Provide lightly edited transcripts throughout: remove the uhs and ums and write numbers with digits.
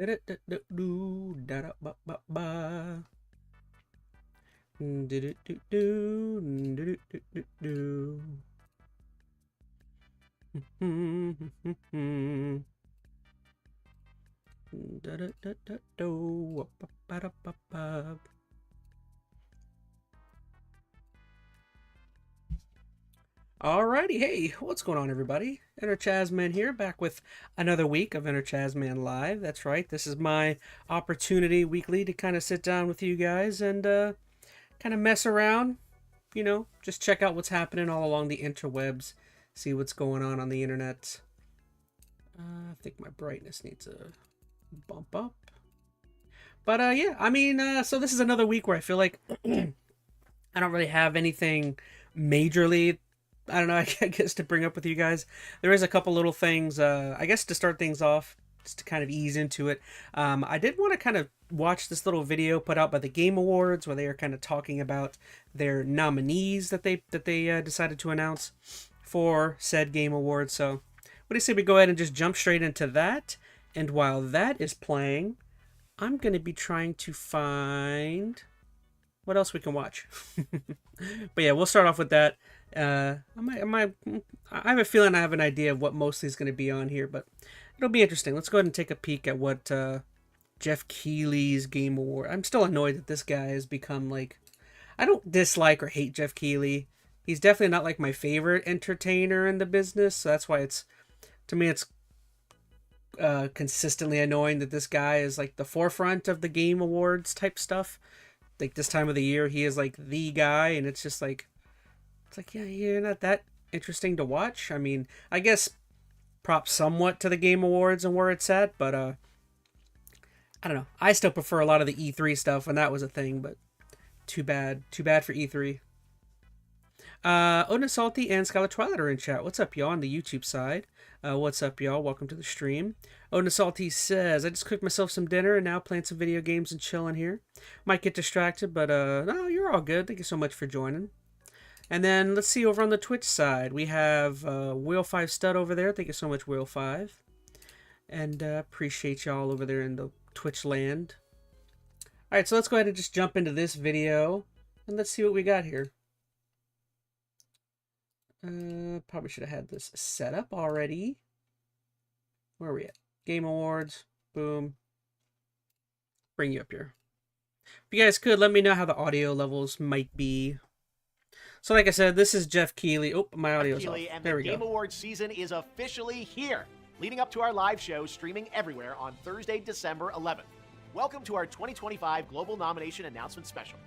Da-da-da-da-doo, da-da-ba-ba-ba. Do-do-do-do, do-do-do-do. Da-da-da-da-do, ba-ba-da-ba-ba. Alrighty, hey, what's going on, everybody? ChazmaN here, back with another week of ChazmaN Live. That's right, this is my opportunity weekly to kind of sit down with you guys and kind of mess around, just check out what's happening all along the interwebs, see what's going on the internet. I think my brightness needs a bump up. But yeah, I mean, so this is another week where I feel like I don't really have anything majorly, I don't know, I guess to bring up with you guys. There is a couple little things, I guess to start things off, just to kind of ease into it. I did want to kind of watch this little video put out by the Game Awards where they are kind of talking about their nominees that they decided to announce for said Game Awards. So what do you say we go ahead and just jump straight into that? And while that is playing, I'm going to be trying to find what else we can watch. But yeah, we'll start off with that. I have a feeling I have an idea of what mostly is going to be on here, but it'll be interesting. Let's go ahead and take a peek at what Jeff Keighley's Game Award. I'm still annoyed that this guy has become like, I don't dislike or hate Jeff Keighley. He's definitely not like my favorite entertainer in the business, so that's why it's, to me, it's consistently annoying that this guy is like the forefront of the Game Awards type stuff. Like this time of the year, he is like the guy, and it's just like, yeah, you're not that interesting to watch. I mean, I guess props somewhat to the Game Awards and where it's at, but I don't know. I still prefer a lot of the E3 stuff when that was a thing, but too bad for E3. Odin Salty and Skylar Twilight are in chat. What's up, y'all, on the YouTube side? What's up, y'all? Welcome to the stream. Odin Salty says, I just cooked myself some dinner and now playing some video games and chilling here. Might get distracted, but no, you're all good. Thank you so much for joining. And then let's see over on the Twitch side. We have Wheel5 Stud over there. Thank you so much, Wheel5. And appreciate y'all over there in the Twitch land. Alright, so let's go ahead and just jump into this video. And let's see what we got here. Probably should have had this set up already. Where are we at? Game Awards. Boom. Bring you up here. If you guys could, let me know how the audio levels might be. So like I said, this is Jeff Keighley. Oh, my audio's off. There we go. The Game Awards season is officially here, leading up to our live show streaming everywhere on Thursday, December 11th. Welcome to our 2025 Global Nomination Announcement Special.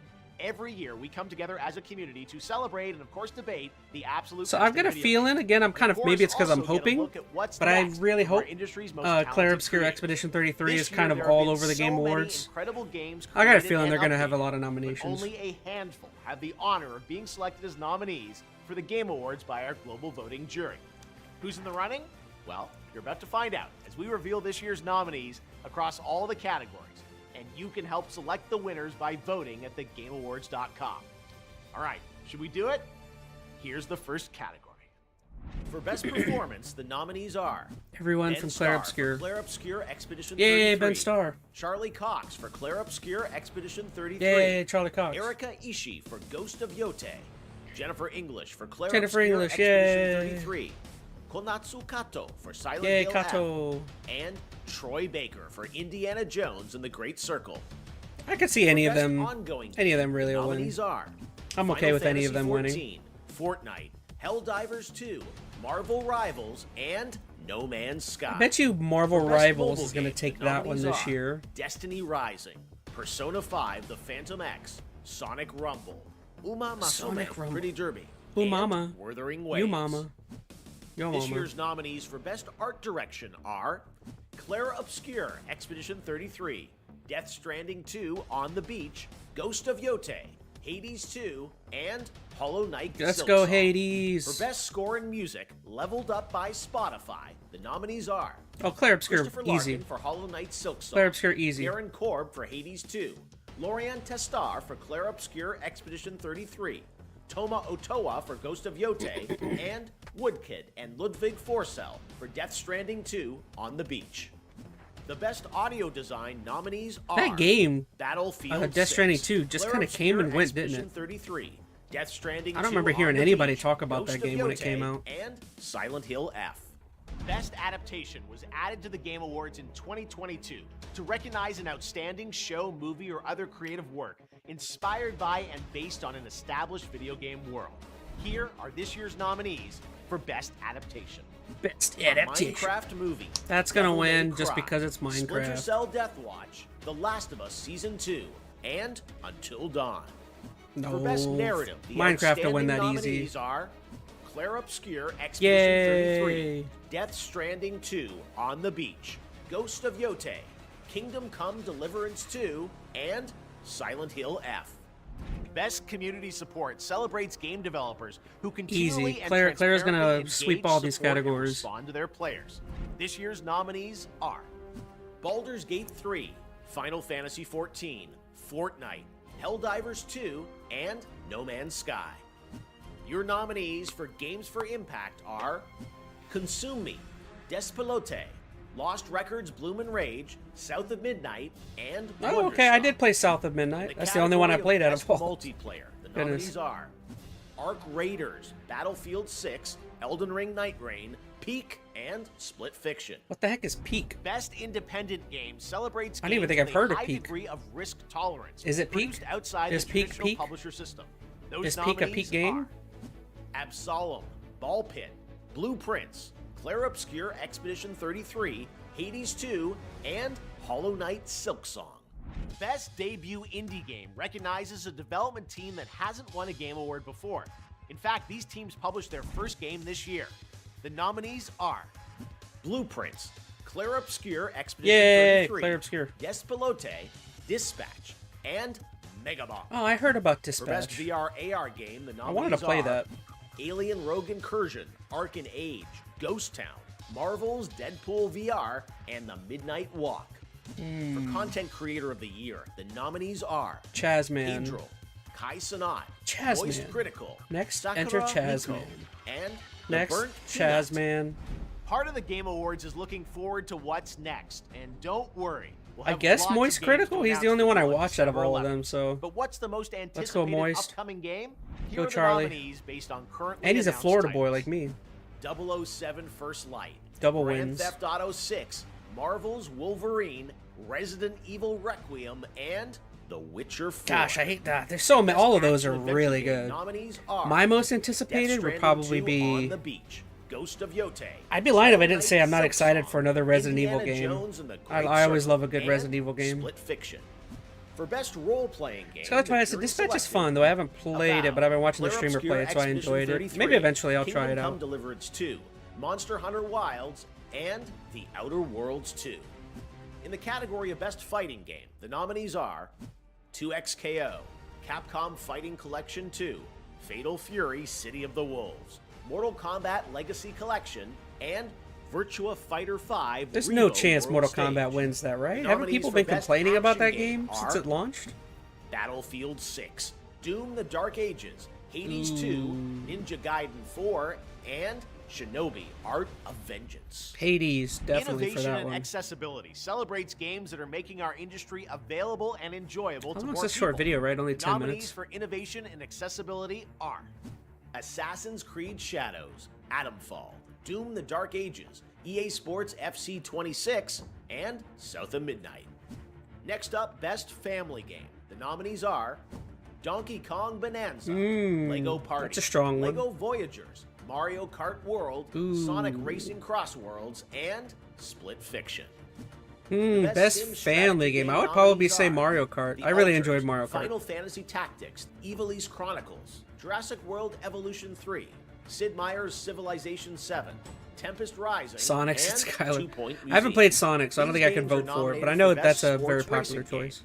Every year, we come together as a community to celebrate and, of course, debate the absolute. So I've got a feeling, again, I'm kind of, maybe it's because I'm hoping, but I really hope Claire Obscure Expedition 33 is kind of all over the Game Awards. I got a feeling they're going to have a lot of nominations. Only a handful have the honor of being selected as nominees for the Game Awards by our global voting jury. Who's in the running? Well, you're about to find out as we reveal this year's nominees across all the categories. And you can help select the winners by voting at thegameawards.com. All right, should we do it? Here's the first category. For Best Performance, the nominees are everyone from Claire Obscure. Claire Obscure Expedition 33. Yay, Ben Starr. Charlie Cox for Claire Obscure Expedition 33. Yay, Charlie Cox. Erika Ishii for Ghost of Yote. Jennifer English for Claire Jennifer Obscure English, Expedition yay. 33. Konatsu Kato for Silent Yay, Hill Kato. F. And Troy Baker for Indiana Jones and the Great Circle. I could see any of them. Ongoing Any of them really will win. nominees are I'm okay Final with any of Fantasy them winning. XIV, Fortnite, Helldivers 2, Marvel Rivals, and No Man's Sky. I bet you Marvel For Best Rivals Mobile is going to Game, take the that one nominees this are year. Destiny Rising, Persona 5, The Phantom X, Sonic Rumble, Uma Masume, Sonic Rumble. Pretty Derby, Ooh, and mama. Wuthering Waves. You mama. Yo This mama. year's nominees for Best Art Direction are Claire Obscure Expedition 33, Death Stranding 2 On the Beach, Ghost of Yote, Hades 2, and Hollow Knight Let's Silk go, Song. Hades. For Best Score and Music, Leveled Up by Spotify, the nominees are Oh, Claire Obscure, Christopher easy. Larkin for Hollow Knight Silk Song, Claire Obscure, easy. Aaron Korb for Hades 2, Lorian Testar for Claire Obscure Expedition 33, Toma Otoa for Ghost of Yote, and Woodkid and Ludwig Forsell for Death Stranding 2 On the Beach. The best audio design nominees are That game, Battlefield Death Stranding 6, 2, just Flare kind of came and Obscure went, didn't Expedition it? 33, Death Stranding I don't 2 remember on hearing the anybody Beach, talk about Ghost that of game when it came Yotei, out. and Silent Hill F. Best Adaptation was added to the Game Awards in 2022 to recognize an outstanding show, movie, or other creative work inspired by and based on an established video game world. Here are this year's nominees for Best Adaptation. Best A adaptation. Minecraft movie. That's gonna Devil May win just Cry, because it's Splinter Minecraft. Cell Death Watch, The Last of Us Season 2, and Until Dawn. No. For Best Narrative, the Minecraft will win outstanding that nominees easy. are Claire Obscure Expedition Yay. 33, Death Stranding 2, On the Beach, Ghost of Yotei, Kingdom Come Deliverance 2, and Silent Hill F. Best Community Support celebrates game developers who continually Easy. and Claire's gonna transparently sweep engage, all these support, and categories. respond to their players. This year's nominees are Baldur's Gate 3, Final Fantasy XIV, Fortnite, Helldivers 2, and No Man's Sky. Your nominees for Games for Impact are Consume Me, Despelote, Lost Records Bloom and Rage, South of Midnight, and Oh, okay. I Wondersong. did play South of Midnight. In That's the only one I category played out Best of all. Multiplayer, the Goodness. nominees are Ark Raiders, Battlefield 6, Elden Ring Night Rain, Peak, and Split Fiction. What the heck is Peak? Best Independent Game celebrates I don't even games think I've with heard a of high Peak. degree of risk tolerance. Is it Peak? Produced outside Is the Peak traditional Peak? publisher system. Those Is Peak a nominees Peak game? are Absolem, Ball Pit, Blueprints, Claire Obscure Expedition 33, Hades 2, and Hollow Knight Silksong. Best Debut Indie Game recognizes a development team that hasn't won a Game Award before. In fact, these teams published their first game this year. The nominees are Blueprints, Claire Obscure Expedition Yay, 33, Claire Obscure. Despelote, Dispatch, and Megabomb. Oh, I heard about For Best Dispatch. VR AR game, the nominees I wanted to play are that. Alien Rogue Incursion, Ark and Age, Ghost Town, Marvel's Deadpool VR, and The Midnight Walk. For Content Creator of the Year, the nominees are ChazmaN. Pedro, Kai Sanat, ChazmaN. Voice Critical, Next, Sakura enter Miko, ChazmaN. and The Next, Burnt Peanut. ChazmaN. Part of the Game Awards is looking forward to what's next, and don't worry. We'll I have guess lots of Moist games Critical. to He's the announce only one I on watched out of December all of 11th. them, so But what's the most go, anticipated Moist. upcoming game? Here Go, are the Charlie. nominees based on currently and he's a announced Florida boy titles. like me. 007 First Light, Double Grand wins. Theft Auto 6, Marvel's Wolverine, Resident Evil Requiem, and The Witcher 4. Gosh, I hate that. There's so many. All of those are Action-adventure really game good. Nominees are My most Death anticipated would Stranding probably 2 be. On the Beach, Ghost of Yotei. I'd be lying if I Hollow didn't say I'm not Knight excited Silksong, for another Resident Evil Indiana game. Jones and the I Great always Circle, love a good and Resident Evil game. Split Fiction. For best role-playing game, So that's why I the said jury Dispatch is selected fun, though I haven't played it, Avowed, but I've been watching the Claire streamer Obscure play it, so I Expedition enjoyed it. 33, Maybe eventually I'll try Kingdom it Come out. Deliverance 2, Monster Hunter Wilds, and The Outer Worlds 2. In the category of Best Fighting Game, the nominees are 2XKO, Capcom Fighting Collection 2, Fatal Fury City of the Wolves, Mortal Kombat Legacy Collection, and Virtua Fighter 5 There's Rio no chance World Mortal Stage. Kombat wins that, right? The Haven't nominees people for been Best complaining about Action that game since are it launched? Battlefield 6, Doom the Dark Ages, Hades 2, Ooh. Ninja Gaiden 4, and Shinobi Art of Vengeance. Hades, definitely for Innovation that and one. accessibility celebrates games that are making our industry available and enjoyable How to long is more this short people. video, right? Only 10 Nominees minutes. for innovation and accessibility are Assassin's Creed Shadows, Atomfall, Doom the Dark Ages, EA Sports FC 26, and South of Midnight. Next up, Best Family Game. The nominees are Donkey Kong Bonanza, Lego Party, that's a strong one. Lego Voyagers, Mario Kart World, Ooh. Sonic Racing Cross Worlds, and Split Fiction. Best Sim family strategy game. I would nominees probably say are Mario Kart. The I really Alters, enjoyed Mario Kart. Final Fantasy Tactics, Evilise Chronicles, Jurassic World Evolution 3, Sid Meier's Civilization 7, Tempest Rising, Sonic and and Skylar. Two Point I haven't Museum. played Sonic, so I don't These think I can games are vote for it, but nominated I know for that's Best a very Sports popular Racing Game. choice.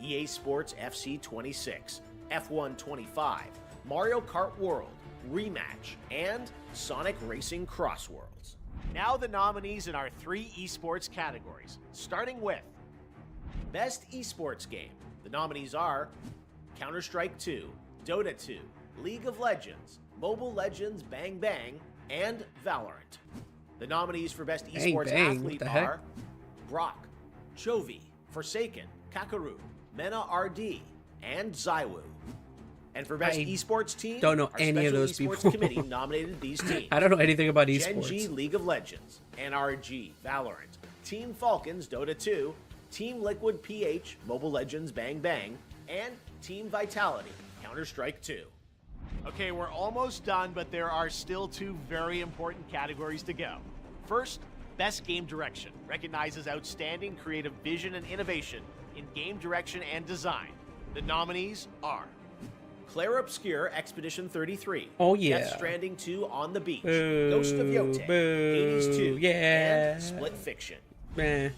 EA Sports FC 26, F1 25, Mario Kart World, Rematch, and Sonic Racing Cross Worlds. Now the nominees in our 3 esports categories, starting with Best Esports Game. The nominees are Counter-Strike 2, Dota 2, League of Legends, Mobile Legends Bang Bang, and Valorant. The nominees for Best Bang Esports Bang? What Athlete the heck? are Brock, Chovy, Forsaken, Kakaru, Mena RD, and Zywoo. And for best esports team, don't know our any of special those esports people. committee nominated these teams. I don't know anything about Gen esports. G League of Legends, NRG Valorant, Team Falcons Dota 2, Team Liquid PH Mobile Legends Bang Bang, and Team Vitality Counter-Strike 2. Okay, we're almost done, but there are still 2 very important categories to go. First, Best Game Direction recognizes outstanding creative vision and innovation in game direction and design. The nominees are Claire Obscure Expedition 33. Oh, yeah. Death Stranding 2 On the Beach. Boo, Ghost of Yote. boo, Hades 2. yeah. And Split Fiction. Meh.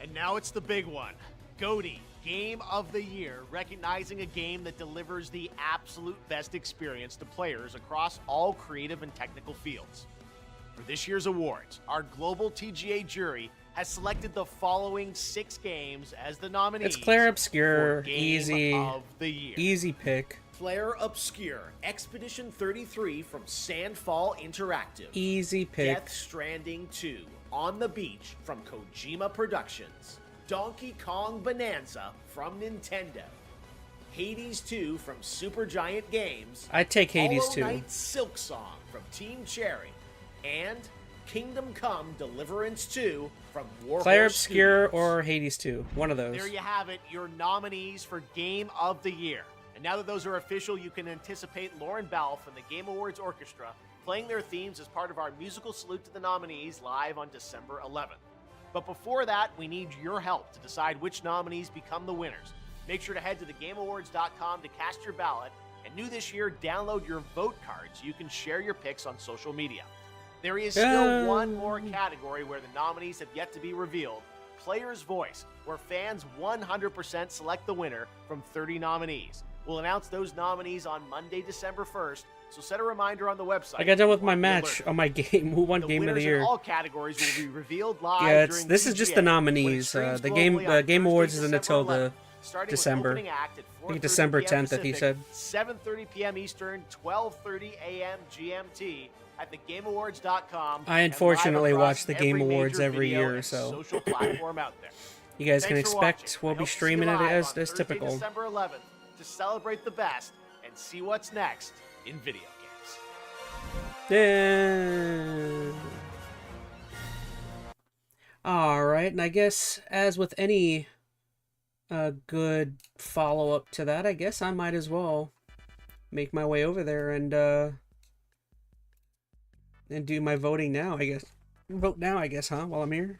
And now it's the big one. GOTY, Game of the Year, recognizing a game that delivers the absolute best experience to players across all creative and technical fields. For this year's awards, our global TGA jury has selected the following 6 games as the nominees. It's Claire Obscure. for Game Easy. of the Year. Easy pick. Claire Obscure, Expedition 33 from Sandfall Interactive. Easy pick. Death Stranding 2, On the Beach from Kojima Productions. Donkey Kong Bonanza from Nintendo. Hades 2 from Supergiant Games. I'd take Hades Hollow too. Knight Silk Song from Team Cherry. And Kingdom Come Deliverance 2 from Warhorse Claire Obscure Studios. or Hades 2. One of those. There you have it, your nominees for Game of the Year. And now that those are official, you can anticipate Lauren Balfe and the Game Awards Orchestra playing their themes as part of our musical salute to the nominees live on December 11th. But before that, we need your help to decide which nominees become the winners. Make sure to head to thegameawards.com to cast your ballot, and new this year, download your vote card so you can share your picks on social media. There is still one more category where the nominees have yet to be revealed, Player's Voice, where fans 100% select the winner from 30 nominees. We'll announce those nominees on Monday, December 1st, so set a reminder on the website. I got done with my match on my game. Who won Game of the Year? In all categories will be revealed live. Yeah, during this is just the TGA, nominees. when it The streams Game globally on Game Thursday, Awards isn't December until the 11th, starting with December. opening act at I think 4:30 December p.m. 10th, I think he Pacific, said. 7:30 p.m. Eastern, 12:30 a.m. GMT at thegameawards.com. I unfortunately watch the Game Awards every year, so social platform out there. you guys can Thanks for expect watching. we'll I be hope to see streaming you it live as on Thursday, typical. December 11th to celebrate the best and see what's next in video games. Yeah. All right, and I guess as with any good follow-up to that, I guess I might as well make my way over there and do my voting now, I guess. Vote now, I guess, huh? While I'm here.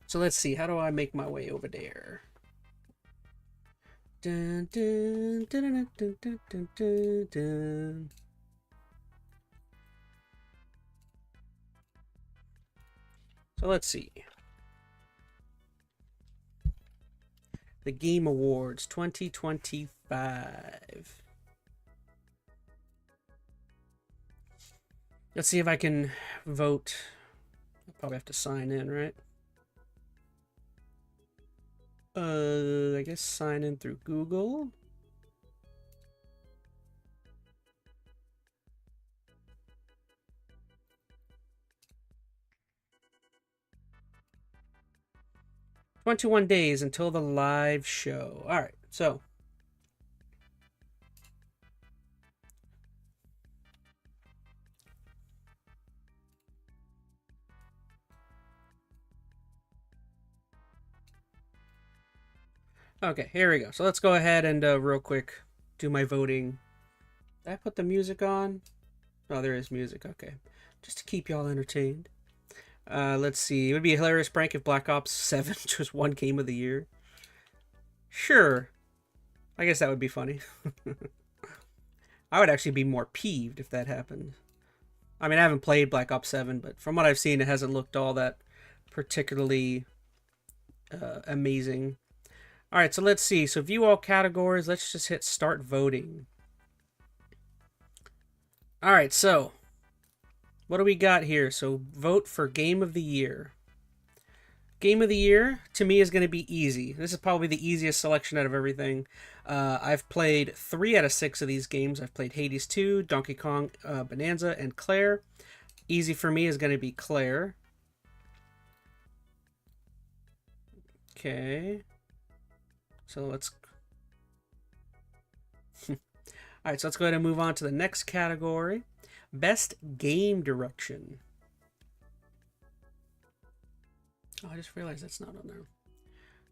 So let's see, how do I make my way over there? Dun, dun, dun, dun, dun, dun, dun, dun. So let's see. The Game Awards 2025. Let's see if I can vote. I'll probably have to sign in, right? I guess sign in through Google. "21 days until the live show." All right, so okay, here we go. So let's go ahead and real quick do my voting. Did I put the music on? Oh, there is music. Okay, just to keep y'all entertained. Let's see. It would be a hilarious prank if Black Ops 7 just won Game of the Year. Sure. I guess that would be funny. I would actually be more peeved if that happened. I mean, I haven't played Black Ops 7, but from what I've seen, it hasn't looked all that particularly amazing. All right, so let's see. So view all categories. Let's just hit start voting. All right, so what do we got here? So vote for Game of the Year. Game of the Year, to me, is going to be easy. This is probably the easiest selection out of everything. I've played 3 out of 6 of these games. I've played Hades 2, Donkey Kong Bonanza, and Claire. Easy for me is going to be Claire. Okay. So let's... Alright, so let's go ahead and move on to the next category. Best game direction. Oh, I just realized that's not on there.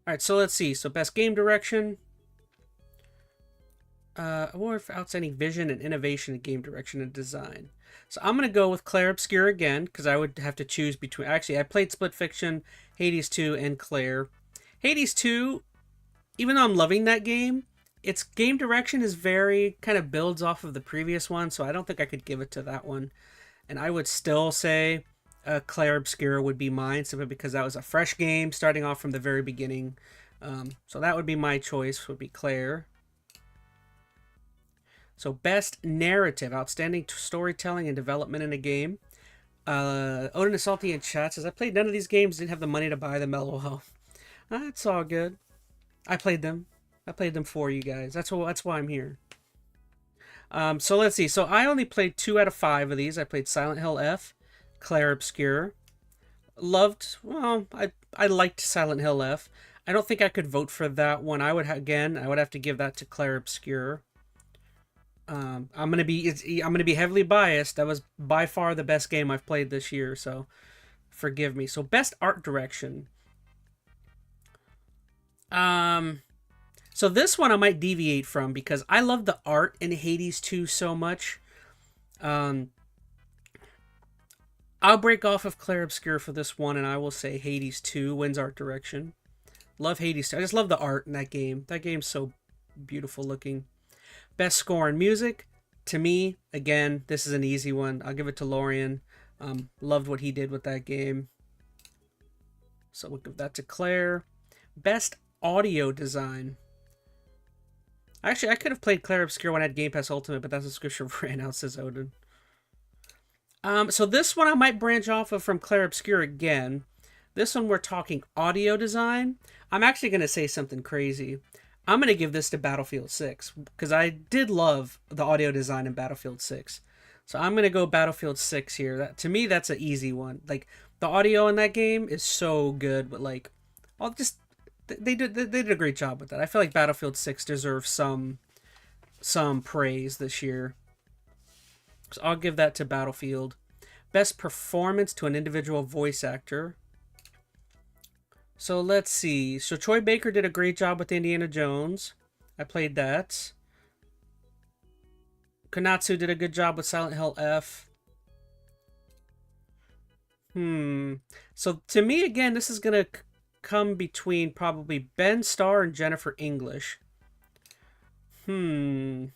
Alright, so let's see. So best game direction. Award for outstanding vision and innovation in game direction and design. So I'm going to go with Claire Obscure again, because I would have to choose between... Actually, I played Split Fiction, Hades 2, and Claire. Hades 2, even though I'm loving that game, its game direction is very... kind of builds off of the previous one, so I don't think I could give it to that one. And I would still say Claire Obscure would be mine, simply because that was a fresh game, starting off from the very beginning. So that would be my choice, would be Claire. So best narrative, outstanding storytelling and development in a game. Odin Assaulty in chat says, I played none of these games, didn't have the money to buy them, lol. That's all good. I played them. I played them for you guys. That's why I'm here. So let's see. So I only played 2 out of 5 of these. I played Silent Hill F, Claire Obscure. Loved, well, I liked Silent Hill F. I don't think I could vote for that one. I would have to give that to Claire Obscure. I'm gonna be heavily biased. That was by far the best game I've played this year, so forgive me. So best art direction. So this one I might deviate from because I love the art in Hades 2 so much. I'll break off of Claire Obscure for this one, and I will say Hades 2 wins art direction. Love Hades 2. I just love the art in that game. That game's so beautiful looking. Best score and music, to me, again, this is an easy one. I'll give it to Lorian. Loved what he did with that game. So we'll give that to Claire. Best audio design. Actually, I could have played Claire Obscure when I had Game Pass Ultimate, but that's a scripture ran out, says Odin. So this one I might branch off of from Claire Obscure again. This one we're talking audio design. I'm actually going to say something crazy. I'm going to give this to Battlefield 6 because I did love the audio design in Battlefield 6. So I'm going to go Battlefield 6 here. To me, that's an easy one. Like, the audio in that game is so good, but like, they did a great job with that. I feel like Battlefield 6 deserves some praise this year. So I'll give that to Battlefield. Best performance to an individual voice actor. So let's see. So Troy Baker did a great job with Indiana Jones. I played that. Konatsu did a good job with Silent Hill F. So to me, again, this is going to come between probably Ben Starr and Jennifer English. I'm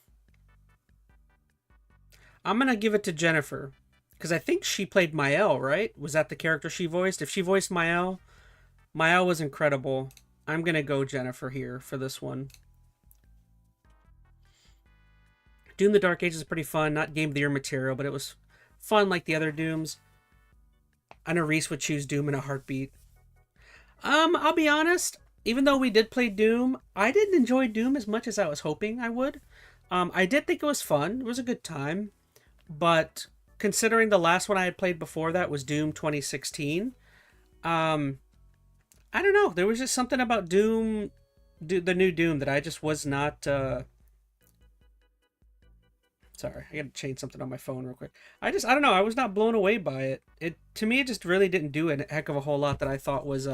going to give it to Jennifer. Because I think she played Mael, right? Was that the character she voiced? If she voiced Mael was incredible. I'm going to go Jennifer here for this one. Doom the Dark Ages is pretty fun. Not Game of the Year material, but it was fun like the other Dooms. I know Reese would choose Doom in a heartbeat. I'll be honest. Even though we did play Doom, I didn't enjoy Doom as much as I was hoping I would. I did think it was fun. It was a good time. But considering the last one I had played before that was Doom 2016, I don't know. There was just something about Doom, the new Doom, that I just was not... Sorry, I gotta change something on my phone real quick. I don't know. I was not blown away by it. To me, it just really didn't do a heck of a whole lot that I thought was...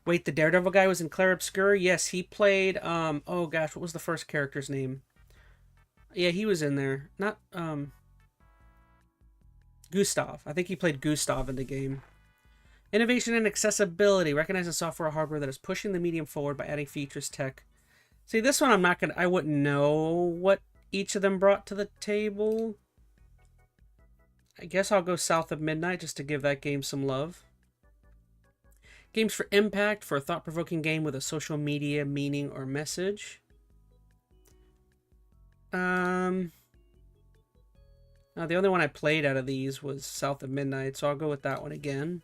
Wait, the Daredevil guy was in Claire Obscure? Yes, he played... Oh, gosh, what was the first character's name? Yeah, he was in there. Not... Gustav. I think he played Gustav in the game. Innovation and accessibility. Recognizing software or hardware that is pushing the medium forward by adding features, tech. See, this one I wouldn't know what each of them brought to the table. I guess I'll go South of Midnight just to give that game some love. Games for impact, for a thought-provoking game with a social media meaning or message. Now, the only one I played out of these was South of Midnight, so I'll go with that one again.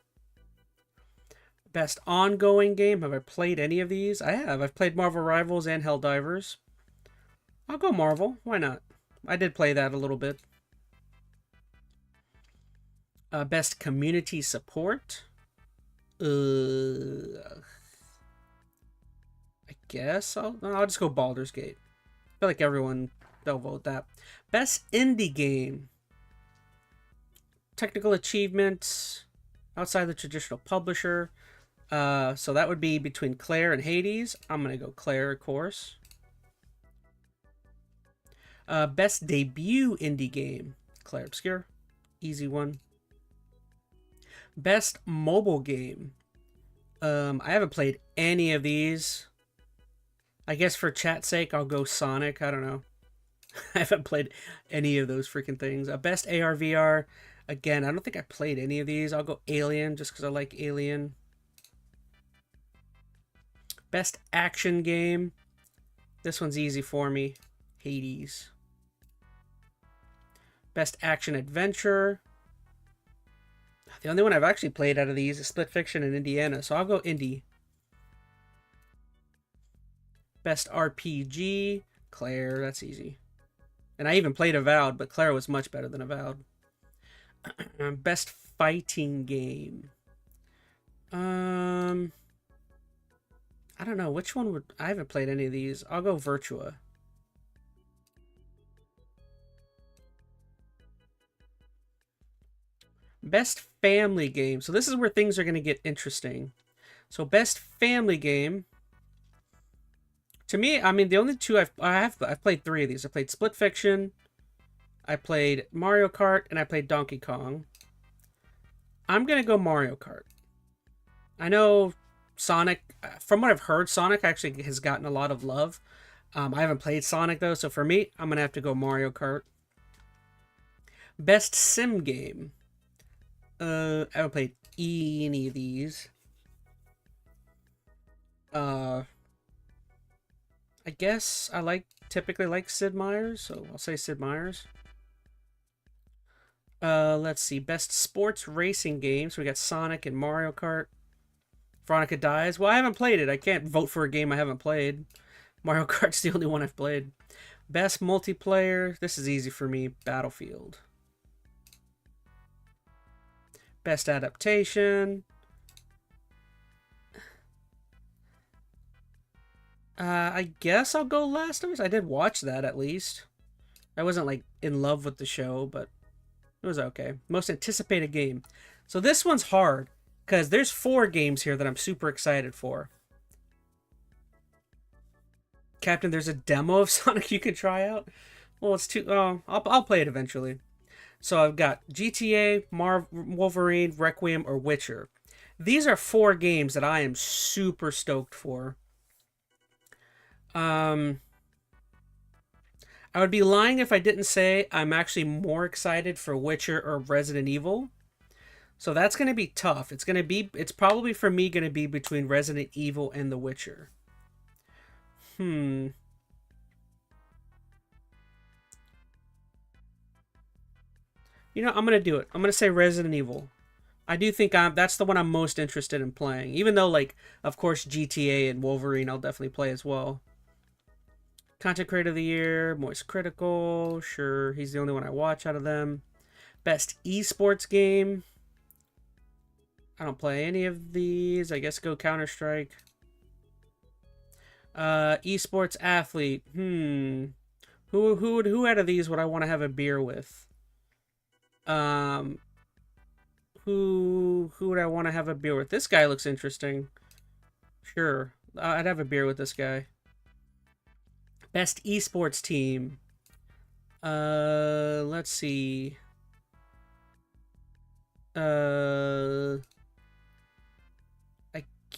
Best ongoing game. Have I played any of these? I have. I've played Marvel Rivals and Helldivers. I'll go Marvel. Why not? I did play that a little bit. Best community support. guess I'll just go Baldur's Gate. I feel like everyone, they'll vote that. Best indie game. Technical achievements outside the traditional publisher. So that would be between Claire and Hades. I'm gonna go Claire, of course. Best debut indie game. Claire Obscure. Easy one. Best mobile game. I haven't played any of these. I guess for chat's sake, I'll go Sonic. I don't know. I haven't played any of those freaking things. Best AR VR. Again, I don't think I played any of these. I'll go Alien just because I like Alien. Best action game. This one's easy for me. Hades. Best action adventure. The only one I've actually played out of these is Split Fiction and Indiana, so I'll go Indie. Best RPG. Claire, that's easy. And I even played Avowed, but Claire was much better than Avowed. Best fighting game. I don't know. Which one would... I haven't played any of these. I'll go Virtua. Best family game. So this is where things are going to get interesting. So best family game. To me, I mean, the only two I've played three of these. I played Split Fiction, I played Mario Kart, and I played Donkey Kong. I'm going to go Mario Kart. I know Sonic, from what I've heard, Sonic actually has gotten a lot of love. I haven't played Sonic, though, so for me, I'm going to have to go Mario Kart. Best sim game. I haven't played any of these. I guess I typically like Sid Meier's, so I'll say Sid Meier's. Let's see. Best sports racing games. So we got Sonic and Mario Kart. Veronica Dies. Well, I haven't played it. I can't vote for a game I haven't played. Mario Kart's the only one I've played. Best multiplayer. This is easy for me. Battlefield. Best adaptation. I guess I'll go Last of Us. I did watch that at least. I wasn't like in love with the show, but it was okay. Most anticipated game. So this one's hard because there's 4 games here that I'm super excited for. Captain, there's a demo of Sonic you can try out. Well, it's too. Oh, I'll play it eventually. So I've got GTA, Wolverine, Requiem, or Witcher. These are 4 games that I am super stoked for. I would be lying if I didn't say I'm actually more excited for Witcher or Resident Evil. So that's going to be tough. It's probably for me going to be between Resident Evil and The Witcher. You know, I'm going to do it. I'm going to say Resident Evil. I do think that's the one I'm most interested in playing. Even though, like, of course, GTA and Wolverine I'll definitely play as well. Content Creator of the Year, Moist Critical. Sure, he's the only one I watch out of them. Best esports game. I don't play any of these. I guess go Counter-Strike. Esports athlete. Who out of these would I want to have a beer with? Who would I want to have a beer with? This guy looks interesting. Sure, I'd have a beer with this guy. Best esports team. Let's see. I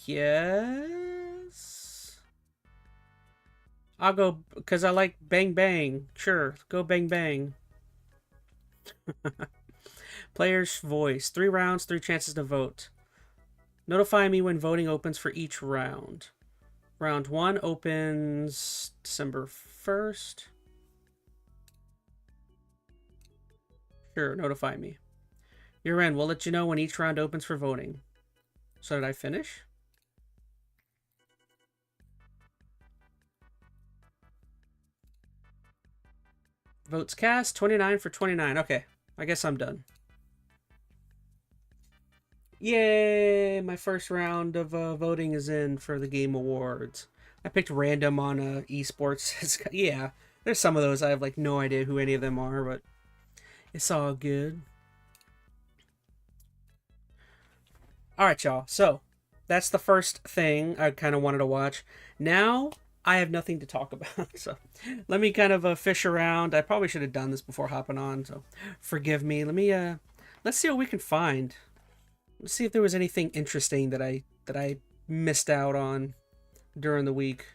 guess I'll go because I like Bang Bang. Sure, go Bang Bang. Player's voice. 3 rounds, 3 chances to vote. Notify me when voting opens for each round. Round 1 opens December 1st. Sure, notify me. You're in. We'll let you know when each round opens for voting. So did I finish? Votes cast, 29 for 29. Okay, I guess I'm done. Yay! My first round of voting is in for the Game Awards. I picked random on esports. Yeah, there's some of those I have like no idea who any of them are, but it's all good. All right, y'all. So that's the first thing I kind of wanted to watch. Now I have nothing to talk about, so let me kind of fish around. I probably should have done this before hopping on, so forgive me. Let's see what we can find. Let's see if there was anything interesting that I missed out on during the week.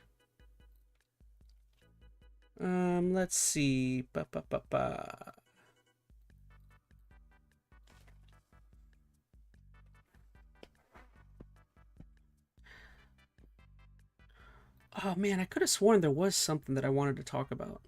Let's see. Ba, ba, ba, ba. Oh man, I could have sworn there was something that I wanted to talk about.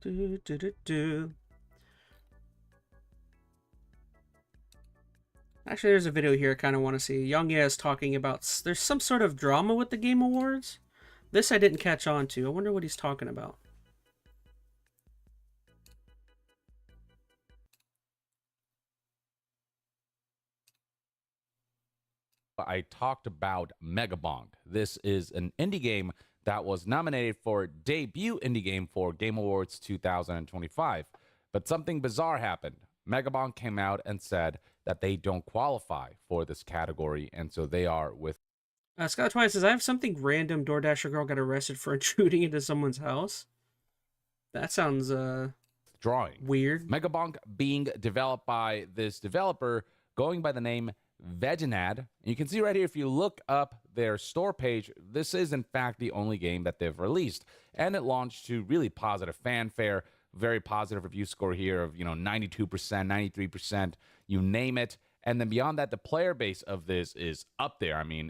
Do, do, do, do. Actually, there's a video here I kind of want to see. Young is talking about there's some sort of drama with the Game Awards. This I didn't catch on to. I wonder what he's talking about. I talked about Megabonk. This is an indie game that was nominated for Debut Indie Game for Game Awards 2025. But something bizarre happened. Megabonk came out and said that they don't qualify for this category, and so they are with. Scott Twice says, I have something random. DoorDasher girl got arrested for intruding into someone's house. That sounds drawing. Weird. Megabonk being developed by this developer going by the name Veginad. You can see right here, if you look up their store page, this is in fact the only game that they've released. And it launched to really positive fanfare, very positive review score here of, 92%, 93%, you name it. And then beyond that, the player base of this is up there. I mean,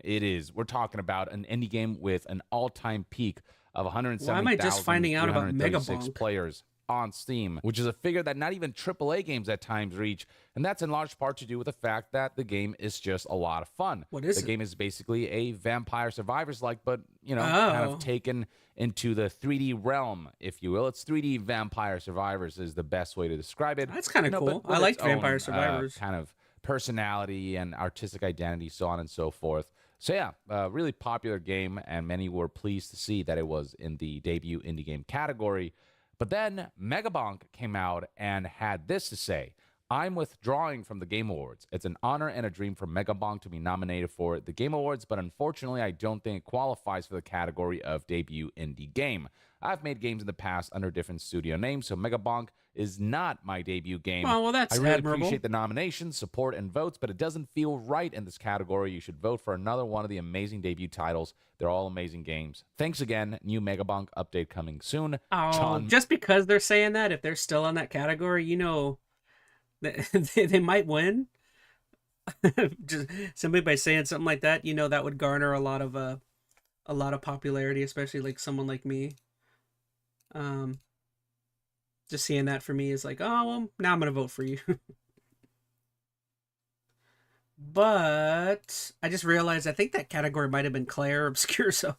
we're talking about an indie game with an all-time peak of 170,000. Why am I just finding out about Megabonk players on Steam, which is a figure that not even AAA games at times reach, and that's in large part to do with the fact that the game is just a lot of fun. What is the it? game is basically a Vampire Survivors-like, but, kind of taken into the 3D realm, if you will. It's 3D Vampire Survivors is the best way to describe it. That's kind of cool. I like Vampire Survivors. Kind of personality and artistic identity, so on and so forth. So yeah, really popular game, and many were pleased to see that it was in the debut indie game category. But then Megabonk came out and had this to say: I'm withdrawing from the Game Awards. It's an honor and a dream for Megabonk to be nominated for the Game Awards, but unfortunately, I don't think it qualifies for the category of debut indie game. I've made games in the past under different studio names, so Megabonk is not my debut game. Oh, well, that's I really admirable. appreciate the nominations, support, and votes, but it doesn't feel right in this category. You should vote for another one of the amazing debut titles. They're all amazing games. Thanks again. New Megabonk update coming soon. Oh, just because they're saying that, if they're still in that category, they might win. Just simply by saying something like that, that would garner a lot of popularity, especially like someone like me. Just seeing that for me is like, oh well, now I'm gonna vote for you. But I just realized I think that category might have been Claire or Obscure, so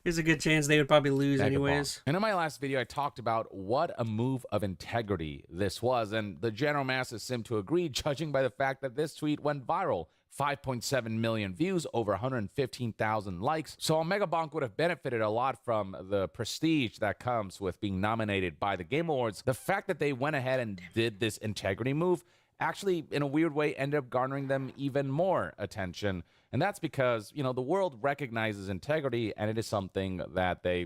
there's a good chance they would probably lose anyways. And in my last video, I talked about what a move of integrity this was, and the general masses seem to agree, judging by the fact that this tweet went viral. 5.7 million views, over 115,000 likes. So Megabonk would have benefited a lot from the prestige that comes with being nominated by the Game Awards. The fact that they went ahead and did this integrity move actually, in a weird way, ended up garnering them even more attention. And that's because, the world recognizes integrity, and it is something that they,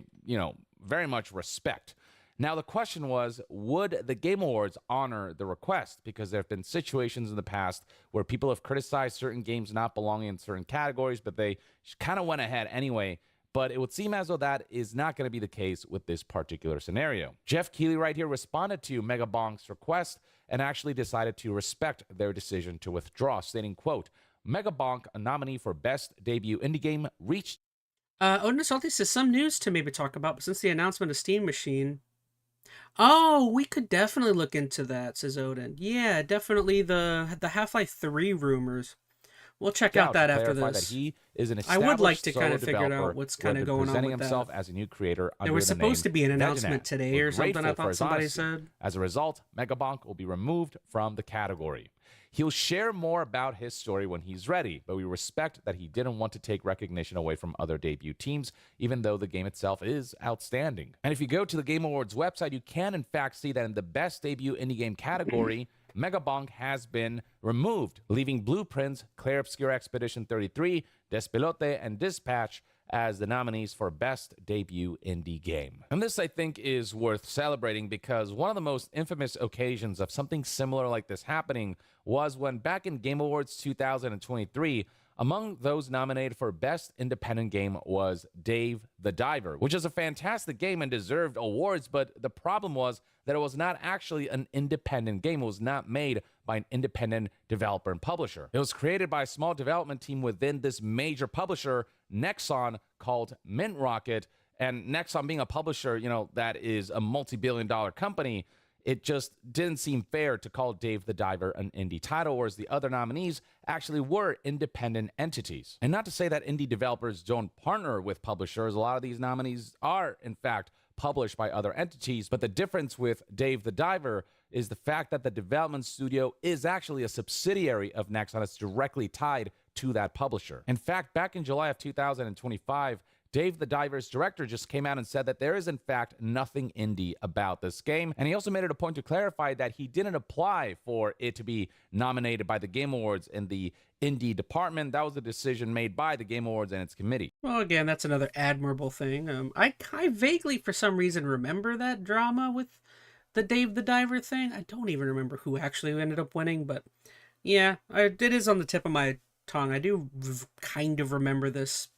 very much respect. Now, the question was, would the Game Awards honor the request? Because there have been situations in the past where people have criticized certain games not belonging in certain categories, but they kind of went ahead anyway. But it would seem as though that is not going to be the case with this particular scenario. Jeff Keighley right here responded to Megabonk's request and actually decided to respect their decision to withdraw, stating, quote, Megabonk, a nominee for Best Debut Indie Game, reached... Odin Salty says some news to maybe talk about, but since the announcement of Steam Machine... Oh, we could definitely look into that, says Odin. Yeah, definitely the Half-Life 3 rumors. we'll check out out to that after clarify that this. he is an I would like established to kind solo of figure developer out what's who kind had of been going on presenting with himself that. as a new creator There under was the supposed to name be an Vegnet. announcement today We're or something, I grateful for thought his somebody honesty. said. As a result, Megabonk will be removed from the category. He'll share more about his story when he's ready, but we respect that he didn't want to take recognition away from other debut teams, even though the game itself is outstanding. And if you go to the Game Awards website, you can in fact see that in the Best Debut Indie Game category, Megabonk has been removed, leaving Blueprints, Clair Obscure Expedition 33, Despilote, and Dispatch as the nominees for Best Debut Indie Game. And this, I think, is worth celebrating because one of the most infamous occasions of something similar like this happening was when back in Game Awards 2023, among those nominated for Best Independent Game was Dave the Diver, which is a fantastic game and deserved awards, but the problem was that it was not actually an independent game. It was not made by an independent developer and publisher. It was created by a small development team within this major publisher, Nexon, called Mint Rocket. And Nexon being a publisher, that is a multi-billion-dollar company, it just didn't seem fair to call Dave the Diver an indie title, whereas the other nominees actually were independent entities. And not to say that indie developers don't partner with publishers. A lot of these nominees are, in fact, published by other entities, but the difference with Dave the Diver is the fact that the development studio is actually a subsidiary of Nexon. It's directly tied to that publisher. In fact, back in July of 2025, Dave the Diver's director just came out and said that there is in fact nothing indie about this game, and he also made it a point to clarify that he didn't apply for it to be nominated by the Game Awards in the indie department. That was a decision made by the Game Awards and its committee. Well, again, that's another admirable thing. I vaguely, for some reason, remember that drama with the Dave the Diver thing. I don't even remember who actually ended up winning, but yeah, it is on the tip of my tongue. I do kind of remember this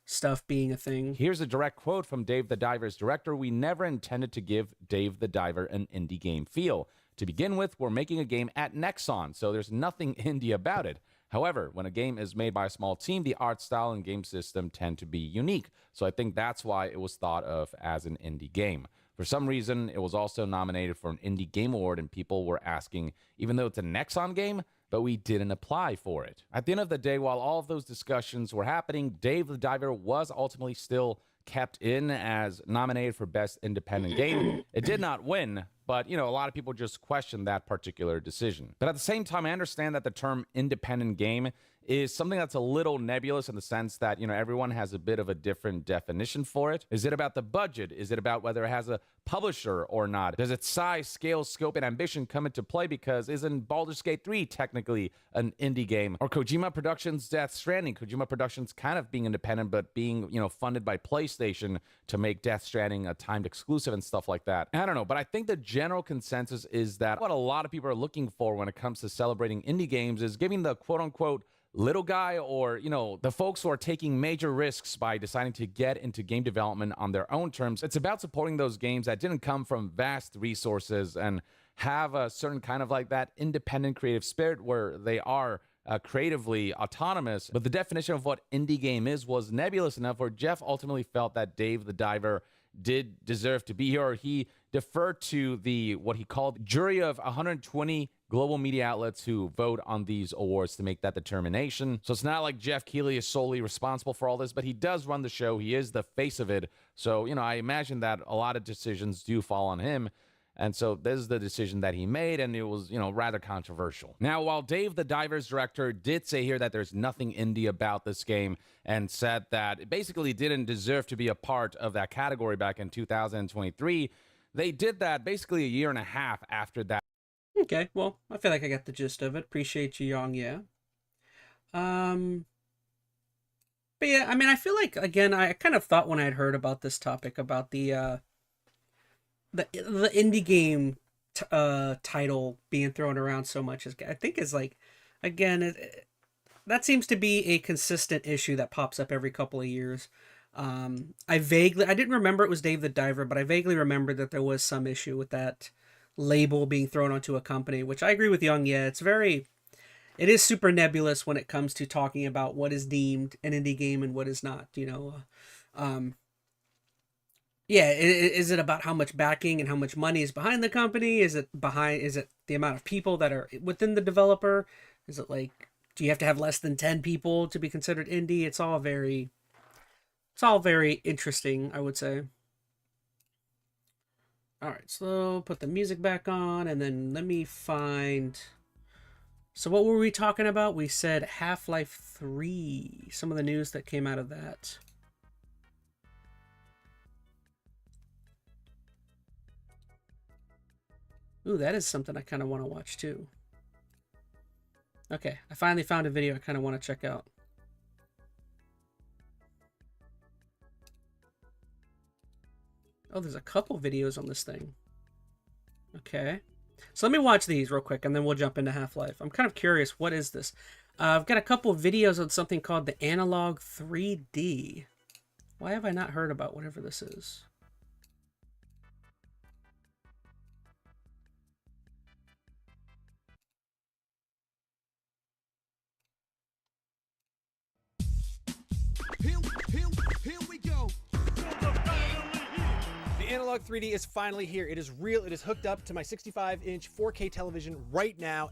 stuff being a thing. Here's a direct quote from Dave the Diver's director. "We never intended to give Dave the Diver an indie game feel. To begin with, we're making a game at Nexon, so there's nothing indie about it. However, when a game is made by a small team, the art style and game system tend to be unique. So I think that's why it was thought of as an indie game. For some reason, it was also nominated for an Indie Game Award, and people were asking, even though it's a Nexon game, but we didn't apply for it." At the end of the day, while all of those discussions were happening, Dave the Diver was ultimately still kept in as nominated for Best Independent Game. It did not win, but, a lot of people just questioned that particular decision. But at the same time, I understand that the term independent game is something that's a little nebulous in the sense that, everyone has a bit of a different definition for it. Is it about the budget? Is it about whether it has a publisher or not? Does its size, scale, scope, and ambition come into play? Because isn't Baldur's Gate 3 technically an indie game? Or Kojima Productions' Death Stranding? Kojima Productions kind of being independent, but being, funded by PlayStation to make Death Stranding a timed exclusive and stuff like that. I don't know, but I think the general consensus is that what a lot of people are looking for when it comes to celebrating indie games is giving the quote-unquote little guy, or the folks who are taking major risks by deciding to get into game development on their own terms. It's about supporting those games that didn't come from vast resources and have a certain kind of like that independent creative spirit where they are creatively autonomous. But the definition of what indie game is was nebulous enough where Jeff ultimately felt that Dave the Diver did deserve to be here, or he deferred to what he called jury of 120 global media outlets who vote on these awards to make that determination. So it's not like Jeff Keighley is solely responsible for all this, but he does run the show. He is the face of it. So, I imagine that a lot of decisions do fall on him. And so this is the decision that he made, and it was, rather controversial. Now, while Dave the Diver's director did say here that there's nothing indie about this game and said that it basically didn't deserve to be a part of that category back in 2023, they did that basically a year and a half after that. Okay, well, I feel like I got the gist of it. Appreciate you, Young, yeah. But yeah, I mean, I feel like, again, I kind of thought when I had heard about this topic, about the indie game title being thrown around so much, I think is like, again, that seems to be a consistent issue that pops up every couple of years. I didn't remember it was Dave the Diver, but I vaguely remember that there was some issue with that label being thrown onto a company, which I agree with Young. Yeah, it is super nebulous when it comes to talking about what is deemed an indie game and what is not, yeah, is it about how much backing and how much money is behind the company? Is it the amount of people that are within the developer? Is it like Do you have to have less than 10 people to be considered indie? It's all very interesting, I would say. All right, so put the music back on, and then let me find. So what were we talking about? We said Half-Life 3. Some of the news that came out of that. Ooh, that is something I kind of want to watch too. Okay, I finally found a video I kind of want to check out. Oh, there's a couple videos on this thing. Okay. So let me watch these real quick, and then we'll jump into Half-Life. I'm kind of curious, what is this? I've got a couple of videos on something called the Analog 3D. Why have I not heard about whatever this is? Here we go. The Analog 3D is finally here. It is real. It is hooked up to my 65-inch 4K television right now.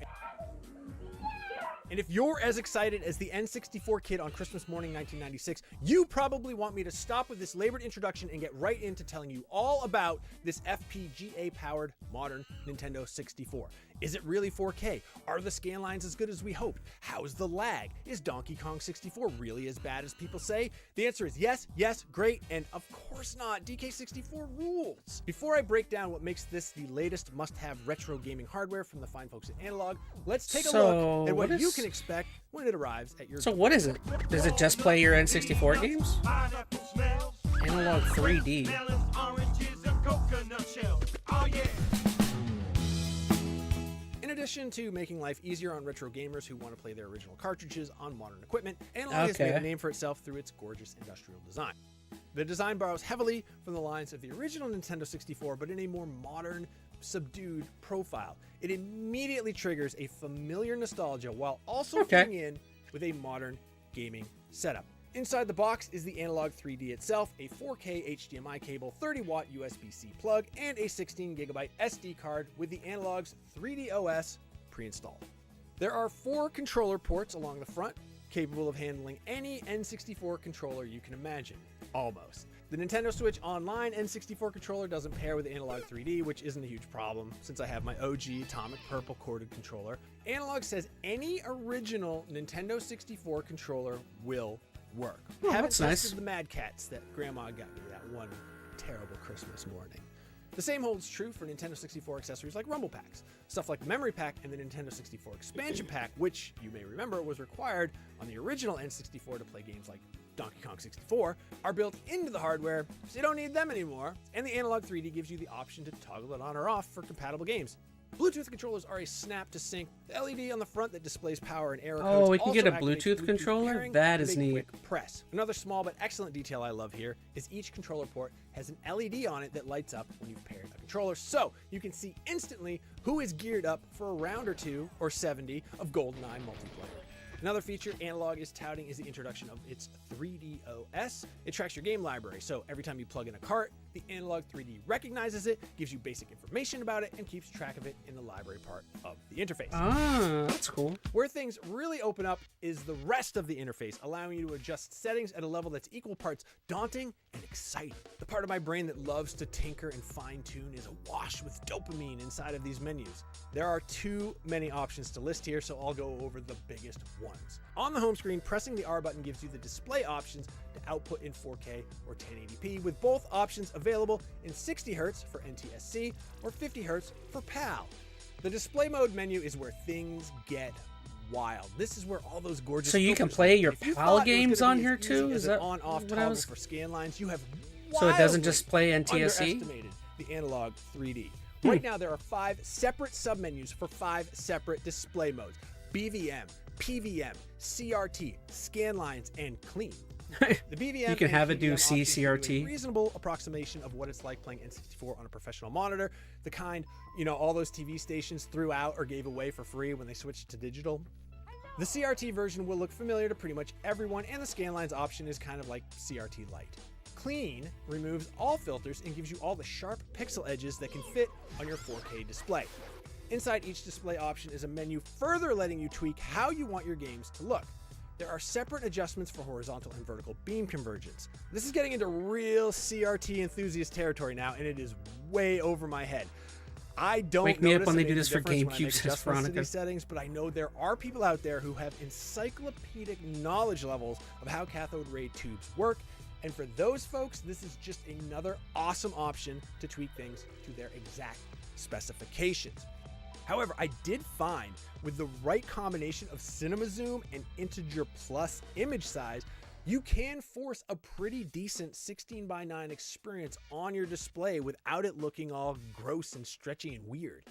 And if you're as excited as the N64 kid on Christmas morning 1996, you probably want me to stop with this labored introduction and get right into telling you all about this FPGA-powered modern Nintendo 64. Is it really 4K? Are the scan lines as good as we hoped? How's the lag? Is Donkey Kong 64 really as bad as people say? The answer is yes, yes, great, and of course not. DK64 rules. Before I break down what makes this the latest must-have retro gaming hardware from the fine folks at Analog, let's take a look at what you can expect when it arrives at your So what is it? Does it just play your N64 games? Analog 3D. In addition to making life easier on retro gamers who want to play their original cartridges on modern equipment, Analog has made a name for itself through its gorgeous industrial design. The design borrows heavily from the lines of the original Nintendo 64, but in a more modern, subdued profile. It immediately triggers a familiar nostalgia while also fitting in with a modern gaming setup. Inside the box is the Analog 3D itself, a 4K HDMI cable, 30-watt USB-C plug, and a 16GB SD card with the Analog's 3D OS pre-installed. There are 4 controller ports along the front, capable of handling any N64 controller you can imagine. Almost. The Nintendo Switch Online N64 controller doesn't pair with Analog 3D, which isn't a huge problem since I have my OG Atomic Purple corded controller. Analog says any original Nintendo 64 controller will work. Oh, Haven't that's tested nice. the Mad Cats that Grandma got me that one terrible Christmas morning. The same holds true for Nintendo 64 accessories like Rumble Packs. Stuff like the Memory Pack and the Nintendo 64 Expansion Pack, which you may remember was required on the original N64 to play games like Donkey Kong 64, are built into the hardware, so you don't need them anymore, and the Analog 3D gives you the option to toggle it on or off for compatible games. Bluetooth controllers are a snap to sync. The LED on the front that displays power and error codes Oh, we can get a also activates Bluetooth controller? pairing That with is a neat. quick press. Another small but excellent detail I love here is each controller port has an LED on it that lights up when you've paired a controller, so you can see instantly who is geared up for a round or 2 or 70 of GoldenEye multiplayer. Another feature Analog is touting is the introduction of its 3D OS. It tracks your game library, so every time you plug in a cart, the Analog 3D recognizes it, gives you basic information about it, and keeps track of it in the library part of the interface. Ah, that's cool. Where things really open up is the rest of the interface, allowing you to adjust settings at a level that's equal parts daunting and exciting. The part of my brain that loves to tinker and fine-tune is awash with dopamine inside of these menus. There are too many options to list here, so I'll go over the biggest ones. On the home screen, pressing the R button gives you the display options to output in 4K or 1080p, with both options available in 60Hz for NTSC or 50Hz for PAL. The display mode menu is where things get wild. This is where all those gorgeous So you can filters play live. your If you PAL thought it was games gonna on be here as too? easy Is as an that on-off what I toggle was? for scan lines? You have So it doesn't wildly just play NTSC? underestimated the Analog 3D. Right now, there are 5 separate submenus for 5 separate display modes: BVM, PVM, CRT, scan lines, and clean. The BVM You can and have it do PVM options give you a CCRT. reasonable approximation of what it's like playing N64 on a professional monitor, the kind, all those TV stations threw out or gave away for free when they switched to digital. The CRT version will look familiar to pretty much everyone, and the scanlines option is kind of like CRT Lite. Clean removes all filters and gives you all the sharp pixel edges that can fit on your 4K display. Inside each display option is a menu further letting you tweak how you want your games to look. There are separate adjustments for horizontal and vertical beam convergence. This is getting into real CRT enthusiast territory now, and it is way over my head. I don't Wake me up when they do notice this a for major difference when I GameCube, make says adjustments to Veronica. these settings, but I know there are people out there who have encyclopedic knowledge levels of how cathode ray tubes work, and for those folks, this is just another awesome option to tweak things to their exact specifications. However, I did find with the right combination of cinema zoom and integer plus image size, you can force a pretty decent 16:9 experience on your display without it looking all gross and stretchy and weird.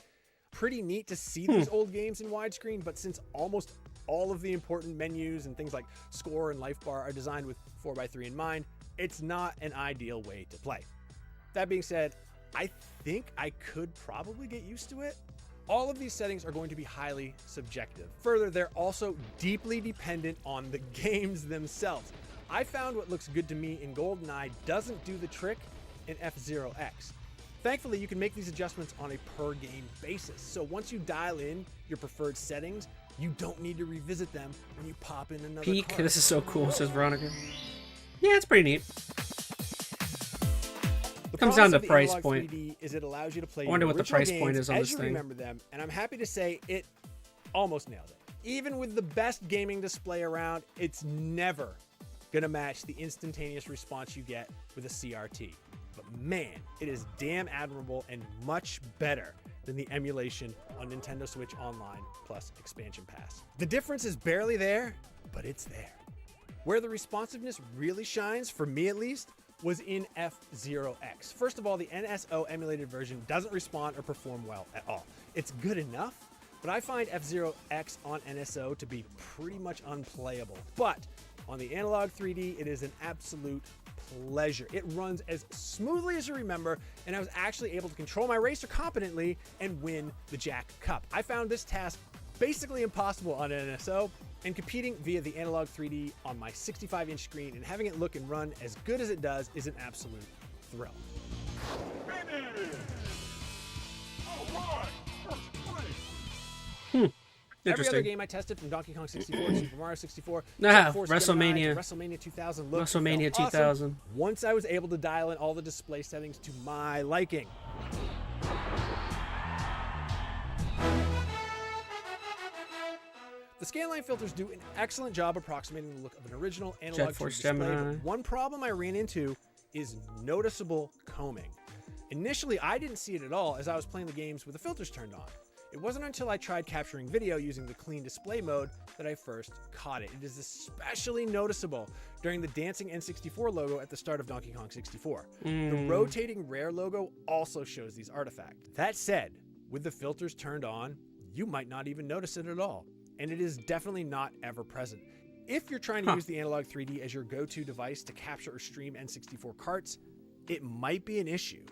Pretty neat to see these old games in widescreen, but since almost all of the important menus and things like score and life bar are designed with 4:3 in mind, it's not an ideal way to play. That being said, I think I could probably get used to it. All of these settings are going to be highly subjective. Further, they're also deeply dependent on the games themselves. I found what looks good to me in GoldenEye doesn't do the trick in F-Zero X. Thankfully, you can make these adjustments on a per game basis. So once you dial in your preferred settings, you don't need to revisit them when you pop in another Peak. card. This is so cool, says Veronica. Yeah, it's pretty neat. The Comes down promise to of the price analog point. 3D is it allows you to play I wonder your what the original price point games is on as this you thing. remember them, and I'm happy to say it almost nailed it. Even with the best gaming display around, it's never gonna match the instantaneous response you get with a CRT. But man, it is damn admirable and much better than the emulation on Nintendo Switch Online plus Expansion Pass. The difference is barely there, but it's there. Where the responsiveness really shines, for me at least, was in F-Zero X. First of all, the NSO emulated version doesn't respond or perform well at all. It's good enough, but I find F-Zero X on NSO to be pretty much unplayable. But on the analog 3D, it is an absolute pleasure. It runs as smoothly as you remember, and I was actually able to control my racer competently and win the Jack Cup. I found this task basically impossible on NSO, and competing via the analog 3D on my 65-inch screen and having it look and run as good as it does is an absolute thrill. Every other Interesting. game I tested, from Donkey Kong 64 to Super Mario 64, Ah, Force WrestleMania. Gemini to WrestleMania 2000, looked and felt WrestleMania awesome 2000. once I was able to dial in all the display settings to my liking. The scanline filters do an excellent job approximating the look of an original analog Jet Force display, Gemini. but one problem I ran into is noticeable combing. Initially, I didn't see it at all as I was playing the games with the filters turned on. It wasn't until I tried capturing video using the clean display mode that I first caught it. It is especially noticeable during the dancing N64 logo at the start of Donkey Kong 64. The rotating Rare logo also shows these artifacts. That said, with the filters turned on, you might not even notice it at all, and it is definitely not ever present. If you're trying to use the analog 3D as your go-to device to capture or stream N64 carts, it might be an issue.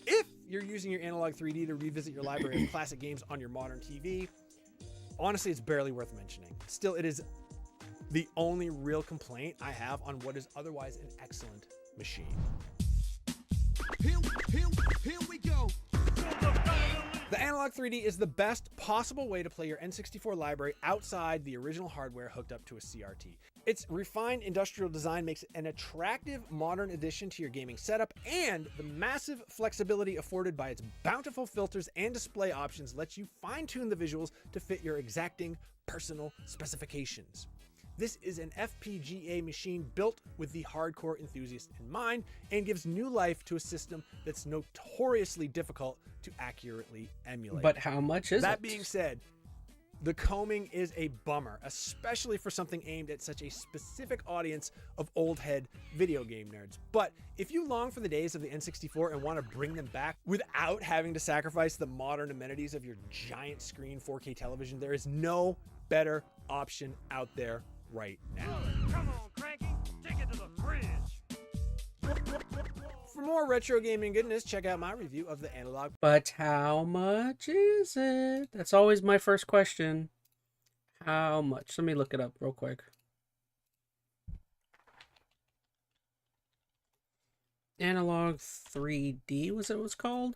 If you're using your analog 3D to revisit your library of classic games on your modern TV, honestly, it's barely worth mentioning. Still, it is the only real complaint I have on what is otherwise an excellent machine. Here we go. The analog 3D is the best possible way to play your N64 library outside the original hardware hooked up to a CRT. Its refined industrial design makes it an attractive modern addition to your gaming setup, and the massive flexibility afforded by its bountiful filters and display options lets you fine-tune the visuals to fit your exacting personal specifications. This is an FPGA machine built with the hardcore enthusiast in mind and gives new life to a system that's notoriously difficult to accurately emulate. But how much is it? That being said, the combing is a bummer, especially for something aimed at such a specific audience of old head video game nerds. But if you long for the days of the N64 and want to bring them back without having to sacrifice the modern amenities of your giant screen 4K television, there is no better option out there right now. Come on, Cranky. Take it to the fridge. For more retro gaming goodness, check out my review of the analog. But how much is it? That's always my first question. How much? Let me look it up real quick. Analog 3D was it was called?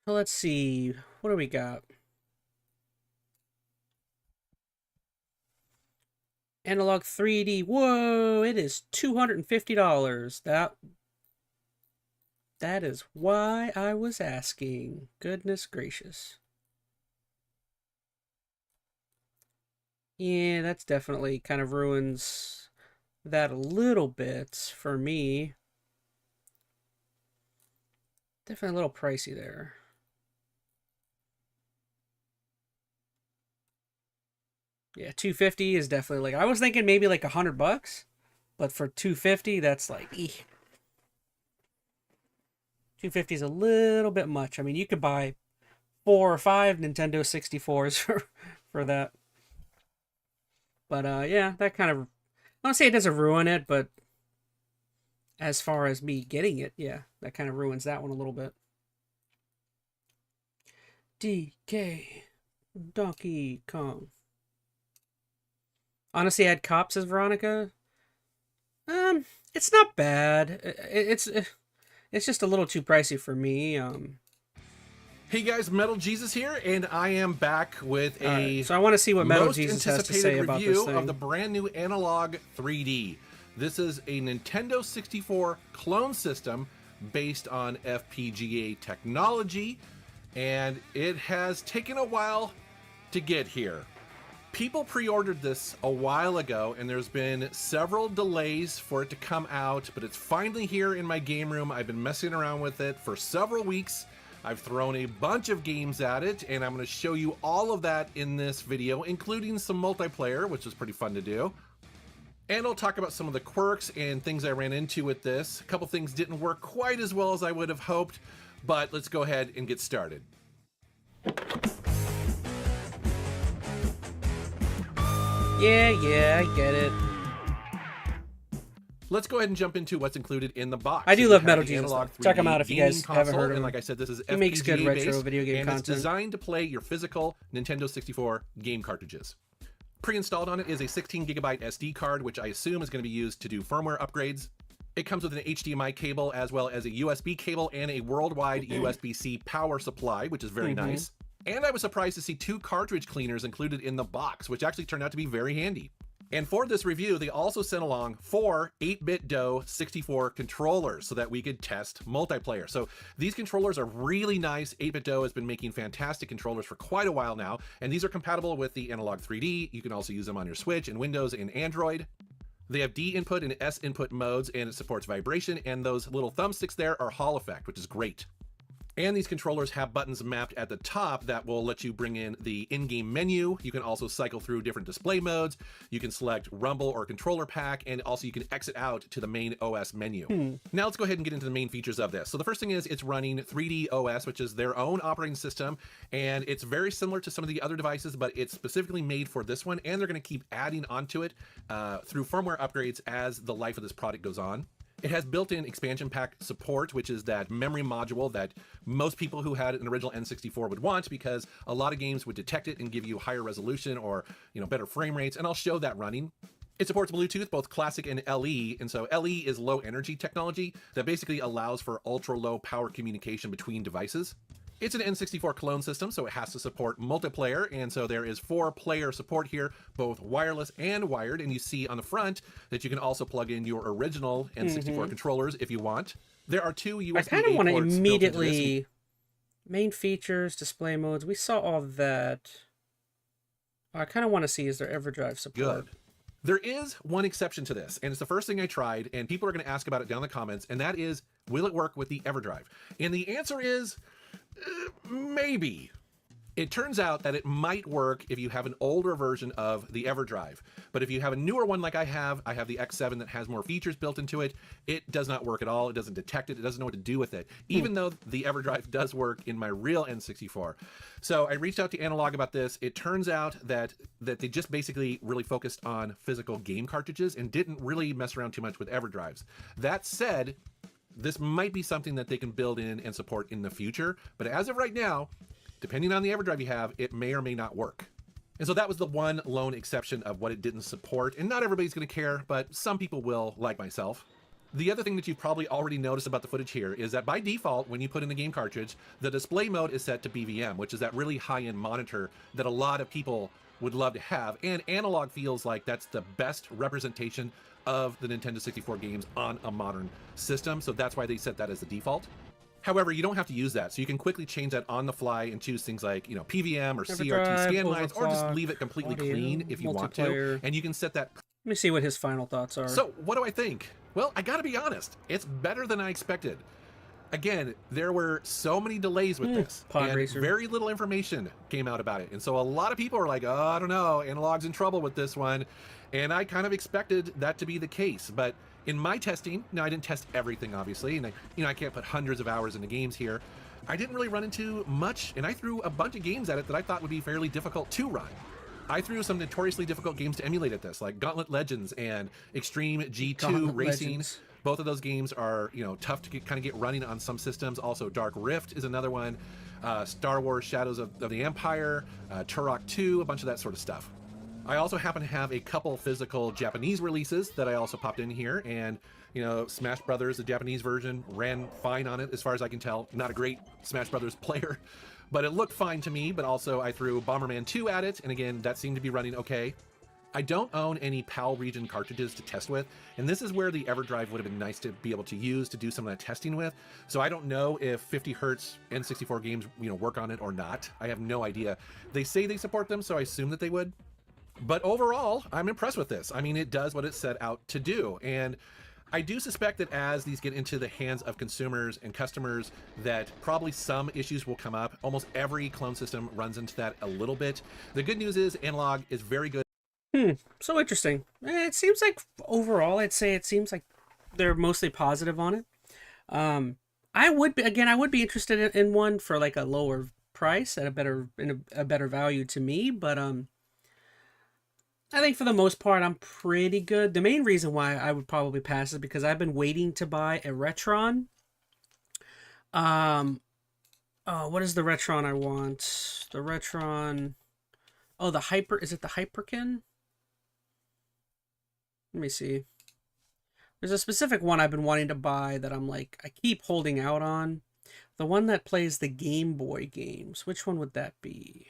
Well, let's see. What do we got? Analog 3D. Whoa, it is $250. That is why I was asking. Goodness gracious. Yeah, that's definitely kind of ruins that a little bit for me. Definitely a little pricey there. Yeah, 250 is definitely like, I was thinking maybe like $100, but for 250, that's like, eeh. 250 is a little bit much. I mean, you could buy 4 or 5 Nintendo 64s for that. But yeah, that kind of, I don't say it doesn't ruin it, but as far as me getting it, yeah, that kind of ruins that one a little bit. DK Donkey Kong. Honestly, I'd cop, says Veronica. It's not bad. It's just a little too pricey for me. Hey guys, Metal Jesus here, and I am back with a so I want to see what Metal most Jesus has to anticipated say about this review thing. of the brand new Analog 3D. This is a Nintendo 64 clone system based on FPGA technology, and it has taken a while to get here. People pre-ordered this a while ago, and there's been several delays for it to come out, but it's finally here in my game room. I've been messing around with it for several weeks. I've thrown a bunch of games at it, and I'm going to show you all of that in this video, including some multiplayer, which is pretty fun to do. And I'll talk about some of the quirks and things I ran into with this. A couple things didn't work quite as well as I would have hoped, but let's go ahead and get started. Yeah, I get it. Let's go ahead and jump into what's included in the box. I do So love you have Metal the Jesus, Analog though. Check him 3D out if you gaming guys haven't heard of him. And like I said, this is He makes good retro FPGA-based, video game and content. it's designed to play your physical Nintendo 64 game cartridges. Pre-installed on it is a 16GB SD card, which I assume is going to be used to do firmware upgrades. It comes with an HDMI cable as well as a USB cable and a worldwide USB-C power supply, which is very nice. And I was surprised to see 2 cartridge cleaners included in the box, which actually turned out to be very handy. And for this review, they also sent along 4 8-bit-DOE 64 controllers so that we could test multiplayer. So these controllers are really nice. 8-bit-DOE has been making fantastic controllers for quite a while now, and these are compatible with the Analog 3D. You can also use them on your Switch and Windows and Android. They have D input and S input modes, and it supports vibration, and those little thumbsticks there are Hall effect, which is great. And these controllers have buttons mapped at the top that will let you bring in the in-game menu. You can also cycle through different display modes. You can select Rumble or Controller Pack, and also you can exit out to the main OS menu. Now let's go ahead and get into the main features of this. So the first thing is it's running 3D OS, which is their own operating system, and it's very similar to some of the other devices, but it's specifically made for this one, and they're going to keep adding onto it through firmware upgrades as the life of this product goes on. It has built-in expansion pack support, which is that memory module that most people who had an original N64 would want, because a lot of games would detect it and give you higher resolution or, better frame rates, and I'll show that running. It supports Bluetooth, both classic and LE, and so LE is low energy technology that basically allows for ultra low power communication between devices. It's an N64 clone system, so it has to support multiplayer, and so there is 4-player support here, both wireless and wired, and you see on the front that you can also plug in your original N64 controllers if you want. There are 2 USB-A ports. I kind of want to built into immediately... this. Main features, display modes, we saw all that. I kind of want to see, is there EverDrive support? Good. There is one exception to this, and it's the first thing I tried, and people are going to ask about it down in the comments, and that is, will it work with the EverDrive? And the answer is... maybe. It turns out that it might work if you have an older version of the EverDrive, but if you have a newer one like I have the X7 that has more features built into it, it does not work at all. It doesn't detect it. It doesn't know what to do with it, even though the EverDrive does work in my real N64. So I reached out to Analog about this. It turns out that they just basically really focused on physical game cartridges and didn't really mess around too much with EverDrives. That said, this might be something that they can build in and support in the future, but as of right now, depending on the EverDrive you have, it may or may not work. And so that was the one lone exception of what it didn't support, and not everybody's going to care, but some people will, like myself. The other thing that you've probably already noticed about the footage here is that by default, when you put in the game cartridge, the display mode is set to BVM, which is that really high-end monitor that a lot of people would love to have. And analog feels like that's the best representation of the Nintendo 64 games on a modern system. So that's why they set that as the default. However, you don't have to use that. So you can quickly change that on the fly and choose things like, PVM or CRT scan lines, or just leave it completely clean if you want to. And you can set that. Let me see what his final thoughts are. So what do I think? Well, I gotta be honest, it's better than I expected. Again, there were so many delays with this, and very little information came out about it. And so a lot of people are like, oh, I don't know, Analog's in trouble with this one. And I kind of expected that to be the case. But in my testing, now I didn't test everything, obviously, and I can't put hundreds of hours into games here. I didn't really run into much, and I threw a bunch of games at it that I thought would be fairly difficult to run. I threw some notoriously difficult games to emulate at this, like Gauntlet Legends and Extreme G2 Racing. Legends. Both of those games are, tough to kind of get running on some systems. Also, Dark Rift is another one. Star Wars Shadows of the Empire, Turok 2, a bunch of that sort of stuff. I also happen to have a couple physical Japanese releases that I also popped in here, and Smash Brothers, the Japanese version, ran fine on it as far as I can tell. Not a great Smash Brothers player, but it looked fine to me. But also I threw Bomberman 2 at it, and again, that seemed to be running okay. I don't own any PAL region cartridges to test with, and this is where the EverDrive would have been nice to be able to use to do some of that testing with. So I don't know if 50 Hertz N64 games, work on it or not. I have no idea. They say they support them, so I assume that they would. But overall, I'm impressed with this. I mean, it does what it set out to do. And I do suspect that as these get into the hands of consumers and customers, that probably some issues will come up. Almost every clone system runs into that a little bit. The good news is Analog is very good. So interesting. It seems like overall, I'd say it seems like they're mostly positive on it. I would be interested in one for like a lower price at a better value to me, but I think for the most part, I'm pretty good. The main reason why I would probably pass is because I've been waiting to buy a Retron. What is the Retron I want? The Retron. Oh, is it the Hyperkin? Let me see. There's a specific one I've been wanting to buy that I'm like, I keep holding out on. The one that plays the Game Boy games. Which one would that be?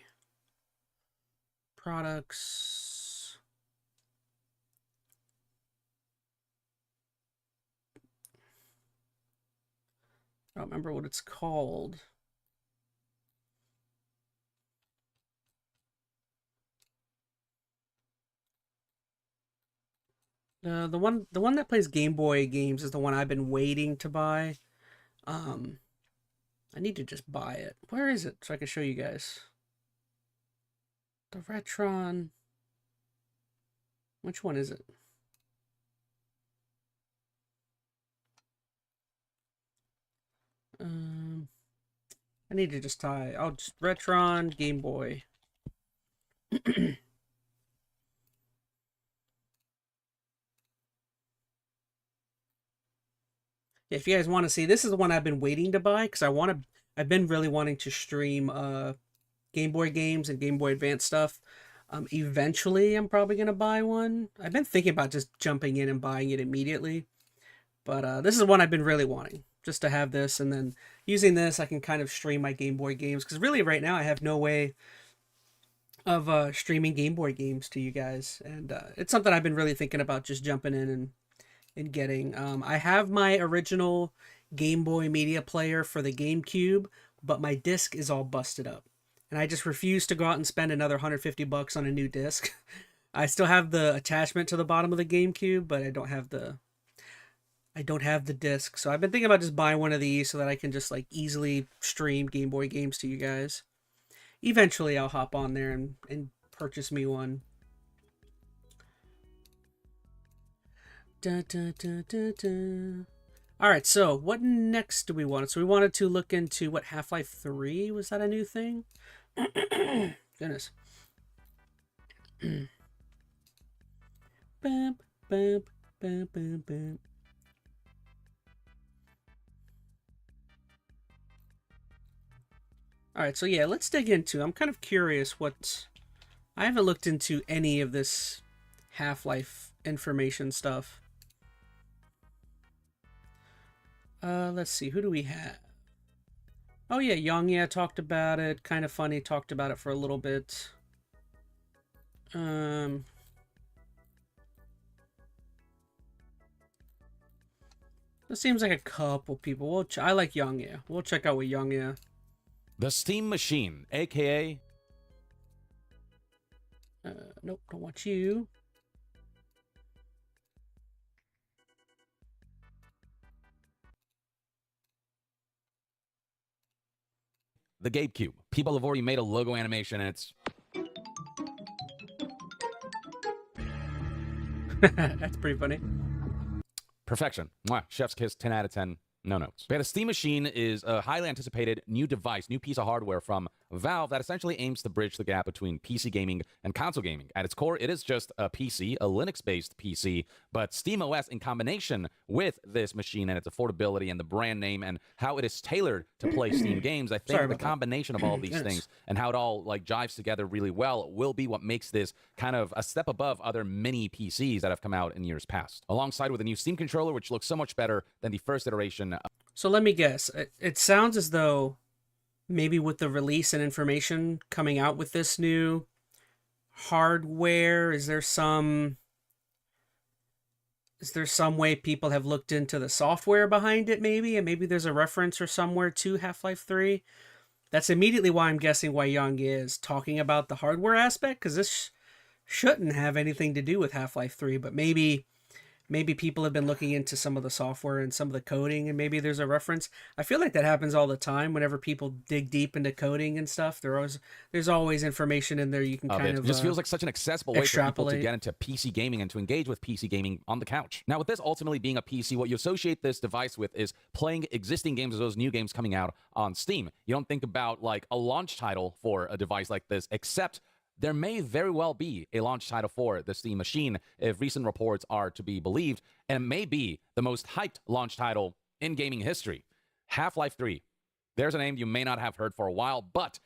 Products. I don't remember what it's called. The one that plays Game Boy games is the one I've been waiting to buy. I need to just buy it. Where is it so I can show you guys? The Retron. Which one is it? I need to just I'll just Retron Game Boy. If you guys want to see, this is the one I've been waiting to buy because I've been really wanting to stream Game Boy games and Game Boy Advance stuff. Eventually, I'm probably gonna buy one. I've been thinking about just jumping in and buying it immediately, but this is one I've been really wanting, just to have this, and then using this, I can kind of stream my Game Boy games because really, right now, I have no way of streaming Game Boy games to you guys, and it's something I've been really thinking about just jumping in and getting. I have my original Game Boy media player for the GameCube, but my disc is all busted up. And I just refuse to go out and spend another $150 on a new disc. I still have the attachment to the bottom of the GameCube, but I don't have the disc. So I've been thinking about just buying one of these so that I can just like easily stream Game Boy games to you guys. Eventually I'll hop on there and purchase me one. Da, da, da, da, da. All right, so what next do we want? So we wanted to look into what, Half-Life 3? Was that a new thing? Goodness. Bam, bam, bam, bam, bam. All right, so yeah, let's dig into. I'm kind of curious what. I haven't looked into any of this Half-Life information stuff. Let's see, who do we have? Oh yeah, Yongya talked about it. Kind of funny, talked about it for a little bit. It seems like a couple people. I like Yongya. We'll check out with Yongya. The Steam Machine, aka... Nope, don't want you. the Gabe Cube. People have already made a logo animation, and it's... That's pretty funny. perfection. Mwah. Chef's kiss, 10 out of 10. No notes. But a Steam Machine is a highly anticipated new device, new piece of hardware from Valve that essentially aims to bridge the gap between PC gaming and console gaming. At its core, it is just a PC, a Linux-based PC, but SteamOS in combination with this machine and its affordability and the brand name and how it is tailored to play Steam games, I think the combination of all these things and how it all like jives together really well will be what makes this kind of a step above other mini PCs that have come out in years past. Alongside with a new Steam controller, which looks so much better than the first iteration. So let me guess. It sounds as though maybe with the release and information coming out with this new hardware, is there some way people have looked into the software behind it maybe, and maybe there's a reference or somewhere to Half-Life 3? That's immediately why I'm guessing why Young is talking about the hardware aspect, because this shouldn't have anything to do with Half-Life 3, but maybe people have been looking into some of the software and some of the coding, and maybe there's a reference. I feel like that happens all the time whenever people dig deep into coding and stuff. There's always information in there you can kind of it just feels like such an accessible way for people to get into PC gaming and to engage with PC gaming on the couch. Now, with this ultimately being a PC, what you associate this device with is playing existing games as those new games coming out on Steam. You don't think about like a launch title for a device like this, except there may very well be a launch title for the Steam Machine if recent reports are to be believed, and it may be the most hyped launch title in gaming history. Half-Life 3. There's a name you may not have heard for a while, but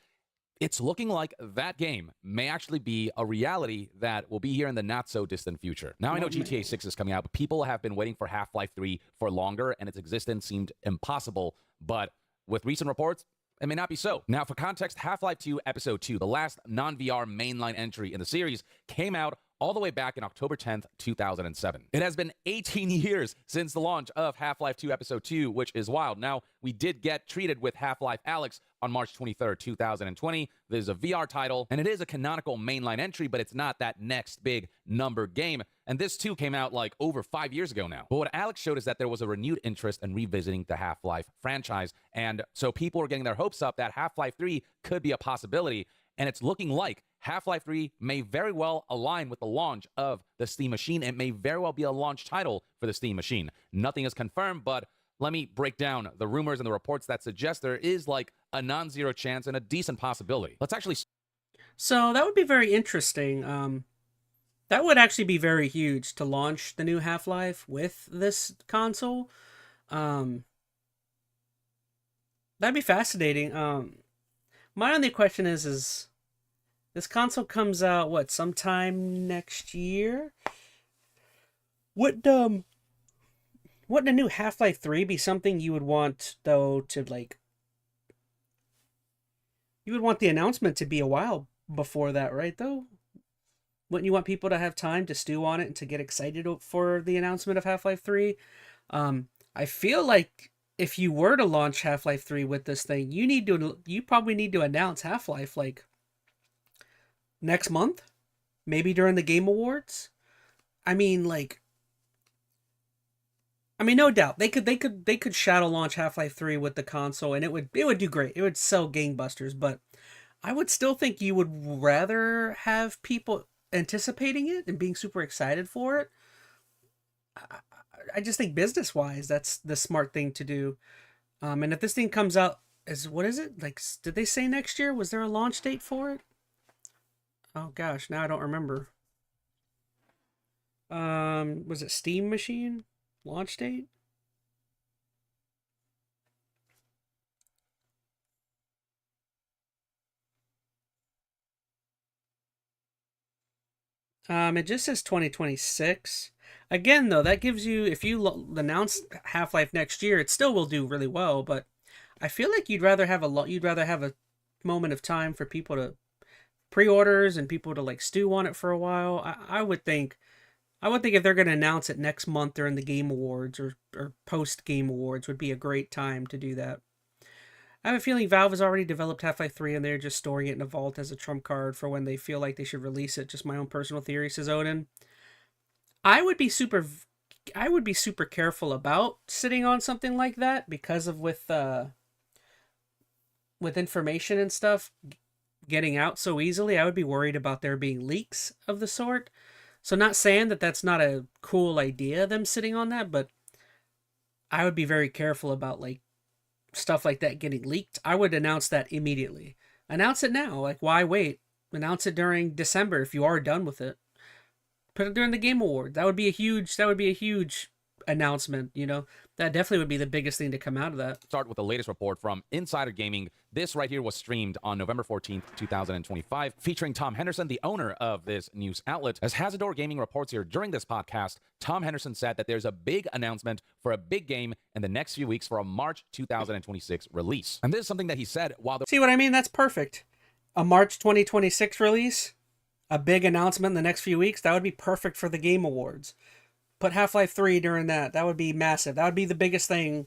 it's looking like that game may actually be a reality that will be here in the not-so-distant future. Now, I know GTA 6 is coming out, but people have been waiting for Half-Life 3 for longer, and its existence seemed impossible, but with recent reports, it may not be so. Now, for context, Half-Life 2 Episode 2, the last non-VR mainline entry in the series, came out all the way back in October 10th, 2007. It has been 18 years since the launch of Half-Life 2 Episode 2, which is wild. Now, we did get treated with Half-Life Alyx on March 23rd, 2020. This is a VR title, and it is a canonical mainline entry, but it's not that next big numbered game. And this, too, came out like over 5 years ago now. But what Alyx showed is that there was a renewed interest in revisiting the Half-Life franchise, and so people were getting their hopes up that Half-Life 3 could be a possibility, and it's looking like Half-Life 3 may very well align with the launch of the Steam Machine. It may very well be a launch title for the Steam Machine. Nothing is confirmed, but let me break down the rumors and the reports that suggest there is like a non-zero chance and a decent possibility. Let's actually... So that would be very interesting. That would actually be very huge to launch the new Half-Life with this console. That'd be fascinating. My only question is this console comes out, what, sometime next year? Wouldn't a new Half-Life 3 be something you would want, though, to, like... You would want the announcement to be a while before that, right, though? Wouldn't you want people to have time to stew on it and to get excited for the announcement of Half-Life 3? I feel like if you were to launch Half-Life 3 with this thing, you probably need to announce Half-Life, like, next month, maybe during the Game Awards. I mean, no doubt they could shadow launch Half-Life 3 with the console, and it would do great. It would sell gangbusters, but I would still think you would rather have people anticipating it and being super excited for it. I just think business-wise, that's the smart thing to do. And if this thing comes out what is it? Like, did they say next year? Was there a launch date for it? Oh gosh, now I don't remember. Was it Steam Machine launch date? It just says 2026. Again, though, that gives you, if you announce Half-Life next year, it still will do really well. But I feel like you'd rather have a moment of time for people to pre-orders and people to like stew on it for a while. I would think if they're going to announce it next month during the Game Awards or post Game Awards would be a great time to do that. I have a feeling Valve has already developed Half-Life 3 and they're just storing it in a vault as a trump card for when they feel like they should release it. Just my own personal theory, says Odin. I would be super careful about sitting on something like that because of with information and stuff getting out so easily. I would be worried about there being leaks of the sort. So not saying that that's not a cool idea, them sitting on that, but I would be very careful about like stuff like that getting leaked. I would announce that immediately. Announce it now. Like, why wait? Announce it during December if you are done with it. Put it during the Game Award. That would be a huge announcement, you know. That definitely would be the biggest thing to come out of that. Start with the latest report from Insider Gaming. This right here was streamed on November 14th, 2025, featuring Tom Henderson, the owner of this news outlet. As Hazador Gaming reports here during this podcast, Tom Henderson said that there's a big announcement for a big game in the next few weeks for a March 2026 release. And this is something that he said while the... See what I mean? That's perfect. A March 2026 release, a big announcement in the next few weeks, that would be perfect for the Game Awards. Put Half-Life 3 during that. That would be massive. That would be the biggest thing.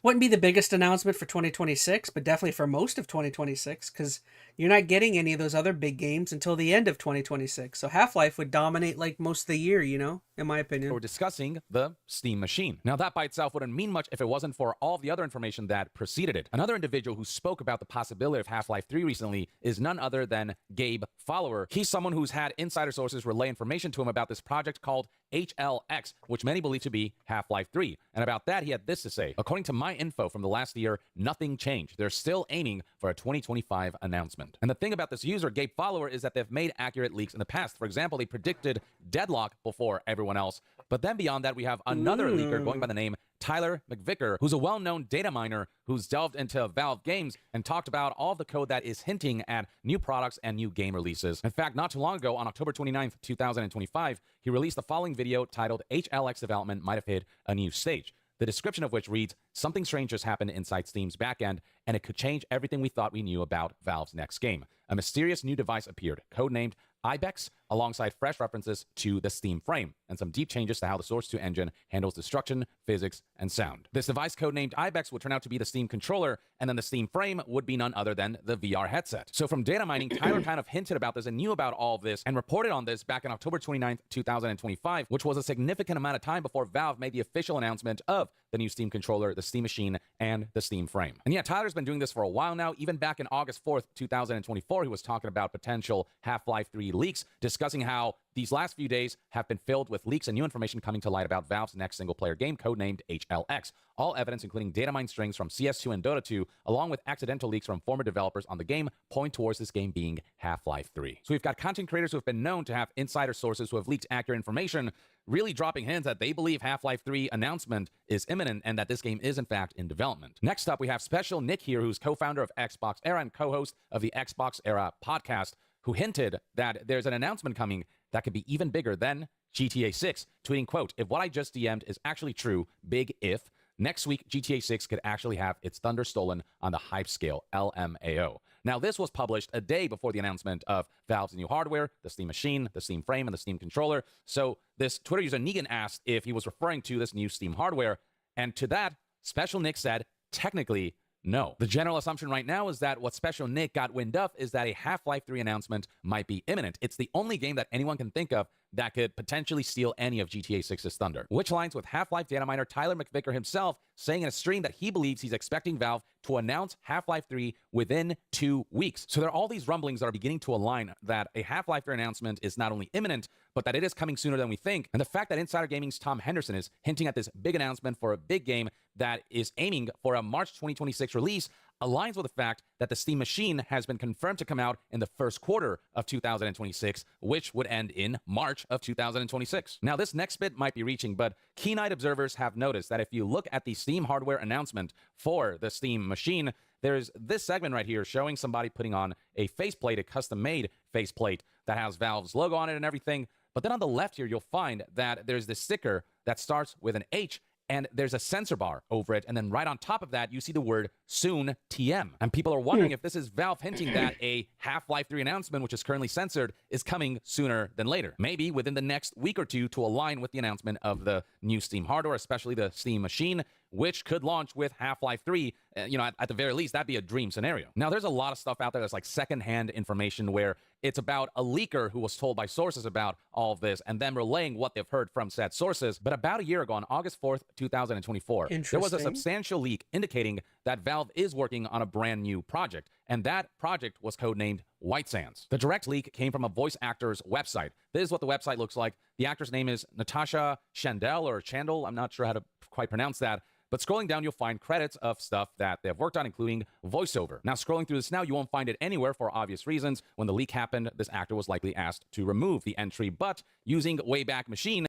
Wouldn't be the biggest announcement for 2026, but definitely for most of 2026, because you're not getting any of those other big games until the end of 2026. So Half-Life would dominate like most of the year, you know, in my opinion. We're discussing the Steam Machine. Now, that by itself wouldn't mean much if it wasn't for all the other information that preceded it. Another individual who spoke about the possibility of Half-Life 3 recently is none other than Gabe Follower. He's someone who's had insider sources relay information to him about this project called HLX, which many believe to be Half-Life 3. And about that, he had this to say. According to my info from the last year, nothing changed. They're still aiming for a 2025 announcement. And the thing about this user, Gabe Follower, is that they've made accurate leaks in the past. For example, they predicted Deadlock before everyone else. But then beyond that, we have another leaker going by the name Tyler McVicker, who's a well-known data miner who's delved into Valve games and talked about all the code that is hinting at new products and new game releases. In fact, not too long ago, on October 29th, 2025, he released the following video titled HLX Development Might Have Hit a New Stage. The description of which reads, something strange just happened inside Steam's backend, and it could change everything we thought we knew about Valve's next game. A mysterious new device appeared, codenamed Ibex, alongside fresh references to the Steam frame, and some deep changes to how the Source 2 engine handles destruction, physics, and sound. This device, codenamed Ibex, would turn out to be the Steam controller, and then the Steam frame would be none other than the VR headset. So from data mining, Tyler kind of hinted about this and knew about all of this, and reported on this back on October 29th, 2025, which was a significant amount of time before Valve made the official announcement of the new Steam controller, the Steam Machine, and the Steam frame. And yeah, Tyler's been doing this for a while now. Even back in August 4th, 2024, he was talking about potential Half-Life 3 leaks, discussing how these last few days have been filled with leaks and new information coming to light about Valve's next single-player game, codenamed HLX. All evidence, including data mine strings from CS2 and Dota 2, along with accidental leaks from former developers on the game, point towards this game being Half-Life 3. So we've got content creators who have been known to have insider sources who have leaked accurate information, really dropping hints that they believe Half-Life 3 announcement is imminent and that this game is in fact in development. Next up, we have Special Nick here, who's co-founder of Xbox Era and co-host of the Xbox Era podcast, who hinted that there's an announcement coming that could be even bigger than GTA 6, tweeting, quote, if what I just DM'd is actually true, big if, next week GTA 6 could actually have its thunder stolen on the hype scale, LMAO. Now, this was published a day before the announcement of Valve's new hardware, the Steam Machine, the Steam Frame, and the Steam Controller. So this Twitter user Negan asked if he was referring to this new Steam hardware, and to that, Special Nick said, technically, no. The general assumption right now is that what Special Nick got wind of is that a Half-Life 3 announcement might be imminent. It's the only game that anyone can think of that could potentially steal any of GTA 6's thunder, which aligns with Half-Life data miner Tyler McVicker himself saying in a stream that he believes he's expecting Valve to announce Half-Life 3 within 2 weeks. So there are all these rumblings that are beginning to align that a Half-Life 3 announcement is not only imminent, but that it is coming sooner than we think. And the fact that Insider Gaming's Tom Henderson is hinting at this big announcement for a big game that is aiming for a March 2026 release aligns with the fact that the Steam Machine has been confirmed to come out in the first quarter of 2026, which would end in March of 2026. Now, this next bit might be reaching, but keen-eyed observers have noticed that if you look at the Steam hardware announcement for the Steam Machine, there's this segment right here showing somebody putting on a faceplate, a custom-made faceplate that has Valve's logo on it and everything. But then on the left here, you'll find that there's this sticker that starts with an H, and there's a sensor bar over it, and then right on top of that, you see the word Soon TM. And people are wondering if this is Valve hinting that a Half-Life 3 announcement, which is currently censored, is coming sooner than later. Maybe within the next week or two to align with the announcement of the new Steam hardware, especially the Steam Machine, which could launch with Half-Life 3. At the very least, that'd be a dream scenario. Now, there's a lot of stuff out there that's like secondhand information where it's about a leaker who was told by sources about all of this and then relaying what they've heard from said sources. But about a year ago, on August 4th, 2024, there was a substantial leak indicating that Valve is working on a brand new project, and that project was codenamed White Sands. The direct leak came from a voice actor's website. This is what the website looks like. The actor's name is Natasha Chandel, or Chandel. I'm not sure how to quite pronounce that. But scrolling down, you'll find credits of stuff that they've worked on, including voiceover. Now, scrolling through this now, you won't find it anywhere for obvious reasons. When the leak happened, this actor was likely asked to remove the entry, but using Wayback Machine...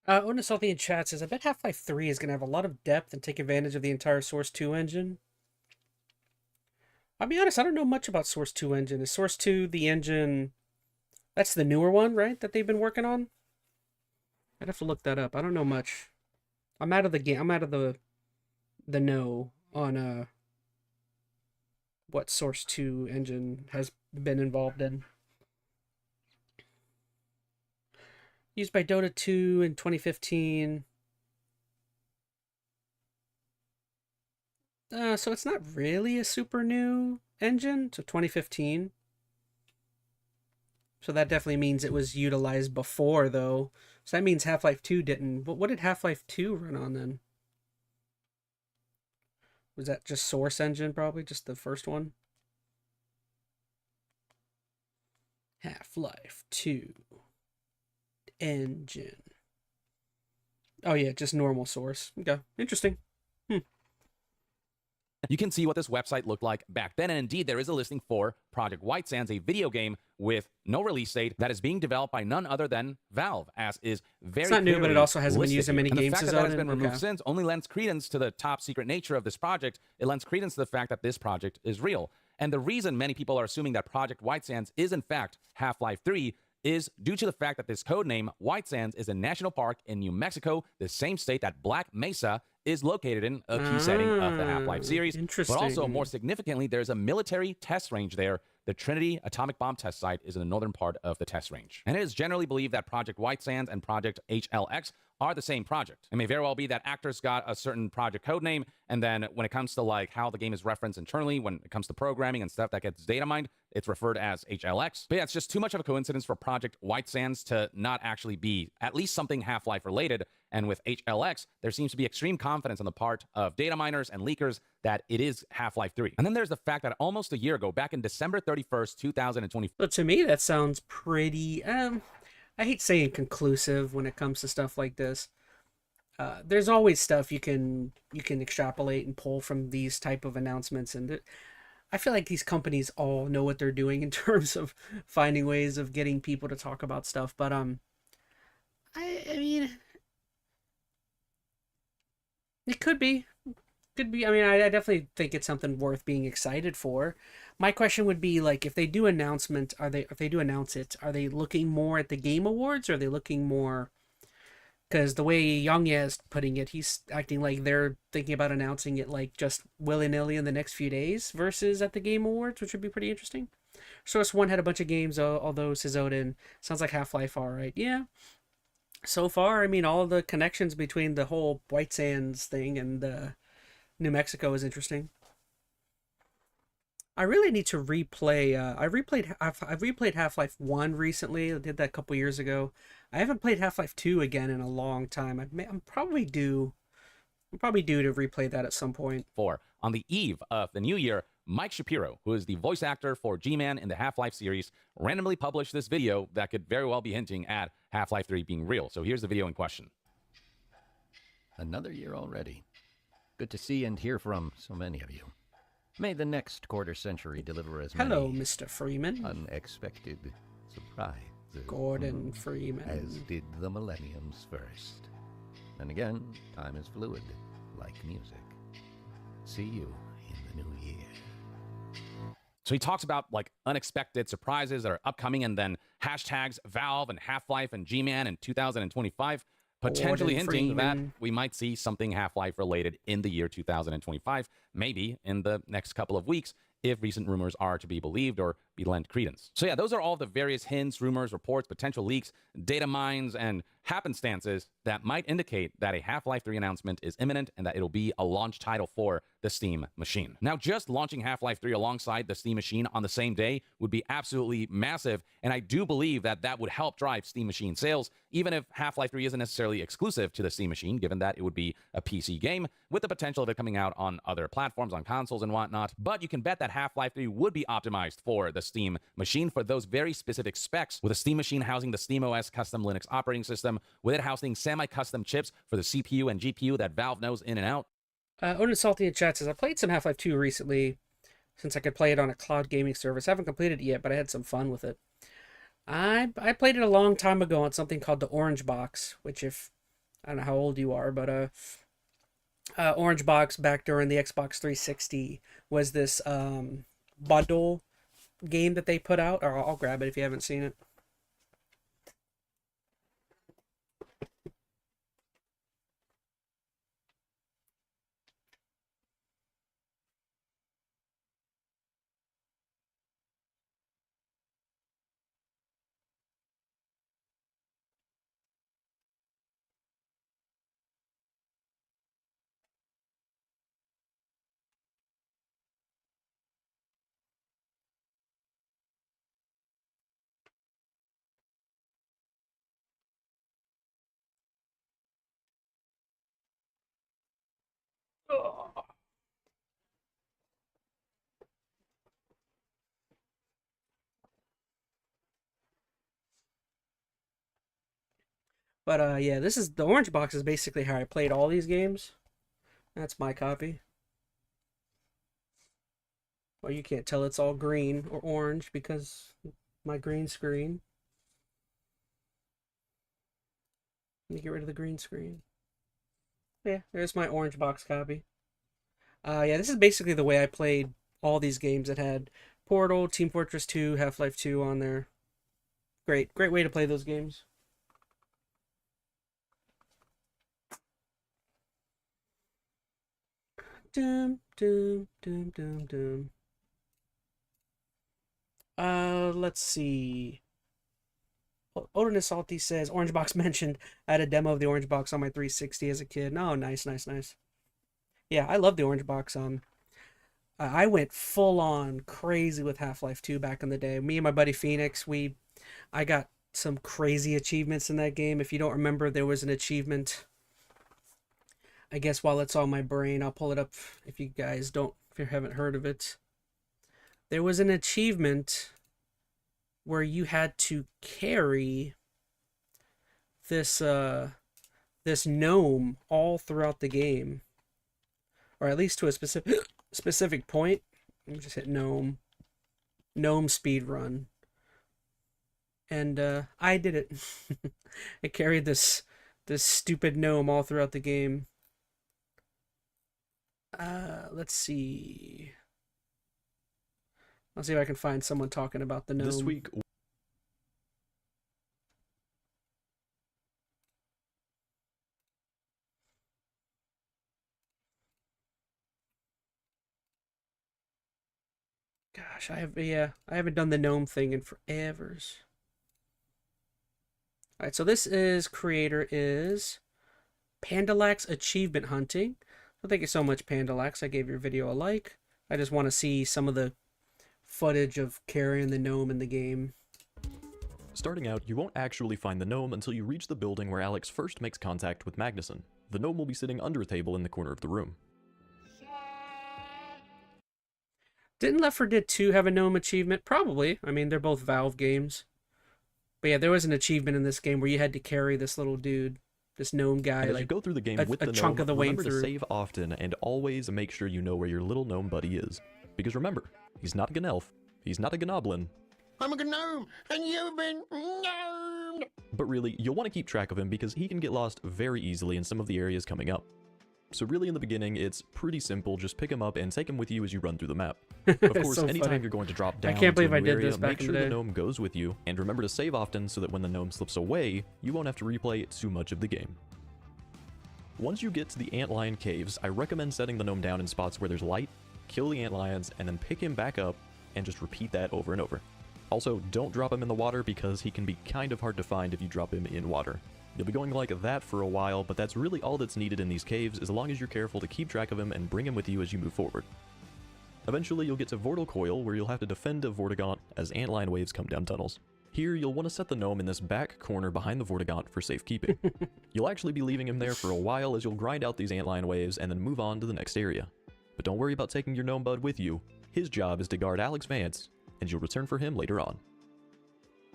Ona Salty in chat says, I bet Half-Life 3 is going to have a lot of depth and take advantage of the entire Source 2 engine. I'll be honest, I don't know much about Source 2 engine. Is Source 2 the engine... That's the newer one, right? That they've been working on? I'd have to look that up. I don't know much. I'm out of the game. I'm out of the know on what Source 2 engine has been involved in. Used by Dota 2 in 2015. So it's not really a super new engine. So 2015. So that definitely means it was utilized before, though. So that means Half-Life 2 didn't. But what did Half-Life 2 run on then? Was that just Source engine, probably? Just the first one? Half-Life 2 engine. Oh, yeah, just normal Source. Okay, interesting. You can see what this website looked like back then, and indeed there is a listing for Project White Sands, a video game with no release date that is being developed by none other than Valve, as is very It's not new, but it also hasn't been used in many and games. The fact that has been removed since only lends credence to the top secret nature of this project. It lends credence to the fact that this project is real. And the reason many people are assuming that Project White Sands is in fact Half-Life 3 is due to the fact that this code name, White Sands, is a national park in New Mexico, the same state that Black Mesa is located in, a key setting of the Half-Life series. Interesting. But also, more significantly, there's a military test range there. The Trinity Atomic Bomb Test Site is in the northern part of the test range. And it is generally believed that Project White Sands and Project HLX are the same project. It may very well be that actors got a certain project code name, and then when it comes to like how the game is referenced internally, when it comes to programming and stuff that gets data mined, it's referred as HLX. But yeah, it's just too much of a coincidence for Project White Sands to not actually be at least something Half-Life related. And with HLX, there seems to be extreme confidence on the part of data miners and leakers that it is Half-Life 3. And then there's the fact that almost a year ago, back in December 31st, 2024. But to me, that sounds pretty, I hate saying conclusive when it comes to stuff like this. There's always stuff you can extrapolate and pull from these type of announcements, and I feel like these companies all know what they're doing in terms of finding ways of getting people to talk about stuff. But I mean, it could be. I mean, I definitely think it's something worth being excited for. My question would be, like, if they do announce it, are they looking more at the Game Awards, or are they looking more? Because the way Youngya is putting it, he's acting like they're thinking about announcing it like just willy-nilly in the next few days versus at the Game Awards, which would be pretty interesting. Source 1 had a bunch of games, although Sizoden sounds like Half-Life, all right. Yeah. So far, I mean, all the connections between the whole White Sands thing and New Mexico is interesting. I really need to replay. I've replayed Half-Life 1 recently. I did that a couple years ago. I haven't played Half-Life 2 again in a long time. I'm probably due to replay that at some point. On the eve of the new year, Mike Shapiro, who is the voice actor for G-Man in the Half-Life series, randomly published this video that could very well be hinting at Half-Life 3 being real. So here's the video in question. Another year already. Good to see and hear from so many of you. May the next quarter century deliver as many Hello, Mr. Freeman. unexpected surprises Gordon Freeman. as did the millenniums first. And again, time is fluid, like music. See you in the new year. So he talks about like unexpected surprises that are upcoming, and then hashtags Valve and Half-Life and G-Man in 2025, potentially hinting that we might see something Half-Life related in the year 2025, maybe in the next couple of weeks, if recent rumors are to be believed or be lent credence. So yeah, those are all the various hints, rumors, reports, potential leaks, data mines, and happenstances that might indicate that a Half-Life 3 announcement is imminent and that it'll be a launch title for the Steam machine. Now, just launching Half-Life 3 alongside the Steam machine on the same day would be absolutely massive, and I do believe that that would help drive Steam machine sales, even if Half-Life 3 isn't necessarily exclusive to the Steam machine, given that it would be a PC game, with the potential of it coming out on other platforms, on consoles and whatnot. But you can bet that Half-Life 3 would be optimized for the Steam machine for those very specific specs, with a Steam machine housing the SteamOS custom Linux operating system, with it housing semi-custom chips for the CPU and GPU that Valve knows in and out. Odin Salty in chat says, I played some Half-Life 2 recently, since I could play it on a cloud gaming service. I haven't completed it yet, but I had some fun with it. I played it a long time ago on something called the Orange Box, which, if I don't know how old you are, but Orange Box back during the Xbox 360 was this bundle game that they put out. Or I'll grab it if you haven't seen it. But yeah, this is the Orange Box is basically how I played all these games. That's my copy. Well, you can't tell it's all green or orange because my green screen. Let me get rid of the green screen. Yeah, there's my Orange Box copy. Yeah, this is basically the way I played all these games that had Portal, Team Fortress 2, Half-Life 2 on there. Great way to play those games. Doom, doom, doom, doom, doom. Let's see. Odin Salty says, Orange Box mentioned I had a demo of the Orange Box on my 360 as a kid. Oh, nice. Yeah, I love the Orange Box. I went full on crazy with Half-Life 2 back in the day. Me and my buddy Phoenix, I got some crazy achievements in that game. If you don't remember, there was an achievement. I guess while it's on my brain, I'll pull it up if you haven't heard of it. There was an achievement where you had to carry this gnome all throughout the game, or at least to a specific point. Let me just hit gnome speed run, and I did it. I carried this stupid gnome all throughout the game. Let's see. I'll see if I can find someone talking about the gnome. This week. Gosh, I haven't done the gnome thing in forevers. Alright, so this creator is Pandalax Achievement Hunting. So thank you so much, Pandalax. I gave your video a like. I just want to see some of the footage of carrying the gnome in the game. Starting out, you won't actually find the gnome until you reach the building where Alex first makes contact with Magnuson. The gnome will be sitting under a table in the corner of the room. Didn't Left 4 Dead 2 have a gnome achievement? Probably. I mean, they're both Valve games. But yeah, there was an achievement in this game where you had to carry this little dude, this gnome guy, and as like you go through the game with the chunk gnome, of the way remember through. to save often and always make sure you know where your little gnome buddy is. Because remember, he's not a Gnelf, he's not a Gnoblin. I'm a gnome, and you've been gnomed! But really, you'll want to keep track of him because he can get lost very easily in some of the areas coming up. So really in the beginning, it's pretty simple. Just pick him up and take him with you as you run through the map. Of course, So anytime funny. you're going to drop down I can't believe to a I new did area, this back make in sure the the day. gnome goes with you, and remember to save often so that when the gnome slips away, you won't have to replay too much of the game. Once you get to the antlion caves, I recommend setting the gnome down in spots where there's light, kill the antlions, and then pick him back up, and just repeat that over and over. Also, don't drop him in the water because he can be kind of hard to find if you drop him in water. You'll be going like that for a while, but that's really all that's needed in these caves as long as you're careful to keep track of him and bring him with you as you move forward. Eventually, you'll get to Vortal Coil, where you'll have to defend a Vortigaunt as antlion waves come down tunnels. Here, you'll want to set the gnome in this back corner behind the Vortigaunt for safekeeping. You'll actually be leaving him there for a while as you'll grind out these antlion waves and then move on to the next area. But don't worry about taking your gnome bud with you. His job is to guard Alex Vance, and you'll return for him later on.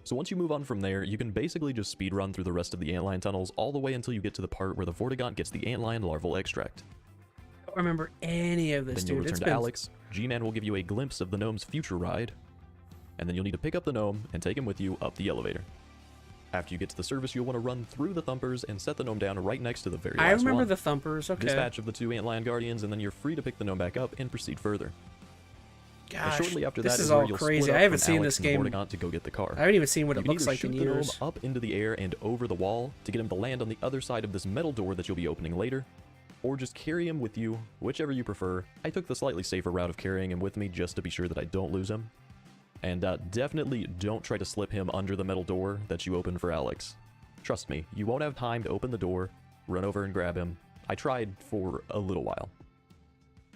So once you move on from there, you can basically just speedrun through the rest of the antlion tunnels all the way until you get to the part where the Vortigaunt gets the antlion larval extract. I don't remember any of this, Then you'll dude. return to Alex, G-Man will give you a glimpse of the gnome's future ride, and then you'll need to pick up the gnome and take him with you up the elevator. After you get to the service, you'll want to run through the thumpers and set the gnome down right next to the very last one. I remember the thumpers, okay. Dispatch of the 2 antlion guardians, and then you're free to pick the gnome back up and proceed further. Gosh, shortly after this that is where all you'll crazy. split up I haven't from seen Alex this and game. Vortigaunt to go get the car. I haven't even seen what You it can looks either like in shoot the gnome years. up into the air and over the wall to get him to land on the other side of this metal door that you'll be opening later, or just carry him with you, whichever you prefer. I took the slightly safer route of carrying him with me just to be sure that I don't lose him. And definitely don't try to slip him under the metal door that you opened for Alex. Trust me, you won't have time to open the door, run over and grab him. I tried for a little while.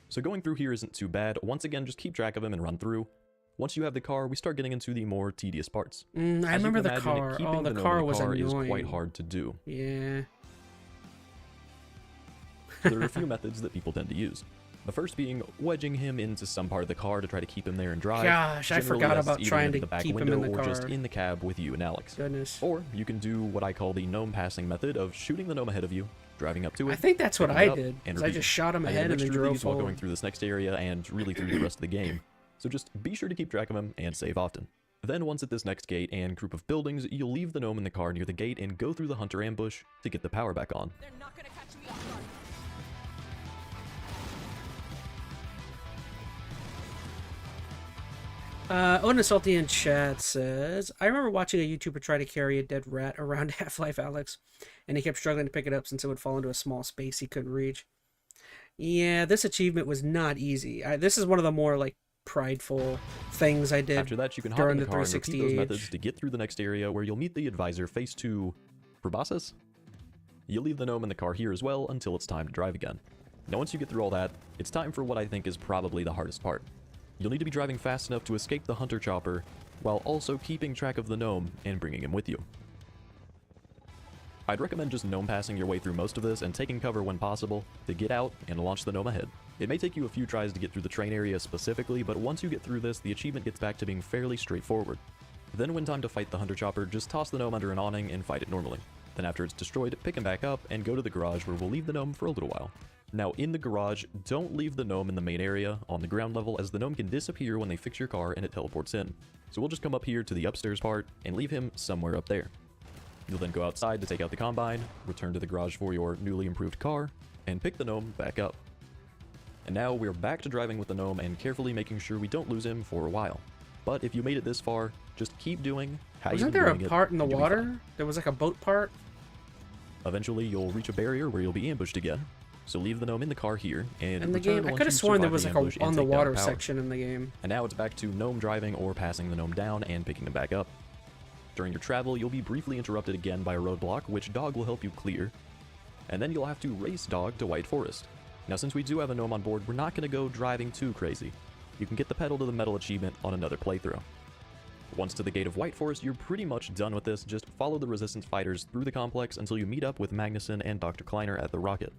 So going through here isn't too bad. Once again, just keep track of him and run through. Once you have the car, we start getting into the more tedious parts. I As you remember can the imagine, car. keeping Oh, the gnome car in was is annoying. quite hard to do. Yeah. There are a few methods that people tend to use. The first being wedging him into some part of the car to try to keep him there and drive. Gosh, I Generally, forgot that's about either trying into to the back keep him window in the or just car. in the cab with you and Alex. Goodness. Or you can do what I call the gnome passing method of shooting the gnome ahead of you, driving up to it. I think that's what picking it I up, did. and 'Cause I repeat. just shot him I did a ahead and then mixture of drove these while forward. going through this next area and really through the rest of the game. So just be sure to keep track of him and save often. Then once at this next gate and group of buildings, you'll leave the gnome in the car near the gate and go through the hunter ambush to get the power back on. They're not gonna catch me off guard. Onus Salty in chat says, I remember watching a YouTuber try to carry a dead rat around Half-Life Alex, and he kept struggling to pick it up since it would fall into a small space he couldn't reach. Yeah, this achievement was not easy. This is one of the more, like, prideful things I did. After that, you can hop during in the the car and repeat 360 those age. methods to get through the next area where you'll meet the advisor face to Proboscis. You'll leave the gnome in the car here as well until it's time to drive again. Now once you get through all that, it's time for what I think is probably the hardest part. You'll need to be driving fast enough to escape the hunter chopper, while also keeping track of the gnome and bringing him with you. I'd recommend just gnome passing your way through most of this and taking cover when possible to get out and launch the gnome ahead. It may take you a few tries to get through the train area specifically, but once you get through this, the achievement gets back to being fairly straightforward. Then when time to fight the hunter chopper, just toss the gnome under an awning and fight it normally. Then after it's destroyed, pick him back up and go to the garage where we'll leave the gnome for a little while. Now in the garage, don't leave the gnome in the main area on the ground level as the gnome can disappear when they fix your car and it teleports in. So we'll just come up here to the upstairs part and leave him somewhere up there. You'll then go outside to take out the combine, return to the garage for your newly improved car, and pick the gnome back up. And now we're back to driving with the gnome and carefully making sure we don't lose him for a while. But if you made it this far, just keep doing how you've Wasn't been there a doing it, part in the and you'll be water? fine. There was like a boat part? Eventually, you'll reach a barrier where you'll be ambushed again. So leave the gnome in the car here, and In the return game? I once could have you sworn there survive was the like ambush a and on the take down water power. section in the game. And now it's back to gnome driving or passing the gnome down and picking him back up. During your travel, you'll be briefly interrupted again by a roadblock, which Dog will help you clear. And then you'll have to race Dog to White Forest. Now since we do have a gnome on board, we're not going to go driving too crazy. You can get the pedal to the metal achievement on another playthrough. Once to the gate of White Forest, you're pretty much done with this. Just follow the Resistance fighters through the complex until you meet up with Magnuson and Dr. Kleiner at the rocket.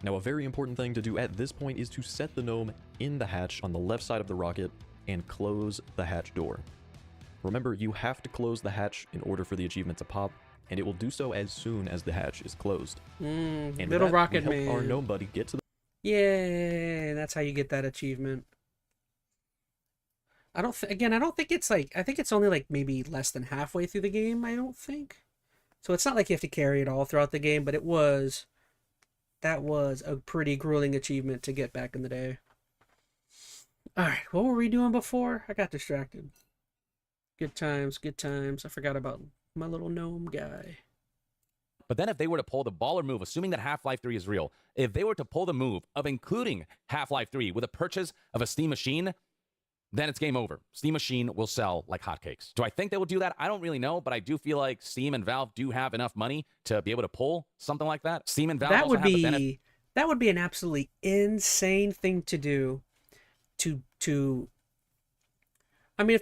Now a very important thing to do at this point is to set the gnome in the hatch on the left side of the rocket and close the hatch door. Remember, you have to close the hatch in order for the achievement to pop, and it will do so as soon as the hatch is closed. And with Little that, Rocket we help Man. our gnome buddy get to the Yay! That's how you get that achievement. I don't think it's like, I think it's only like maybe less than halfway through the game, I don't think. So it's not like you have to carry it all throughout the game, but it was that was a pretty grueling achievement to get back in the day. All right, what were we doing before? I got distracted. Good times, good times. I forgot about my little gnome guy. But then if they were to pull the baller move, assuming that Half-Life 3 is real, if they were to pull the move of including Half-Life 3 with a purchase of a Steam machine, then it's game over. Steam machine will sell like hotcakes. Do I think they will do that? I don't really know, but I do feel like Steam and Valve do have enough money to be able to pull something like that. Steam and Valve That also would have the be that would be an absolutely insane thing to do. To I mean,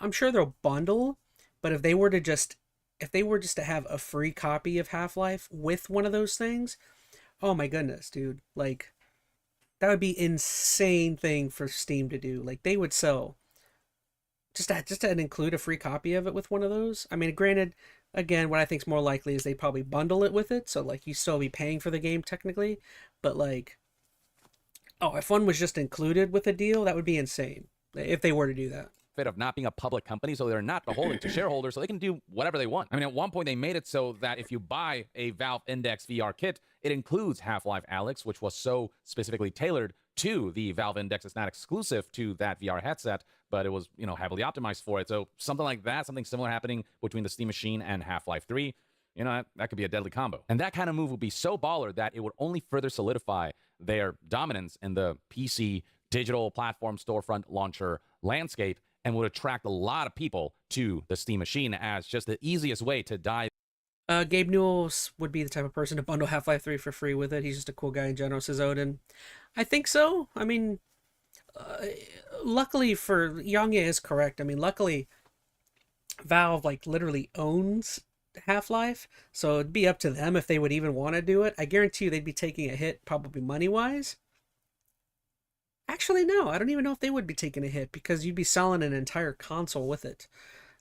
I'm sure they'll bundle, but if they were just to have a free copy of Half-Life with one of those things, oh my goodness, dude. Like, that would be insane thing for Steam to do. Like, they would sell just to include a free copy of it with one of those. I mean, granted, again, what I think is more likely is they probably bundle it with it, so like you still be paying for the game technically, but like, oh, if one was just included with a deal, that would be insane if they were to do that. of not being a public company, so they're not beholden to shareholders, so they can do whatever they want. I mean, at one point they made it so that if you buy a Valve Index VR kit, it includes Half-Life Alyx, which was so specifically tailored to the Valve Index. It's not exclusive to that VR headset, but it was, heavily optimized for it. So something like that, something similar happening between the Steam Machine and Half-Life 3, that could be a deadly combo. And that kind of move would be so baller that it would only further solidify their dominance in the PC digital platform storefront launcher landscape, and would attract a lot of people to the Steam Machine as just the easiest way to dive. Gabe Newells would be the type of person to bundle Half-Life 3 for free with it. He's just a cool guy in general, says Odin. I think so. I mean, luckily for Yongye is correct. I mean, luckily Valve literally owns Half-Life, so it'd be up to them if they would even want to do it. I guarantee you they'd be taking a hit, probably money-wise. Actually, no, I don't even know if they would be taking a hit, because you'd be selling an entire console with it.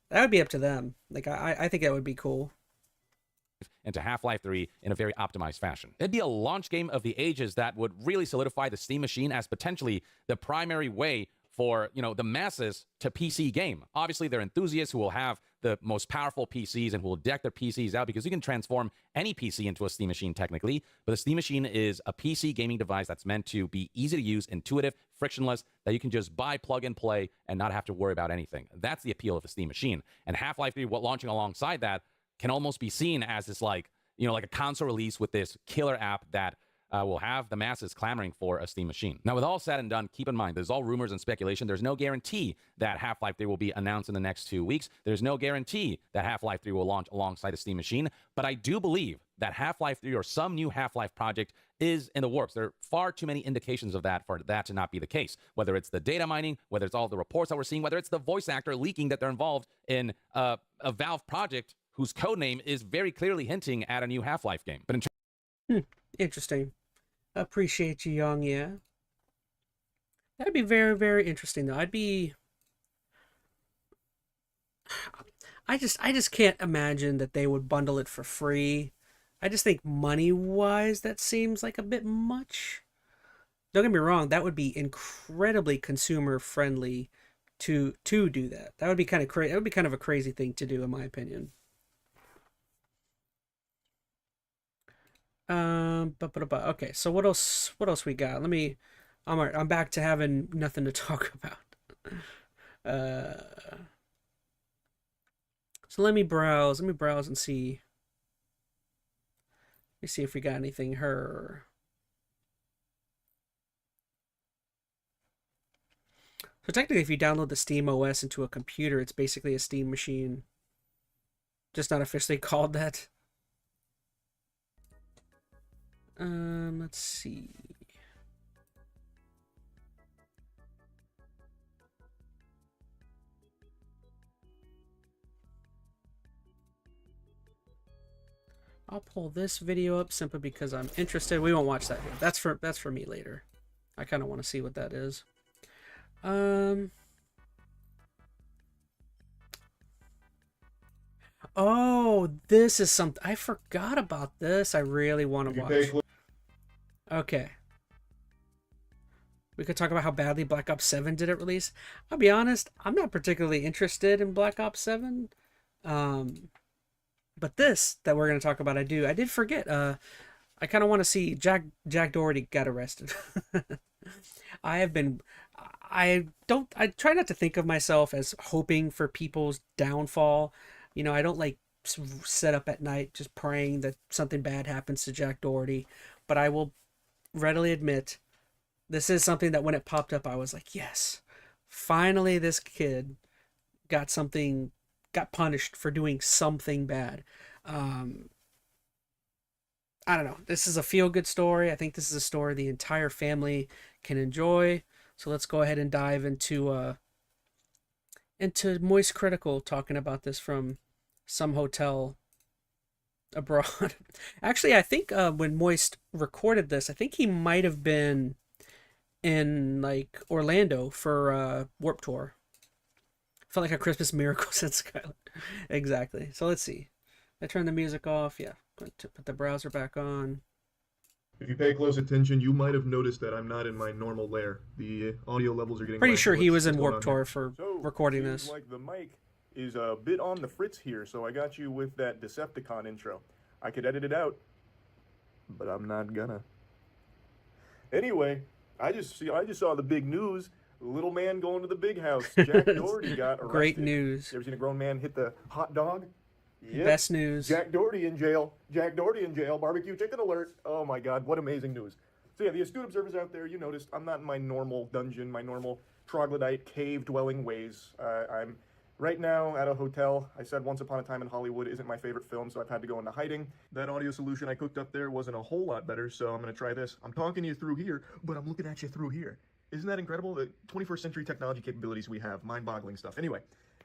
That would be up to them. Like, I think that would be cool. Into Half-Life 3 in a very optimized fashion. It'd be a launch game of the ages that would really solidify the Steam Machine as potentially the primary way for, the masses to PC game. Obviously, they're enthusiasts who will have the most powerful PCs and who will deck their PCs out, because you can transform any PC into a Steam Machine technically, but the Steam Machine is a PC gaming device that's meant to be easy to use, intuitive, frictionless, that you can just buy, plug and play, and not have to worry about anything. That's the appeal of the Steam Machine. And Half-Life 3, launching alongside that, can almost be seen as this like a console release with this killer app that will have the masses clamoring for a Steam Machine. Now, with all said and done, keep in mind, there's all rumors and speculation. There's no guarantee that Half-Life 3 will be announced in the next 2 weeks. There's no guarantee that Half-Life 3 will launch alongside a Steam Machine, but I do believe that Half-Life 3 or some new Half-Life project is in the works. There are far too many indications of that for that to not be the case. Whether it's the data mining, whether it's all the reports that we're seeing, whether it's the voice actor leaking that they're involved in a Valve project whose codename is very clearly hinting at a new Half-Life game. But Interesting. Appreciate you, Young. Yeah, that'd be very, very interesting, though. I just can't imagine that they would bundle it for free. I just think money-wise, that seems like a bit much. Don't get me wrong, that would be incredibly consumer-friendly to do that. That would be kind of crazy. That would be kind of a crazy thing to do, in my opinion. Okay, so what else we got? I'm back to having nothing to talk about. So let me browse and see. Let me see if we got anything here. So technically, if you download the Steam OS into a computer, it's basically a Steam machine. Just not officially called that. Let's see. I'll pull this video up simply because I'm interested. We won't watch that here. That's for me later. I kind of want to see what that is. Oh, this is something I forgot about. This I really want to watch. Okay. We could talk about how badly Black Ops 7 did at release. I'll be honest, I'm not particularly interested in Black Ops 7. But this that we're going to talk about, I did forget. I kind of want to see Jack Doherty got arrested. I have been I try not to think of myself as hoping for people's downfall. You know, I don't like sit up at night just praying that something bad happens to Jack Doherty, but I will readily admit this is something that when it popped up I was like, yes, finally this kid got punished for doing something bad. I don't know. This is a feel-good story. I think this is a story the entire family can enjoy. So let's go ahead and dive into Moist Critical, talking about this from some hotel abroad. Actually, I think when Moist recorded this, I think he might have been in like Orlando for Warped Tour. Felt like a Christmas miracle since Skyline. Exactly. So let's see. I turn the music off. Yeah. Put the browser back on. If you pay close attention, you might have noticed that I'm not in my normal lair. The audio levels are getting... Pretty sure he was in Warped Tour for recording this. Seems like the mic is a bit on the fritz here, so I got you with that Decepticon intro. I could edit it out, but I'm not gonna. Anyway, I just saw the big news. The little man going to the big house. Jack Doherty got arrested. Great news. You ever seen a grown man hit the hot dog? Yep. Best news. Jack Doherty in jail. Jack Doherty in jail. Barbecue chicken alert. Oh my God, what amazing news. So yeah, the astute observers out there, you noticed I'm not in my normal dungeon, my normal troglodyte cave-dwelling ways. I'm right now at a hotel. I said Once Upon a Time in Hollywood isn't my favorite film, so I've had to go into hiding. That audio solution I cooked up there wasn't a whole lot better, so I'm going to try this. I'm talking to you through here, but I'm looking at you through here. Isn't that incredible? The 21st century technology capabilities we have. Mind-boggling stuff. Anyway.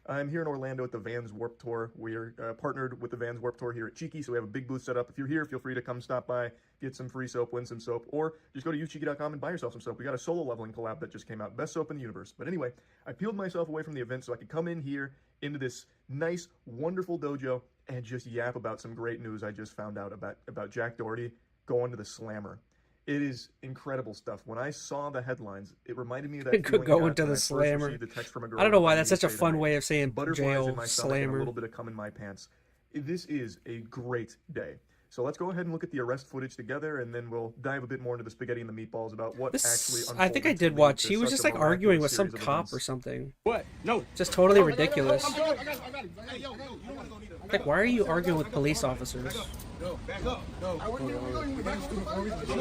I'm here in Orlando at the Vans Warped Tour. We're partnered with the Vans Warped Tour here at Cheeky, so we have a big booth set up. If you're here, feel free to come stop by, get some free soap, win some soap, or just go to ucheeky.com and buy yourself some soap. We got a solo leveling collab that just came out. Best soap in the universe. But anyway, I peeled myself away from the event so I could come in here into this nice, wonderful dojo and just yap about some great news I just found out about Jack Doherty going to the Slammer. It is incredible stuff. When I saw the headlines, it reminded me of that It could go into the Slammer. I don't know why that's such a fun way of saying jail in my stomach and Slammer. a little bit of cum in my pants. This is a great day. So let's go ahead and look at the arrest footage together, and then we'll dive a bit more into the spaghetti and the meatballs about what actually unfolded. I think I did watch. He was just like arguing with some cop or something. What? No. Just totally ridiculous. Like, why are you arguing with police officers? Back up. No.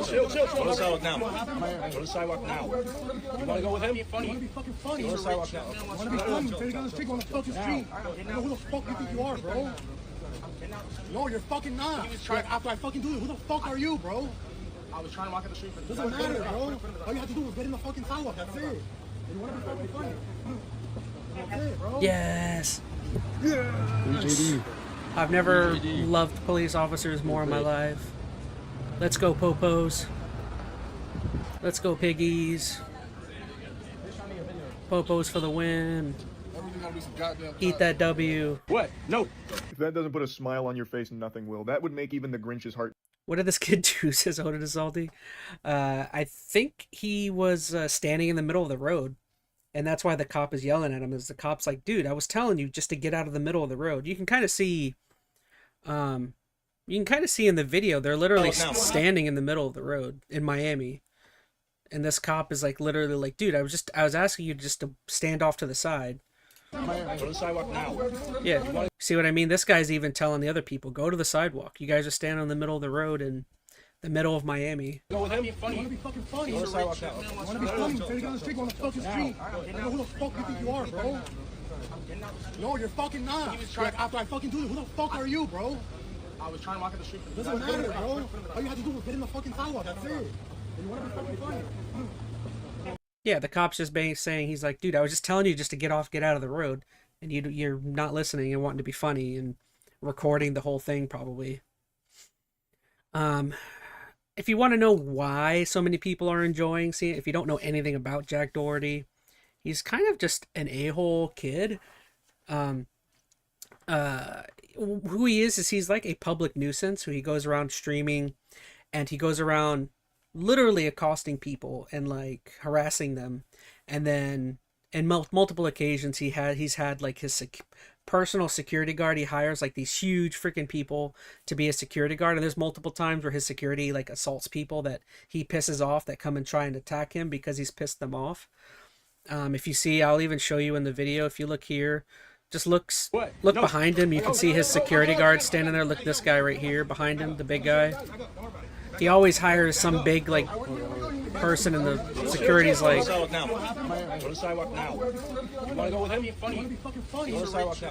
Chill. Go to the sidewalk now. Go to the sidewalk now. You want to go with him? Funny. Go to the sidewalk now. Want to be funny? Take it down the street. On the fucking street. Who the fuck you think you are, bro? No, you're fucking not. After I fucking do it, who the fuck are you, bro? I was trying to walk in the street. Doesn't matter, bro. All you have to do is get in the fucking sidewalk. That's it. And you want to be fucking funny? That's it, bro. Yes. I've never loved police officers more in my life. Let's go, Popos. Let's go, Piggies. Popos for the win. Eat that W. What? No. If that doesn't put a smile on your face, nothing will. That would make even the Grinch's heart. What did this kid do, says Oda to Salty? I think he was standing in the middle of the road. And that's why the cop is yelling at him. Is the cop's like, dude, I was telling you just to get out of the middle of the road. You can kind of see, in the video, they're literally standing in the middle of the road in Miami. And this cop is like literally like, dude, I was asking you just to stand off to the side. Go to the sidewalk now. Yeah. See what I mean? This guy's even telling the other people, go to the sidewalk. You guys are standing in the middle of the road in the middle of Miami. Go with him? Funny. You want to be fucking funny? Go to the sidewalk now. Want to be funny? Take it down the street. On the fucking street. Who the fuck you think you are, bro? No, you're fucking not. After I fucking do it, who the fuck are you, bro? I was trying to walk in the street. Doesn't matter, bro. All you have to do is get in the fucking sidewalk. That's it. And you want to be fucking funny? Yeah, the cop's just saying, he's like, dude, I was just telling you just to get out of the road, and you're not listening and wanting to be funny and recording the whole thing probably. If you want to know why so many people are enjoying seeing it, if you don't know anything about Jack Doherty, he's kind of just an a-hole kid. Who he is he's like a public nuisance who he goes around streaming, and he goes around literally accosting people and like harassing them, and then in multiple occasions he's had like his personal security guard. He hires like these huge freaking people to be a security guard, and there's multiple times where his security like assaults people that he pisses off that come and try and attack him because he's pissed them off. If you see, I'll even show you in the video. If you look here, just look behind him. You can see his security guard standing there. Look, this guy right here behind him, the big guy. He always hires some big like person, and the security's like. Go to the sidewalk now. You want to go with him? Go to the sidewalk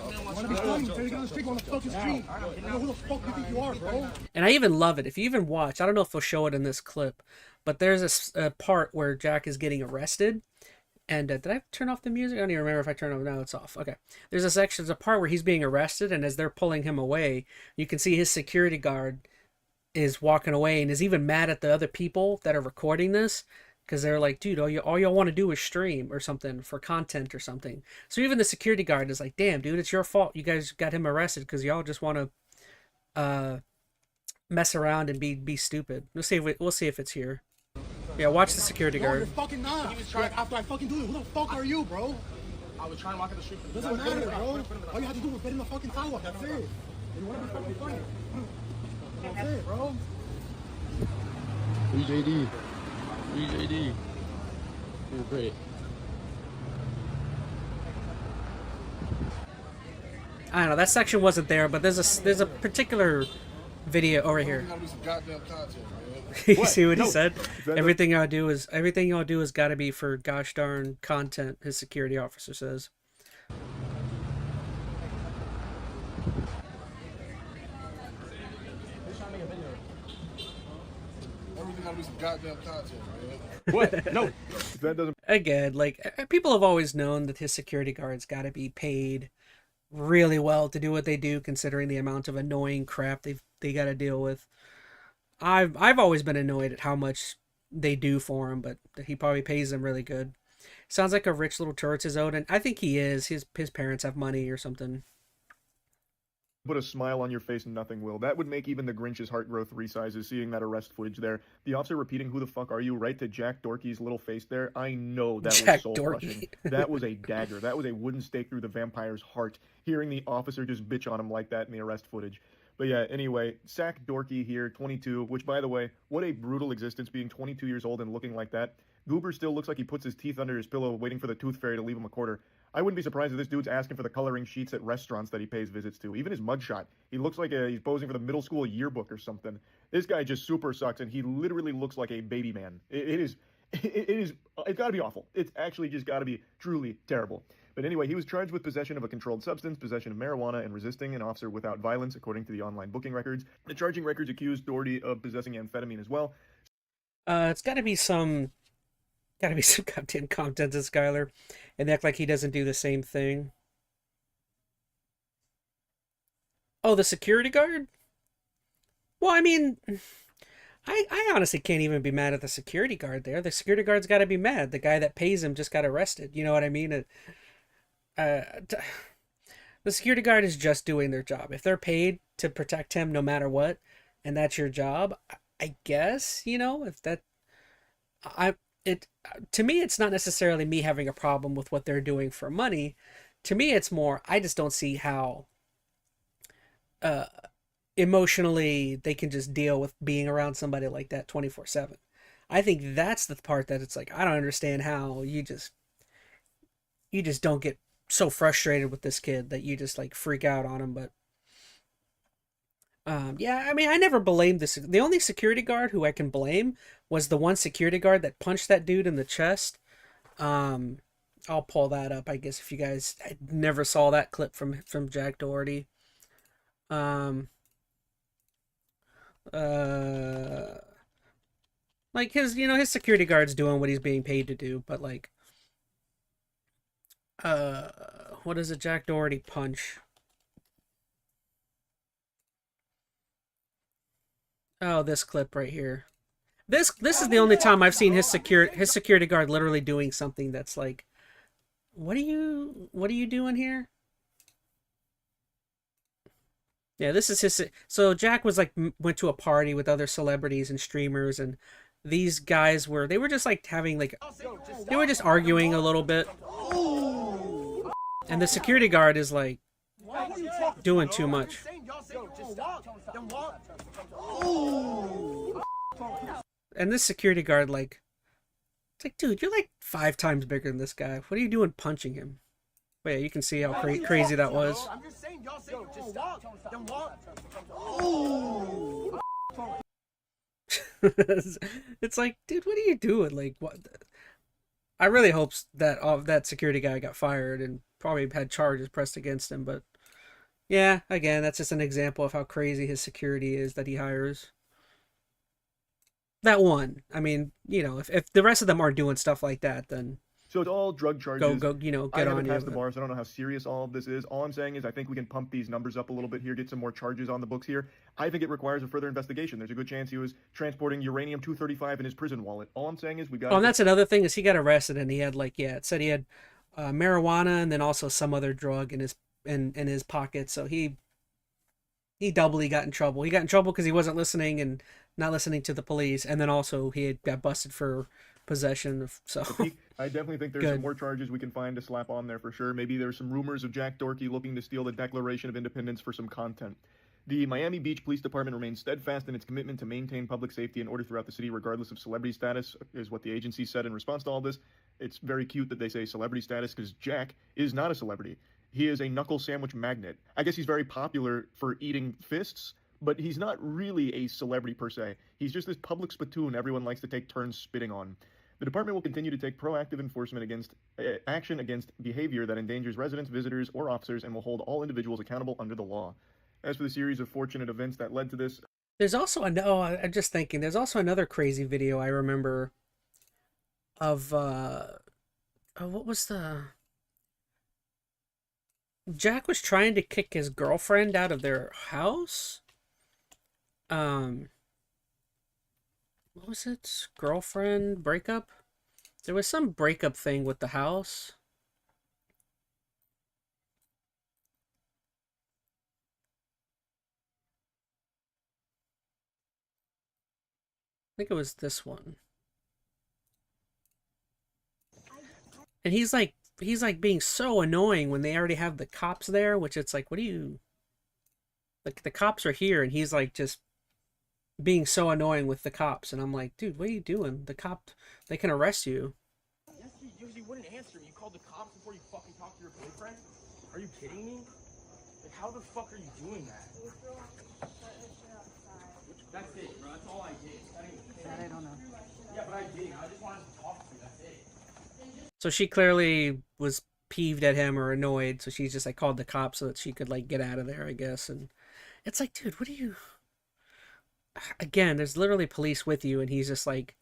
now. And I even love it. If you even watch, I don't know if they'll show it in this clip, but there's a part where Jack is getting arrested. And did I turn off the music? I don't even remember if I turned it off. No, it's off. Okay. There's a part where he's being arrested, and as they're pulling him away, you can see his security guard is walking away and is even mad at the other people that are recording this, because they're like, dude, all y'all want to do is stream or something for content or something. So even the security guard is like, damn, dude, it's your fault. You guys got him arrested because y'all just want to mess around and be stupid. We'll see if it's here. Yeah, watch the security guard. You're fucking not. He was trying after I fucking do it. Who the fuck are you, bro? I was trying to walk in the street. Doesn't matter, bro. All you have to do was get in the fucking sidewalk. That's it. You want to be fucking funny? That's it, bro. JD. JD. You're great. I don't know. That section wasn't there, but there's a particular video over here. You see what he said? Everything y'all do is got to be for gosh darn content. His security officer says. What? No. That doesn't. Again, like people have always known that his security guards got to be paid really well to do what they do, considering the amount of annoying crap they got to deal with. I've always been annoyed at how much they do for him, but he probably pays them really good. Sounds like a rich little turret's his own, and I think he is. His parents have money or something. Put a smile on your face and nothing will. That would make even the Grinch's heart grow 3 sizes seeing that arrest footage there. The officer repeating, "Who the fuck are you?" right to Jack Dorkey's little face there. I know that Jack was soul-crushing. That was a dagger. That was a wooden stake through the vampire's heart, hearing the officer just bitch on him like that in the arrest footage. But yeah, anyway, Sack Dorkey here, 22, which, by the way, what a brutal existence being 22 years old and looking like that. Goober still looks like he puts his teeth under his pillow waiting for the tooth fairy to leave him a quarter. I wouldn't be surprised if this dude's asking for the coloring sheets at restaurants that he pays visits to. Even his mugshot, he looks like he's posing for the middle school yearbook or something. This guy just super sucks, and he literally looks like a baby man. It's gotta be awful. It's actually just gotta be truly terrible. But anyway, he was charged with possession of a controlled substance, possession of marijuana, and resisting an officer without violence, according to the online booking records. The charging records accused Doherty of possessing amphetamine as well. It's gotta be some goddamn content to Skylar, and act like he doesn't do the same thing. Oh, the security guard? Well, I mean, I honestly can't even be mad at the security guard there. The security guard's got to be mad. The guy that pays him just got arrested. You know what I mean? The security guard is just doing their job. If they're paid to protect him no matter what, and that's your job, I guess, you know, if that... to me, it's not necessarily me having a problem with what they're doing for money. To me, it's more, I just don't see how emotionally they can just deal with being around somebody like that 24/7. I think that's the part that it's like, I don't understand how you just don't get so frustrated with this kid that you just like freak out on him. But yeah, I mean, I never blamed this. The only security guard who I can blame was the one security guard that punched that dude in the chest. I'll pull that up, I guess, if you guys never saw that clip from Jack Doherty. Like his security guard's doing what he's being paid to do, but like, what is a Jack Doherty punch? Oh, this clip right here. This is the only time I've seen his security guard literally doing something that's like, what are you doing here? Yeah, this is his. So Jack was like went to a party with other celebrities and streamers, and these guys were just like having like, they were just arguing a little bit. And the security guard is like, Doing too much. And this security guard, like, it's like, dude, you're like 5 times bigger than this guy. What are you doing punching him? But yeah, you can see how crazy that was. I'm just saying, y'all say you won't walk. Then walk. It's like, dude, what are you doing? Like, what? I really hope that that security guy got fired and probably had charges pressed against him. But yeah, again, that's just an example of how crazy his security is that he hires. That one. I mean, you know, if the rest of them aren't doing stuff like that, then so it's all drug charges. Go, you know, I get haven't on you. passed the bar, so I don't know how serious all of this is. All I'm saying is I think we can pump these numbers up a little bit here, get some more charges on the books here. I think it requires a further investigation. There's a good chance he was transporting uranium-235 in his prison wallet. All I'm saying is we got. Oh, and that's another thing is he got arrested and he had like, yeah, it said he had marijuana and then also some other drug in his pocket. So he doubly got in trouble. He got in trouble because he wasn't listening and not listening to the police, and then also he had got busted for possession of. So I definitely think there's some more charges we can find to slap on there for sure. Maybe there's some rumors of Jack Dorsey looking to steal the Declaration of Independence for some content. The Miami Beach Police Department remains steadfast in its commitment to maintain public safety and order throughout the city, regardless of celebrity status, is what the agency said in response to all this. It's very cute that they say celebrity status because Jack is not a celebrity. He is a knuckle sandwich magnate. I guess he's very popular for eating fists, but he's not really a celebrity per se. He's just this public spittoon everyone likes to take turns spitting on. The department will continue to take proactive enforcement against action against behavior that endangers residents, visitors, or officers, and will hold all individuals accountable under the law. As for the series of fortunate events that led to this, there's also I'm just thinking. There's also another crazy video I remember of what was the Jack was trying to kick his girlfriend out of their house. What was it? Girlfriend breakup? There was some breakup thing with the house. I think it was this one. And he's like being so annoying when they already have the cops there, which it's like, what do you, like, the cops are here and he's like just being so annoying with the cops, and I'm like, dude, what are you doing? The cop, they can arrest you. Yes, you usually wouldn't answer me. You called the cops before you fucking talked to your boyfriend? Are you kidding me? Like, how the fuck are you doing that? That's it, bro. That's all I did. That I don't know. Yeah, but I did. I just wanted to talk to you. That's it. So she clearly was peeved at him or annoyed, so she's just like called the cops so that she could like get out of there, I guess. And it's like, dude, what are you? Again, there's literally police with you, and he's just like,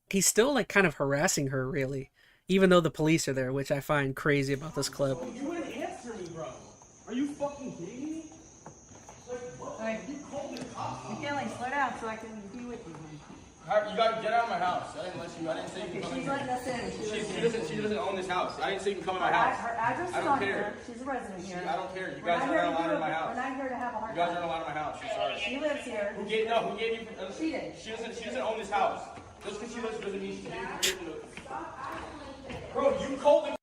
he's still like kind of harassing her, really, even though the police are there, which I find crazy about this clip. You wouldn't answer me, bro. Are you fucking kidding me? Like, what? Like, you called the cops. You can't like slow down so I can be with you. You gotta get out of my house. I didn't let you. I didn't say you can come in. She's letting us in. She doesn't own this house. I didn't say you can come in my house. Her address is on here. She's a resident here. I don't care. You guys are not allowed in my house. We're not here to have a hard You guys aren't allowed in my house. I'm sorry. She lives here. Who gave you? She did. She doesn't own this house. Just because she lives doesn't mean she didn't. Bro, you called the.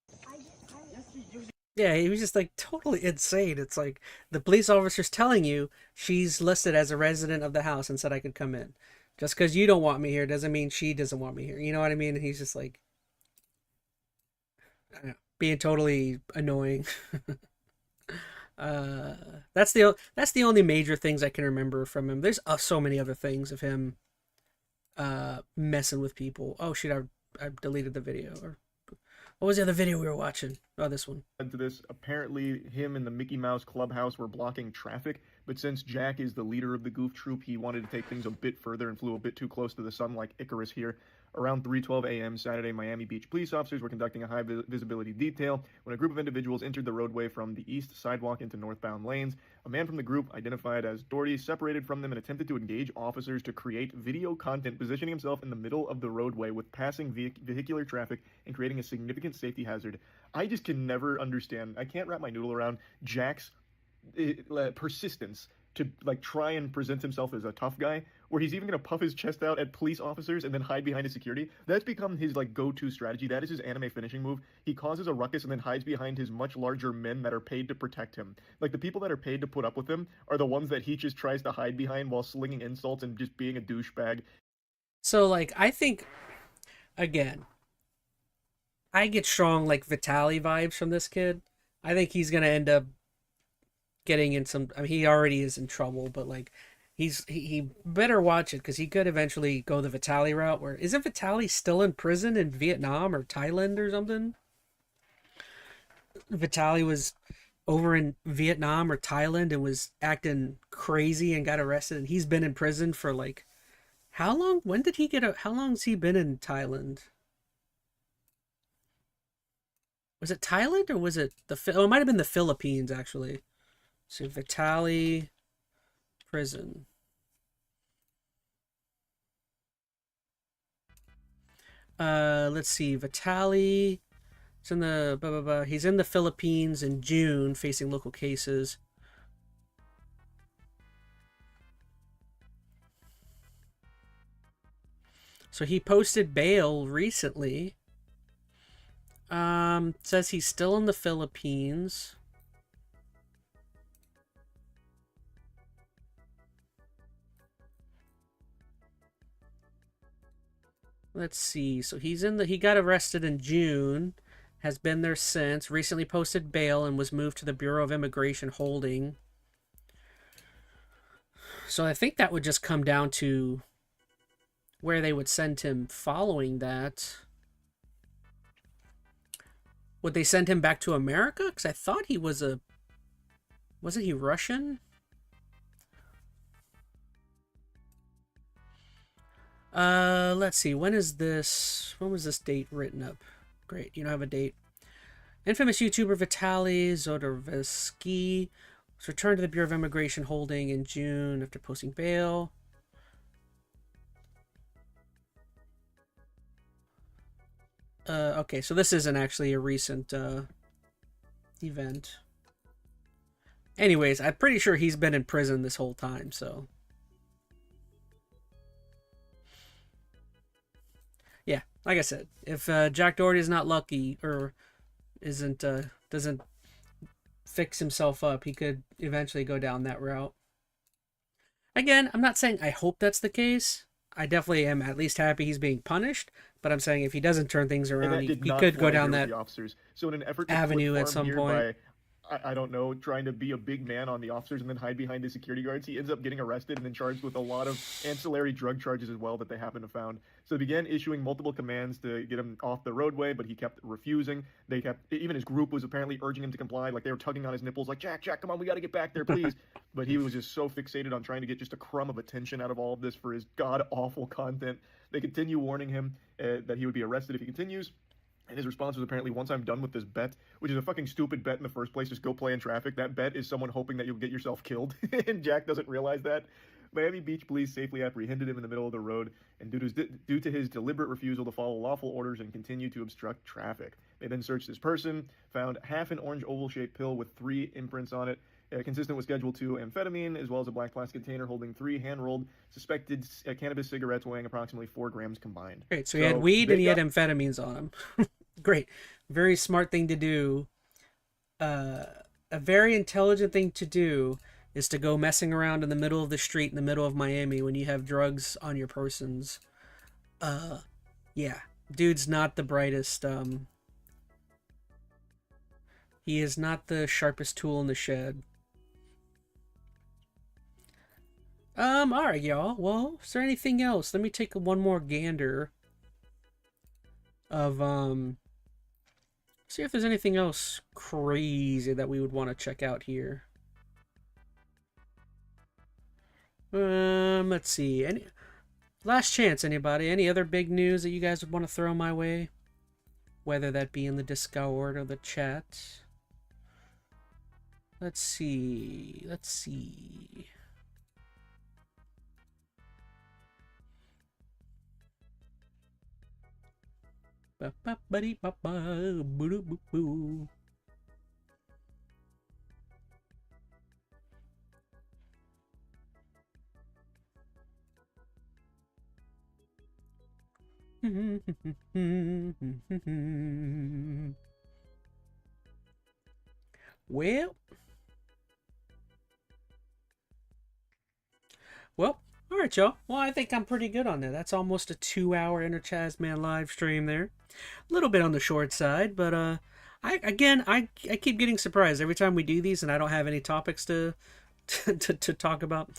Yeah, he was just like totally insane. It's like the police officer's telling you she's listed as a resident of the house and said I could come in. Just because you don't want me here doesn't mean she doesn't want me here. You know what I mean? And he's just like, I don't know, being totally annoying. That's the only major things I can remember from him. There's so many other things of him messing with people. Oh shit, I deleted the video. Or what was the other video we were watching? Oh, this one. To this, apparently him and the Mickey Mouse Clubhouse were blocking traffic, but since Jack is the leader of the goof troop, he wanted to take things a bit further and flew a bit too close to the sun like Icarus here. Around 3:12 a.m. Saturday, Miami Beach police officers were conducting a high visibility detail when a group of individuals entered the roadway from the east sidewalk into northbound lanes. A man from the group, identified as Doherty, separated from them and attempted to engage officers to create video content, positioning himself in the middle of the roadway with passing vehicular traffic and creating a significant safety hazard. I just can never understand. I can't wrap my noodle around Jack's persistence to like try and present himself as a tough guy, where he's even gonna puff his chest out at police officers and then hide behind his security. That's become his like go-to strategy. That is his anime finishing move. He causes a ruckus and then hides behind his much larger men that are paid to protect him. Like the people that are paid to put up with him are the ones that he just tries to hide behind while slinging insults and just being a douchebag. So like I think, again, I get strong like Vitaly vibes from this kid. I think he's gonna end up getting in some. I mean, he already is in trouble, but like, he better watch it because he could eventually go the Vitaly route. Where isn't Vitaly still in prison in Vietnam or Thailand or something? Vitaly was over in Vietnam or Thailand and was acting crazy and got arrested, and he's been in prison for like how long? When did he get a? How long's he been in Thailand? Was it Thailand or was it oh, it might have been the Philippines actually. So Vitaly prison. Let's see. Vitaly is in the blah, blah, blah. He's in the Philippines in June facing local cases. So he posted bail recently. Says he's still in the Philippines. Let's see. So he got arrested in June, has been there since, recently posted bail and was moved to the Bureau of Immigration holding. So I think that would just come down to where they would send him following that. Would they send him back to America? Because I thought he was wasn't he Russian? Let's see. When was this date written up? Great, you don't have a date. Infamous YouTuber Vitaly Zodorovsky was returned to the Bureau of Immigration holding in June after posting bail. Okay, so this isn't actually a recent event. Anyways, I'm pretty sure he's been in prison this whole time, so. Yeah, like I said, if Jack Doherty is not lucky or doesn't fix himself up, he could eventually go down that route. Again, I'm not saying I hope that's the case. I definitely am at least happy he's being punished, but I'm saying if he doesn't turn things around, he could go down that So in an effort to avenue at some point. I don't know, trying to be a big man on the officers and then hide behind his security guards, he ends up getting arrested and then charged with a lot of ancillary drug charges as well that they happen to found. So they began issuing multiple commands to get him off the roadway, but he kept refusing. Even his group was apparently urging him to comply, like they were tugging on his nipples, like, Jack, come on, we got to get back there, please. But he was just so fixated on trying to get just a crumb of attention out of all of this for his god-awful content. They continue warning him that he would be arrested if he continues. And his response was apparently, once I'm done with this bet, which is a fucking stupid bet in the first place, just go play in traffic. That bet is someone hoping that you'll get yourself killed, and Jack doesn't realize that. Miami Beach police safely apprehended him in the middle of the road, and due to his deliberate refusal to follow lawful orders and continue to obstruct traffic. They then searched his person, found half an orange oval-shaped pill with 3 imprints on it, consistent with Schedule 2 amphetamine, as well as a black plastic container holding 3 hand-rolled suspected cannabis cigarettes weighing approximately 4 grams combined. Great, so he had weed and he had amphetamines on him. Great. Very smart thing to do. A very intelligent thing to do is to go messing around in the middle of the street in the middle of Miami when you have drugs on your persons. Yeah. Dude's not the brightest. He is not the sharpest tool in the shed. Alright, y'all. Well, is there anything else? Let me take one more gander of, see if there's anything else crazy that we would want to check out here. Let's see. Last chance, anybody? Any other big news that you guys would want to throw my way? Whether that be in the Discord or the chat. Let's see. Let's see. Well, well, all right, y'all. Well, I think I'm pretty good on that. That's almost a 2-hour Inner ChazmaN live stream there. A little bit on the short side, but I keep getting surprised every time we do these, and I don't have any topics to to talk about.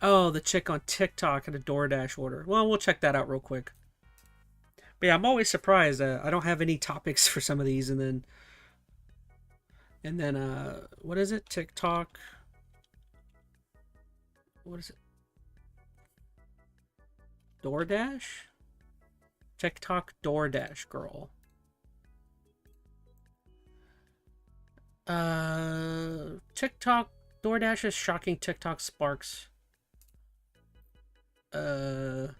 Oh, the chick on TikTok had a DoorDash order. Well, we'll check that out real quick. But yeah, I'm always surprised. I don't have any topics for some of these, and then what is it? TikTok. What is it? DoorDash? TikTok DoorDash girl. TikTok DoorDash is shocking TikTok sparks. Okay.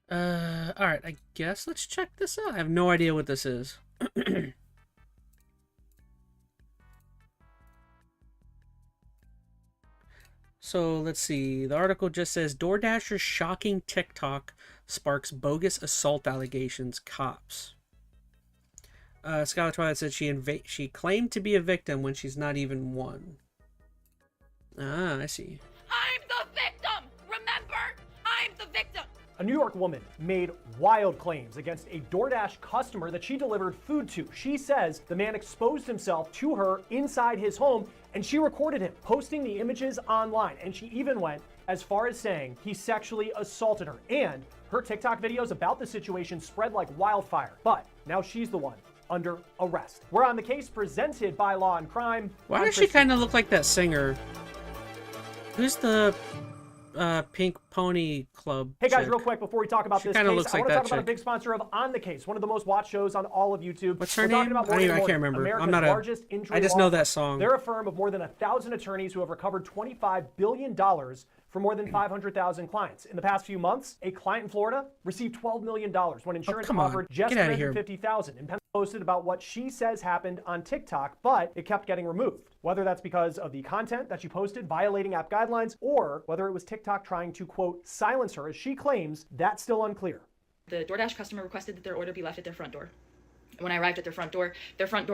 Alright, I guess let's check this out. I have no idea what this is. So, let's see. The article just says, DoorDasher's shocking TikTok sparks bogus assault allegations, cops. Skylar Twilight said she claimed to be a victim when she's not even one. Ah, I see. I'm the victim! Remember? I'm the victim! A New York woman made wild claims against a DoorDash customer that she delivered food to. She says the man exposed himself to her inside his home, and she recorded him posting the images online. And she even went as far as saying he sexually assaulted her. And her TikTok videos about the situation spread like wildfire. But now she's the one under arrest. We're on the case presented by Law and Crime. Why does she kind of look like that singer? Who's the Pink Pony Club Hey guys, chick? real quick before we talk about this case, looks I like want to talk that about a chick. big sponsor of On the Case, one of the most watched shows on all of YouTube. What's her We're talking name? about I Morgan can't Morgan, remember. America's I'm not largest injury I just law know firm. that song. They're a firm of more than 1,000 attorneys who have recovered $25 billion for more than 500,000 clients. In the past few months, a client in Florida received $12 million when insurance come on. offered just Get outta here. $350,000. And Penn posted about what she says happened on TikTok, but it kept getting removed. Whether that's because of the content that she posted violating app guidelines, or whether it was TikTok trying to, quote, silence her, as she claims, that's still unclear. The DoorDash customer requested that their order be left at their front door. When I arrived at their front door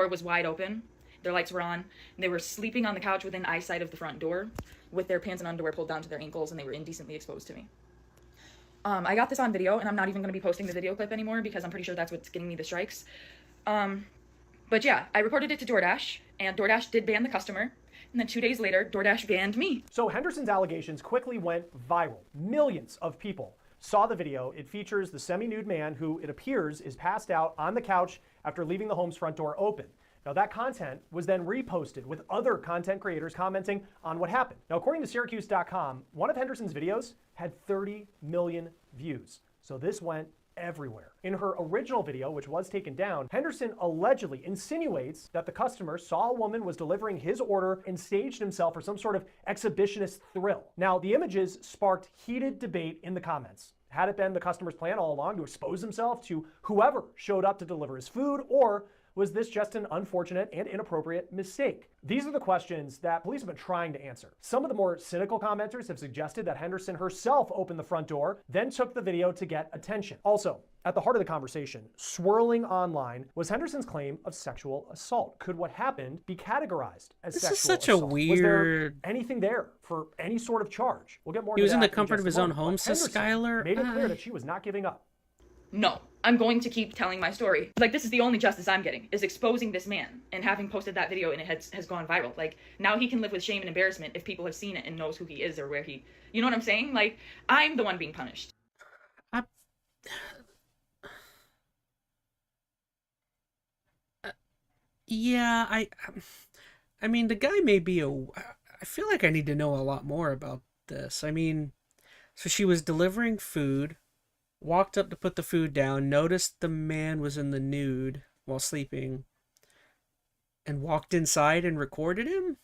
was wide open. Their lights were on. And they were sleeping on the couch within eyesight of the front door with their pants and underwear pulled down to their ankles, and they were indecently exposed to me. I got this on video, and I'm not even going to be posting the video clip anymore because I'm pretty sure that's what's getting me the strikes. But yeah, I reported it to DoorDash, and DoorDash did ban the customer. And then 2 days later, DoorDash banned me. So Henderson's allegations quickly went viral. Millions of people saw the video. It features the semi-nude man who, it appears, is passed out on the couch after leaving the home's front door open. Now that content was then reposted with other content creators commenting on what happened. Now according to Syracuse.com, one of Henderson's videos had 30 million views. So this went everywhere. In her original video, which was taken down, Henderson allegedly insinuates that the customer saw a woman was delivering his order and staged himself for some sort of exhibitionist thrill. Now, the images sparked heated debate in the comments. Had it been the customer's plan all along to expose himself to whoever showed up to deliver his food, or was this just an unfortunate and inappropriate mistake? These are the questions that police have been trying to answer. Some of the more cynical commenters have suggested that Henderson herself opened the front door, then took the video to get attention. Also, at the heart of the conversation, swirling online, was Henderson's claim of sexual assault. Could what happened be categorized as This sexual is such assault? a Was there weird... anything there for any sort of charge? We'll get more He into was in that the comfort just of a his own moment, home, but says Henderson Skylar. made it clear that she was not giving up. No, I'm going to keep telling my story. Like, this is the only justice I'm getting, is exposing this man and having posted that video and it has gone viral. Like, now he can live with shame and embarrassment if people have seen it and knows who he is or where he, you know what I'm saying? Like, I'm the one being punished. Yeah, I mean, the guy may be I feel like I need to know a lot more about this. I mean, so she was delivering food, walked up to put the food down, noticed the man was in the nude while sleeping, and walked inside and recorded him?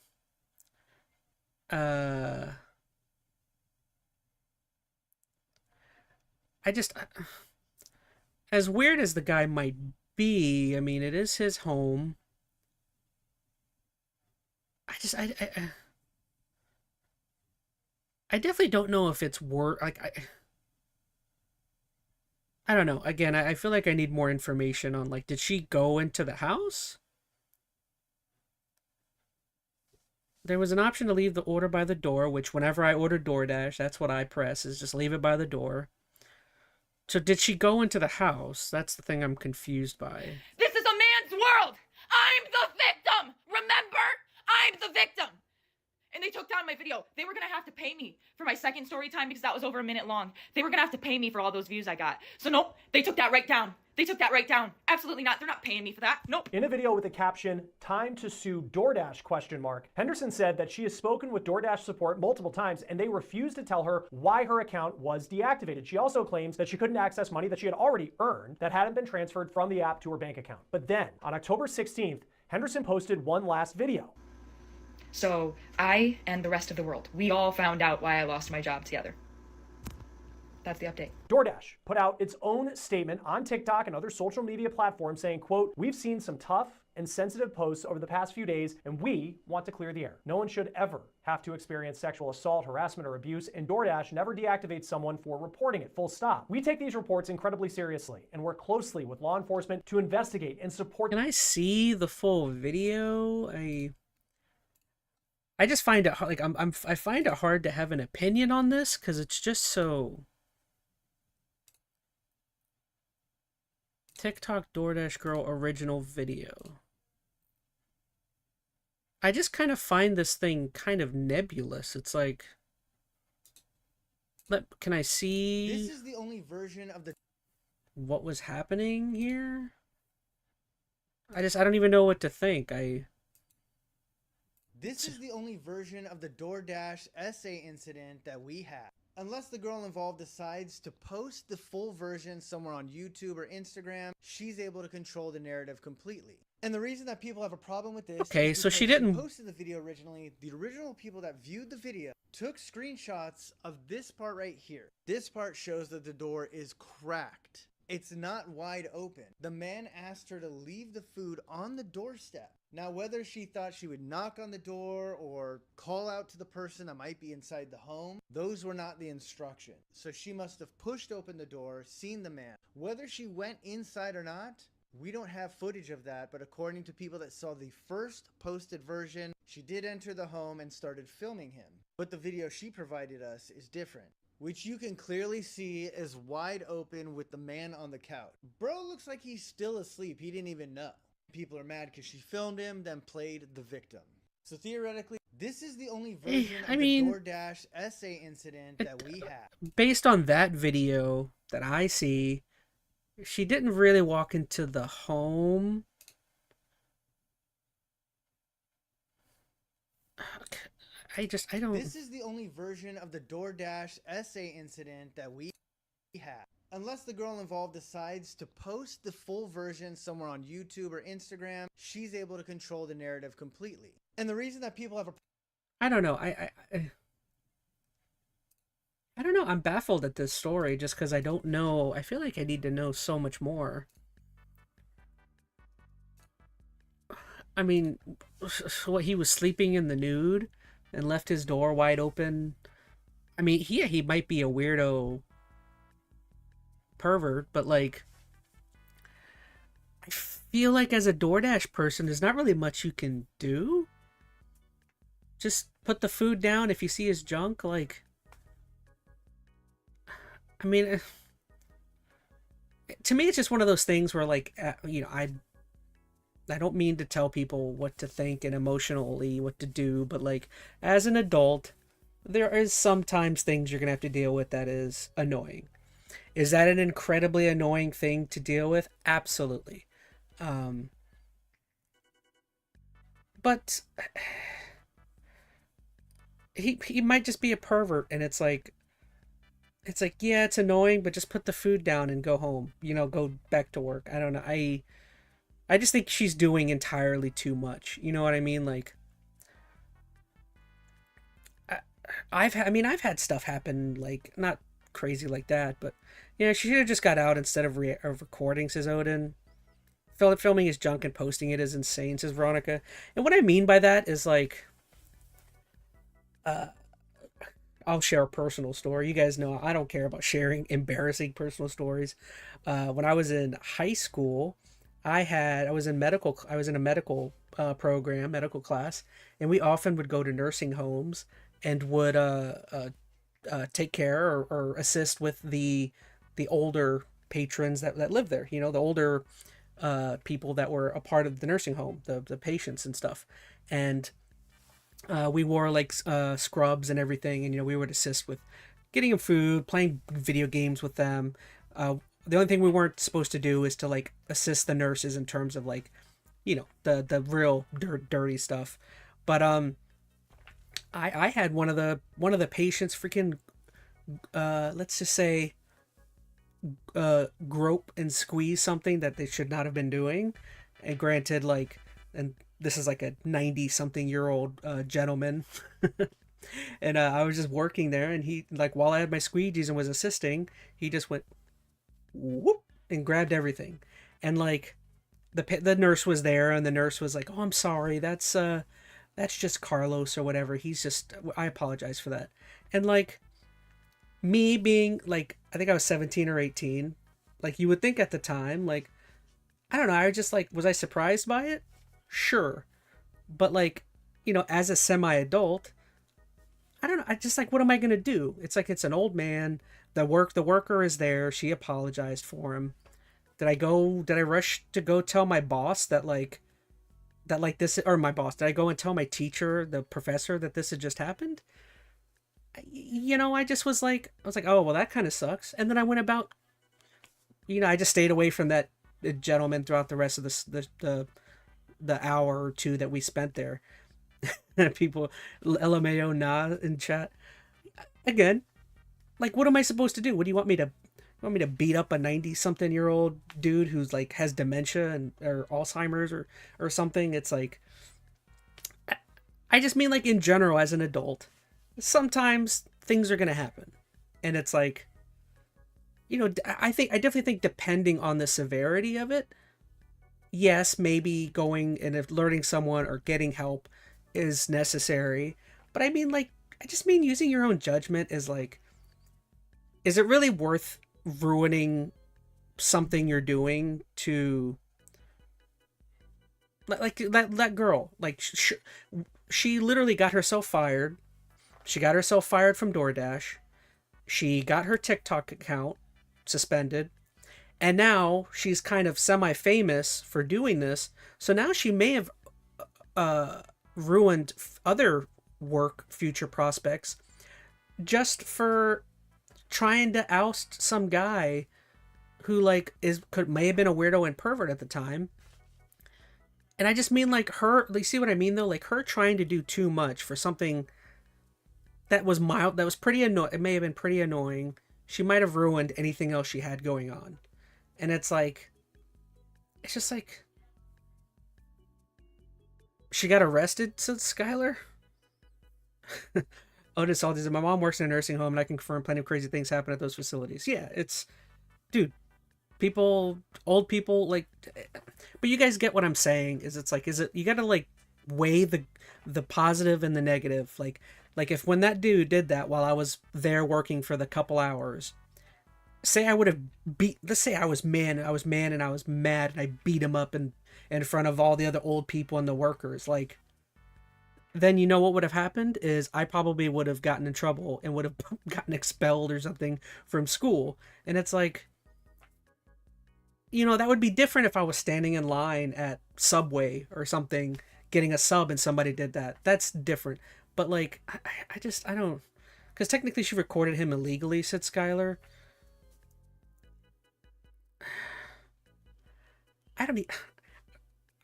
As weird as the guy might be, I mean, it is his home. I definitely don't know if it's I don't know. Again, I feel like I need more information on, like, did she go into the house? There was an option to leave the order by the door, which whenever I order DoorDash, that's what I press, is just leave it by the door. So did she go into the house? That's the thing I'm confused by. This is a man's world. I'm the victim. Remember? I'm the victim. And they took down my video. They were going to have to pay me for my second story time because that was over a minute long. They were going to have to pay me for all those views I got. So nope, they took that right down. They took that right down. Absolutely not. They're not paying me for that. Nope. In a video with the caption, "Time to sue DoorDash?" Henderson said that she has spoken with DoorDash support multiple times and they refused to tell her why her account was deactivated. She also claims that she couldn't access money that she had already earned that hadn't been transferred from the app to her bank account. But then, on October 16th, Henderson posted one last video. So I and the rest of the world, we all found out why I lost my job together. That's the update. DoorDash put out its own statement on TikTok and other social media platforms saying, quote, "We've seen some tough and sensitive posts over the past few days, and we want to clear the air. No one should ever have to experience sexual assault, harassment, or abuse, and DoorDash never deactivates someone for reporting it, full stop. We take these reports incredibly seriously and work closely with law enforcement to investigate and support." Can I see the full video? I just find it like I find it hard to have an opinion on this because it's just so. TikTok DoorDash girl original video. I just kind of find this thing kind of nebulous. It's like, can I see? This is the only version of the what was happening here? I don't even know what to think. This is the only version of the DoorDash essay incident that we have. Unless the girl involved decides to post the full version somewhere on YouTube or Instagram, she's able to control the narrative completely. And the reason that people have a problem with this okay, is so she didn't posted the video originally. The original people that viewed the video took screenshots of this part right here. This part shows that the door is cracked. It's not wide open. The man asked her to leave the food on the doorstep. Now, whether she thought she would knock on the door or call out to the person that might be inside the home, those were not the instructions. So she must have pushed open the door, seen the man. Whether she went inside or not, we don't have footage of that, but according to people that saw the first posted version, she did enter the home and started filming him. But the video she provided us is different, which you can clearly see is wide open with the man on the couch. Bro looks like he's still asleep. He didn't even know. People are mad because she filmed him, then played the victim. So theoretically, this is the only version of the DoorDash essay incident that we have. Based on that video that I see, she didn't really walk into the home. I don't. This is the only version of the DoorDash essay incident that we have. Unless the girl involved decides to post the full version somewhere on YouTube or Instagram, she's able to control the narrative completely. And the reason that people have a... I don't know. I don't know. I'm baffled at this story just because I don't know. I feel like I need to know so much more. I mean, what, he was sleeping in the nude and left his door wide open? I mean, he might be a weirdo pervert, but like, I feel like as a DoorDash person, there's not really much you can do. Just put the food down if you see his junk. Like, I mean, to me, it's just one of those things where, like, you know, I don't mean to tell people what to think and emotionally what to do, but like, as an adult, there is sometimes things you're gonna have to deal with that is annoying. Is that an incredibly annoying thing to deal with? Absolutely. But he might just be a pervert, and it's like, yeah, it's annoying, but just put the food down and go home. You know, go back to work. I don't know. I just think she's doing entirely too much. You know what I mean? Like, I've had stuff happen, like, not crazy like that, but you know, she should have just got out instead of recording, says Odin. Filming his junk and posting it is insane, says Veronica. And what I mean by that is, like, I'll share a personal story. You guys know I don't care about sharing embarrassing personal stories. When I was in high school, I was in medical. I was in a medical program, medical class, and we often would go to nursing homes and would take care or assist with the older patrons that live there. You know, the older people that were a part of the nursing home, the patients and stuff, and we wore like scrubs and everything, and you know we would assist with getting them food, playing video games with them. The only thing we weren't supposed to do is to like assist the nurses in terms of like, you know, the real dirty stuff. But I had one of the patients freaking let's just say grope and squeeze something that they should not have been doing. And granted, like, and this is like a 90 something year old gentleman. And I was just working there, and he, like, while I had my squeegees and was assisting, he just went whoop and grabbed everything. And like the nurse was there, and the nurse was like, "Oh, I'm sorry, that's just Carlos or whatever. He's just, I apologize for that." And like me being like, I think I was 17 or 18, like you would think at the time, like, I don't know, I was just like, was I surprised by it? Sure. But like, you know, as a semi-adult, I don't know, I just like, what am I gonna do? It's like, it's an old man. The worker is there. She apologized for him. Did I rush to go tell my boss that this, or my boss, did I go and tell my teacher, the professor, that this had just happened? You know, I just was like, oh, well, that kind of sucks. And then I went about, you know, I just stayed away from that gentleman throughout the rest of the hour or two that we spent there. People, LMAO, nah, in chat. Again, like, what am I supposed to do? What do you want me to? You want me to beat up a 90-something-year-old dude who's like has dementia or Alzheimer's or something? It's like, I just mean, like, in general, as an adult, sometimes things are gonna happen, and it's like, you know, I definitely think depending on the severity of it, yes, maybe going and if learning someone or getting help is necessary. But I mean, like, I just mean using your own judgment is like, is it really worth ruining something you're doing to, like, that girl, like, she literally got herself fired. She got herself fired from DoorDash. She got her TikTok account suspended, and now she's kind of semi-famous for doing this. So now she may have ruined other work future prospects just for trying to oust some guy who, like, may have been a weirdo and pervert at the time. And I just mean, like, her, like, see what I mean though? Like, her trying to do too much for something that was mild, that was pretty annoying. It may have been pretty annoying. She might have ruined anything else she had going on. And it's like, it's just like, she got arrested, said Skylar. Otis Aldi's, my mom works in a nursing home, and I can confirm plenty of crazy things happen at those facilities. Yeah, it's, dude, old people, like, but you guys get what I'm saying. It's like, you gotta, like, weigh the positive and the negative. Like if when that dude did that while I was there working for the couple hours, say I would have let's say I was man and I was mad and I beat him up in front of all the other old people and the workers, like, then you know what would have happened is I probably would have gotten in trouble and would have gotten expelled or something from school. And it's like, you know, that would be different if I was standing in line at Subway or something, getting a sub, and somebody did that. That's different. But like, I don't, because technically she recorded him illegally, said Skylar. I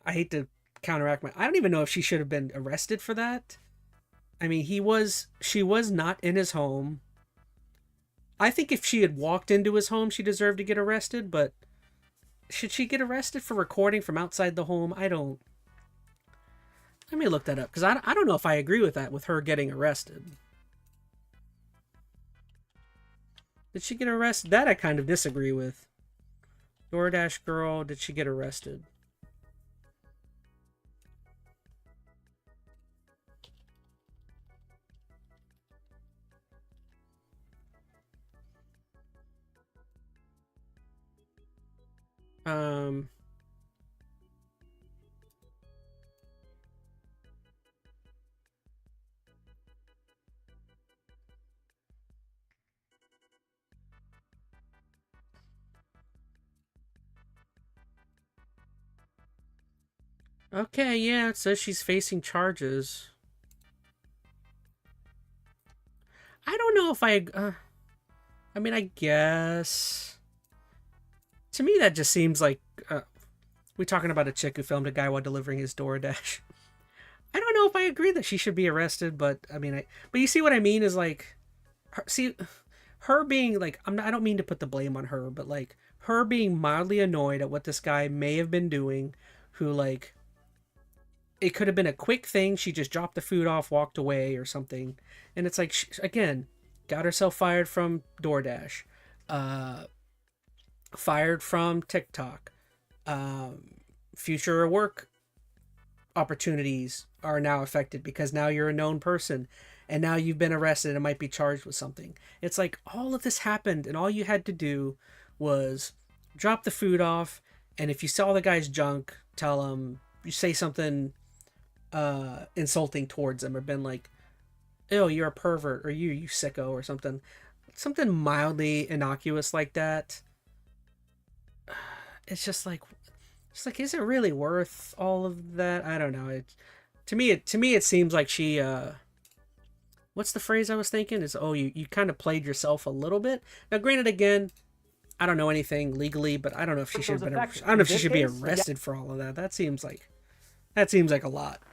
hate to counteract I don't even know if she should have been arrested for that. I mean, she was not in his home. I think if she had walked into his home, she deserved to get arrested, but should she get arrested for recording from outside the home? Let me look that up, because I don't know if I agree with that, with her getting arrested. Did she get arrested? That I kind of disagree with. DoorDash girl, did she get arrested? Um. Okay, yeah, it says she's facing charges. I don't know if I mean, I guess. To me, that just seems like we're talking about a chick who filmed a guy while delivering his DoorDash. I don't know if I agree that she should be arrested, but I mean, but you see what I mean is like, her being like, I don't mean to put the blame on her, but like her being mildly annoyed at what this guy may have been doing, who like, it could have been a quick thing. She just dropped the food off, walked away or something. And it's like, again, got herself fired from DoorDash, fired from TikTok. Future work opportunities are now affected because now you're a known person and now you've been arrested and might be charged with something. It's like all of this happened and all you had to do was drop the food off. And if you saw the guy's junk, tell him, you say something insulting towards him or been like, "Oh, you're a pervert," or you sicko," or something mildly innocuous like that. It's just like is it really worth all of that? I don't know. To me it seems like she what's the phrase I was thinking is, oh, you kind of played yourself a little bit. Now granted, again, I don't know anything legally, but I don't know if she should have been I don't know if she should be arrested for all of that. That seems like a lot.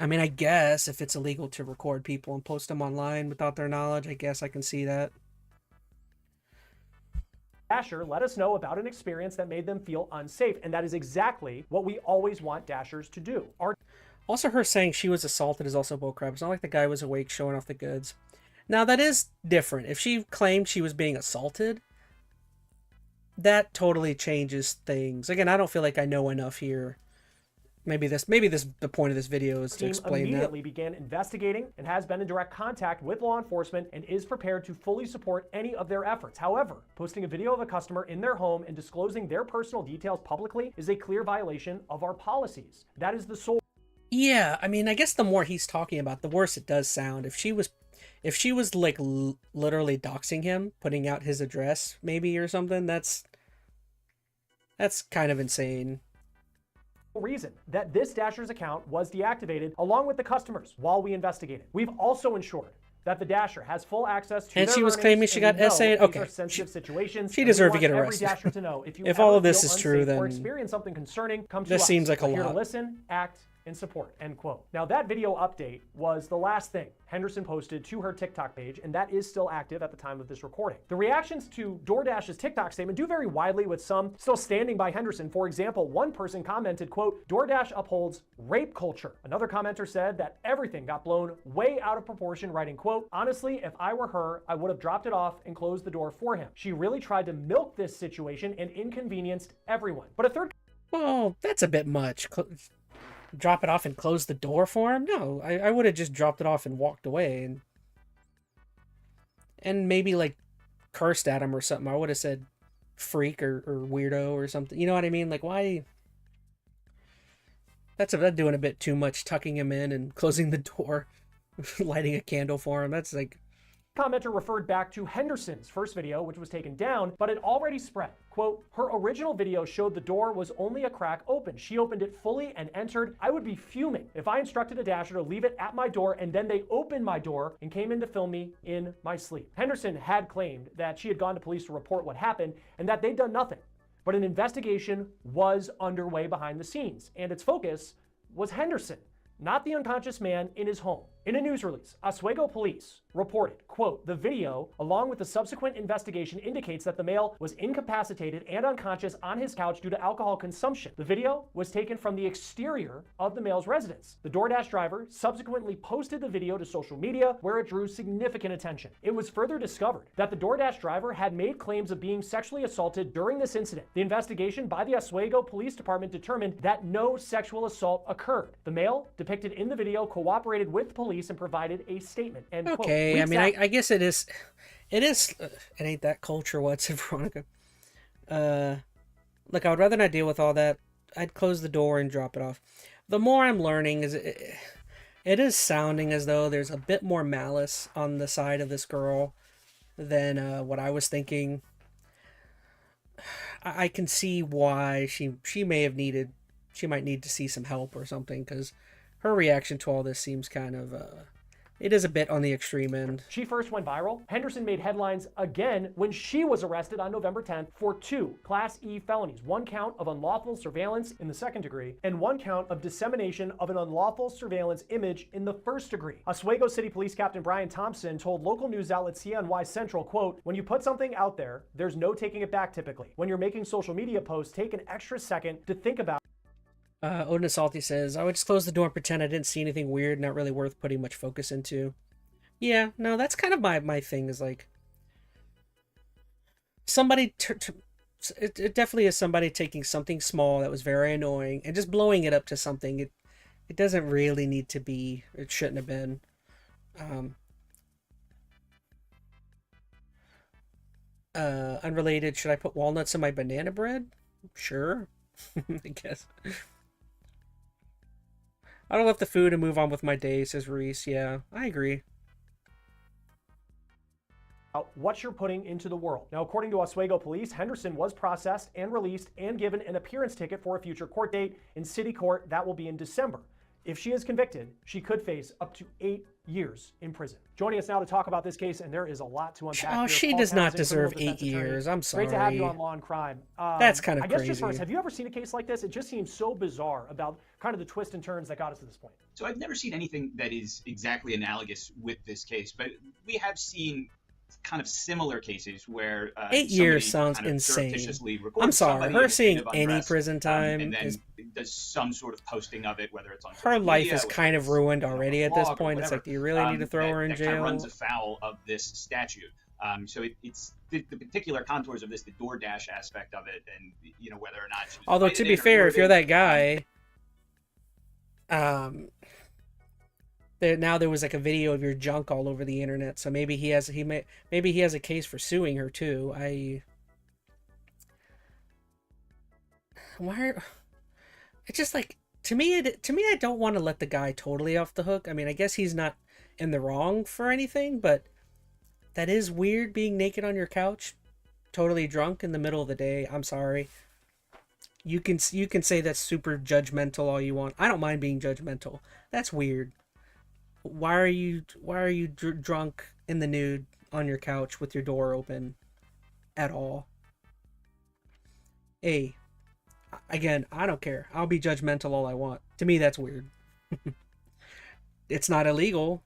I mean, I guess if it's illegal to record people and post them online without their knowledge, I guess I can see that. Dasher let us know about an experience that made them feel unsafe, and that is exactly what we always want Dashers to do. Also, her saying she was assaulted is also bullcrap. It's not like the guy was awake showing off the goods. Now, that is different. If she claimed she was being assaulted, that totally changes things. Again, I don't feel like I know enough here. Maybe the point of this video is to explain that. Immediately began investigating and has been in direct contact with law enforcement and is prepared to fully support any of their efforts. However, posting a video of a customer in their home and disclosing their personal details publicly is a clear violation of our policies. That is the sole. Yeah, I mean, I guess the more he's talking about, the worse it does sound. If she was like literally doxing him, putting out his address maybe or something, that's kind of insane. Reason that this Dasher's account was deactivated along with the customers while we investigated. We've also ensured that the Dasher has full access to and their she was earnings, claiming she got SA'd. Okay, sensitive situations. She deserved to get every arrested. Dasher to know if all of this is true, then or experience something concerning, come to this us. seems like a We're here lot. to listen, act, and support. End quote. Now that video update was the last thing Henderson posted to her TikTok page, and that is still active at the time of this recording. The reactions to DoorDash's TikTok statement do vary widely, with some still standing by Henderson. For example, one person commented, quote, "DoorDash upholds rape culture." Another commenter said that everything got blown way out of proportion, writing, quote, "Honestly, if I were her, I would have dropped it off and closed the door for him. She really tried to milk this situation and inconvenienced everyone." But a third... Well, that's a bit much. Drop it off and close the door for him? No, I would have just dropped it off and walked away and maybe like cursed at him or something. I would have said freak or weirdo or something. You know what I mean? Like, why? That's doing a bit too much, tucking him in and closing the door, lighting a candle for him. That's like... Commenter referred back to Henderson's first video, which was taken down, but it already spread. Quote, "Her original video showed the door was only a crack open. She opened it fully and entered. I would be fuming if I instructed a Dasher to leave it at my door and then they opened my door and came in to film me in my sleep." Henderson had claimed that she had gone to police to report what happened and that they'd done nothing. But an investigation was underway behind the scenes, and its focus was Henderson, not the unconscious man in his home. In a news release, Oswego police reported, quote, "The video, along with the subsequent investigation, indicates that the male was incapacitated and unconscious on his couch due to alcohol consumption. The video was taken from the exterior of the male's residence. The DoorDash driver subsequently posted the video to social media, where it drew significant attention. It was further discovered that the DoorDash driver had made claims of being sexually assaulted during this incident. The investigation by the Oswego Police Department determined that no sexual assault occurred. The male, depicted in the video, cooperated with police and provided a statement." End quote. Okay, I mean, I guess it is, it ain't that culture, what's it, Veronica? Look, I would rather not deal with all that. I'd close the door and drop it off. The more I'm learning is it is sounding as though there's a bit more malice on the side of this girl than what I was thinking. I can see why she might need to see some help or something, because her reaction to all this seems kind of it is a bit on the extreme end. She first went viral. Henderson made headlines again when she was arrested on November 10th for 2 Class E felonies, 1 count of unlawful surveillance in the 2nd degree, and 1 count of dissemination of an unlawful surveillance image in the 1st degree. Oswego City Police Captain Brian Thompson told local news outlet CNY Central, quote, "When you put something out there, there's no taking it back typically. When you're making social media posts, take an extra second to think about." Odin Salty says, I would just close the door and pretend I didn't see anything weird, not really worth putting much focus into. Yeah, no, that's kind of my thing, is like, somebody, it definitely is somebody taking something small that was very annoying and just blowing it up to something it doesn't really need to be, it shouldn't have been. Unrelated, should I put walnuts in my banana bread? Sure, I guess. I don't love the food and move on with my day, says Reese. Yeah, I agree. What you're putting into the world. Now, according to Oswego Police, Henderson was processed and released and given an appearance ticket for a future court date in city court that will be in December. If she is convicted, she could face up to 8 years in prison. Joining us now to talk about this case, and there is a lot to unpack. Oh, she does not deserve 8 years. I'm sorry. Great to have you on Law and Crime. That's kind of crazy. I guess just first, have you ever seen a case like this? It just seems so bizarre about kind of the twists and turns that got us to this point. So I've never seen anything that is exactly analogous with this case, but we have seen kind of similar cases where 8 years sounds insane. I'm sorry, her seeing any prison time and then does some sort of posting of it, whether it's on her life is kind of ruined already at this point. It's like, do you really need to throw her in jail? That kind of runs afoul of this statute. So it's the particular contours of this, the DoorDash aspect of it, and you know whether or not. Although to be fair, if you're that guy, there was like a video of your junk all over the internet, so maybe he has a case for suing her too. It's just like, to me I don't want to let the guy totally off the hook. I mean, I guess he's not in the wrong for anything, but that is weird, being naked on your couch, totally drunk in the middle of the day. I'm sorry. You can say that's super judgmental all you want. I don't mind being judgmental. That's weird. Why are you drunk in the nude on your couch with your door open at all? Again, I don't care. I'll be judgmental all I want. To me, that's weird. It's not illegal,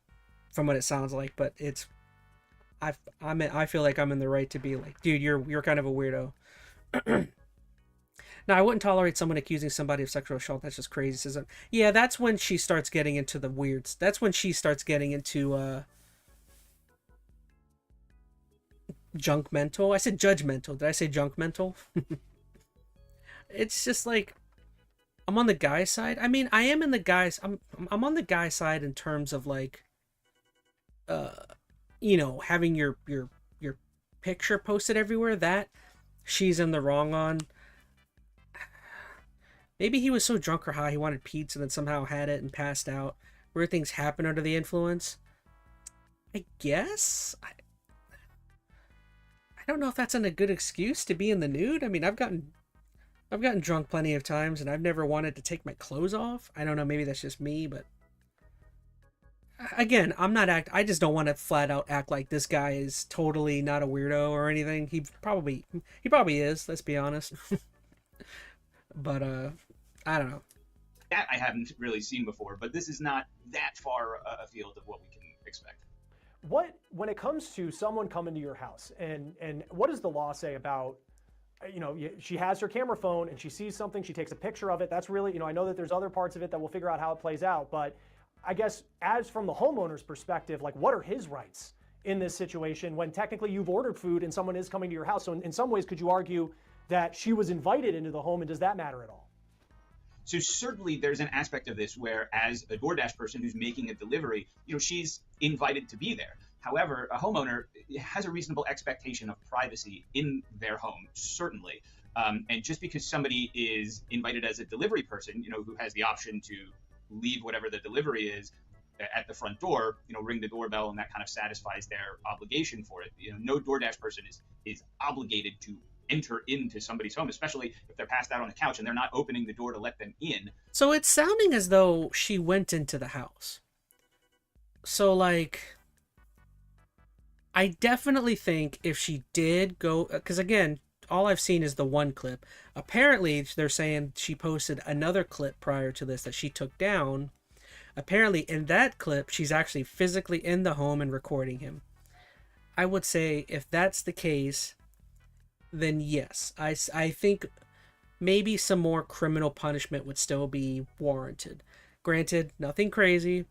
from what it sounds like, but it's. I feel like I'm in the right to be like, dude, you're kind of a weirdo. Now, I wouldn't tolerate someone accusing somebody of sexual assault. That's just crazy. Says, yeah, that's when she starts getting into the weirds. That's when she starts getting into junk mental. I said judgmental. Did I say junk mental? It's just like, I'm on the guy's side. I mean, I am in the guy's. I'm on the guy's side in terms of like, having your picture posted everywhere. That she's in the wrong on. Maybe he was so drunk or high he wanted pizza and then somehow had it and passed out. Weird things happen under the influence. I guess. I don't know if that's a good excuse to be in the nude. I mean, I've gotten drunk plenty of times and I've never wanted to take my clothes off. I don't know, maybe that's just me, but again, I just don't want to flat out act like this guy is totally not a weirdo or anything. He probably is, let's be honest. But I don't know. That I haven't really seen before, but this is not that far afield of what we can expect. When it comes to someone coming to your house, and what does the law say about, she has her camera phone and she sees something, she takes a picture of it. That's really, I know that there's other parts of it that we'll figure out how it plays out, but I guess as from the homeowner's perspective, like, what are his rights in this situation when technically you've ordered food and someone is coming to your house? So in some ways, could you argue that she was invited into the home, and does that matter at all? So certainly there's an aspect of this where, as a DoorDash person who's making a delivery, she's invited to be there. However, a homeowner has a reasonable expectation of privacy in their home, certainly. And just because somebody is invited as a delivery person, who has the option to leave whatever the delivery is at the front door, ring the doorbell, and that kind of satisfies their obligation for it. No DoorDash person is obligated to enter into somebody's home, especially if they're passed out on the couch and they're not opening the door to let them in. So it's sounding as though she went into the house. So, like, I definitely think if she did go, because again, all I've seen is the one clip. Apparently, they're saying she posted another clip prior to this that she took down. Apparently, in that clip, she's actually physically in the home and recording him. I would say if that's the case, then yes. I think maybe some more criminal punishment would still be warranted. Granted, nothing crazy.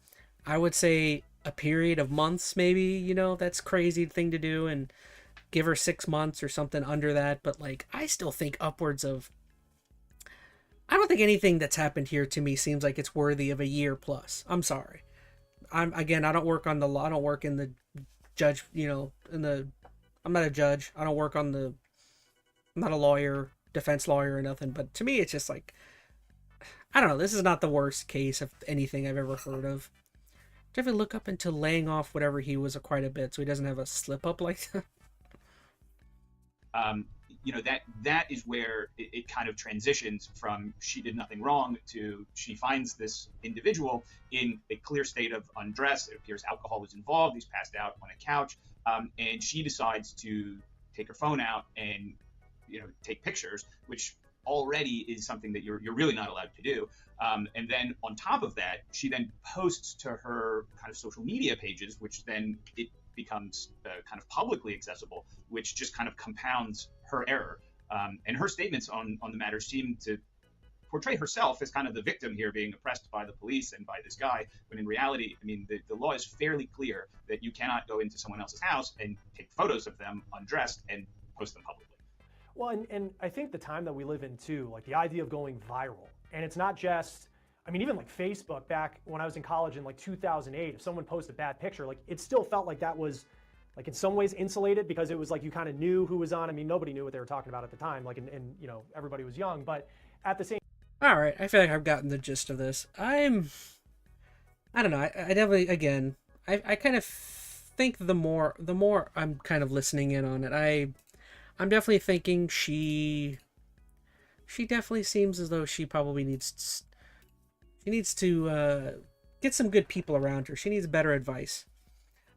I would say a period of months, maybe, that's crazy thing to do, and give her 6 months or something under that. But, like, I still think upwards of... I don't think anything that's happened here to me seems like it's worthy of a year plus. I'm sorry. I don't work on the law. I don't work in the judge, I'm not a judge. I don't work on the... I'm not a lawyer, defense lawyer or nothing, but to me it's just like, I don't know, this is not the worst case of anything I've ever heard of. Did you ever look up into laying off whatever he was quite a bit so he doesn't have a slip up like that? That is where it kind of transitions from she did nothing wrong to she finds this individual in a clear state of undress. It appears alcohol was involved. He's passed out on a couch, and she decides to take her phone out and take pictures, which already is something that you're really not allowed to do. And then on top of that, she then posts to her kind of social media pages, which then it becomes kind of publicly accessible, which just kind of compounds her error. And her statements on the matter seem to portray herself as kind of the victim here, being oppressed by the police and by this guy, when in reality, I mean, the law is fairly clear that you cannot go into someone else's house and take photos of them undressed and post them publicly. Well, and I think the time that we live in too, like the idea of going viral, and it's not just, I mean, even like Facebook back when I was in college in like 2008, if someone posted a bad picture, like it still felt like that was like in some ways insulated because it was like you kind of knew who was on. I mean, nobody knew what they were talking about at the time, like, and everybody was young, but at the same. All right, I feel like I've gotten the gist of this. I don't know, I definitely, again, I kind of think the more I'm kind of listening in on it, I'm definitely thinking she definitely seems as though she probably needs to get some good people around her. She needs better advice.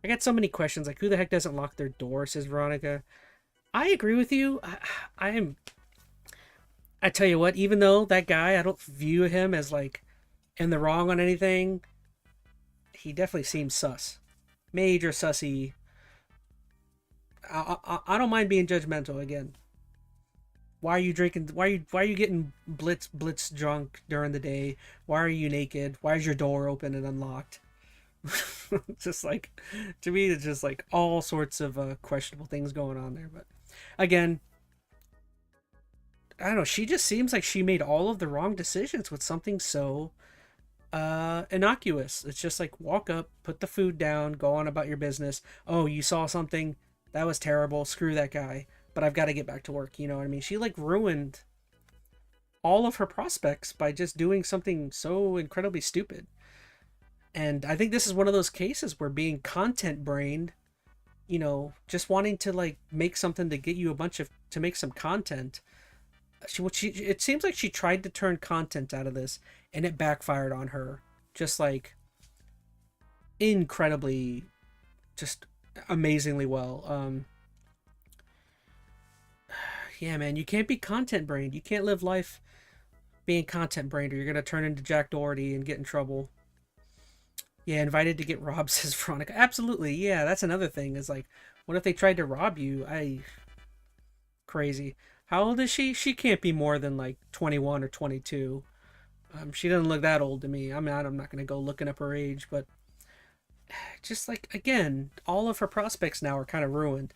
I got so many questions, like who the heck doesn't lock their door, says Veronica. I agree with you. I tell you what, even though that guy, I don't view him as like in the wrong on anything, he definitely seems sus. Major sussy. I don't mind being judgmental again. Why are you drinking? Why are you getting blitz drunk during the day? Why are you naked? Why is your door open and unlocked? Just like, to me, it's just like all sorts of questionable things going on there. But again, I don't know. She just seems like she made all of the wrong decisions with something so innocuous. It's just like walk up, put the food down, go on about your business. Oh, you saw something? That was terrible. Screw that guy. But I've got to get back to work. You know what I mean? She like ruined all of her prospects by just doing something so incredibly stupid. And I think this is one of those cases where being content brained, just wanting to like make something to get you to make some content. It seems like she tried to turn content out of this and it backfired on her. Just like incredibly, just amazingly well. Yeah, man, you can't be content brained. You can't live life being content brained or you're going to turn into Jack Doherty and get in trouble. Yeah, invited to get robbed, says Veronica. Absolutely, yeah, that's another thing. Is like, what if they tried to rob you? Crazy. How old is she? She can't be more than like 21 or 22. She doesn't look that old to me. I mean, I'm not going to go looking up her age, but just like, again, all of her prospects now are kind of ruined.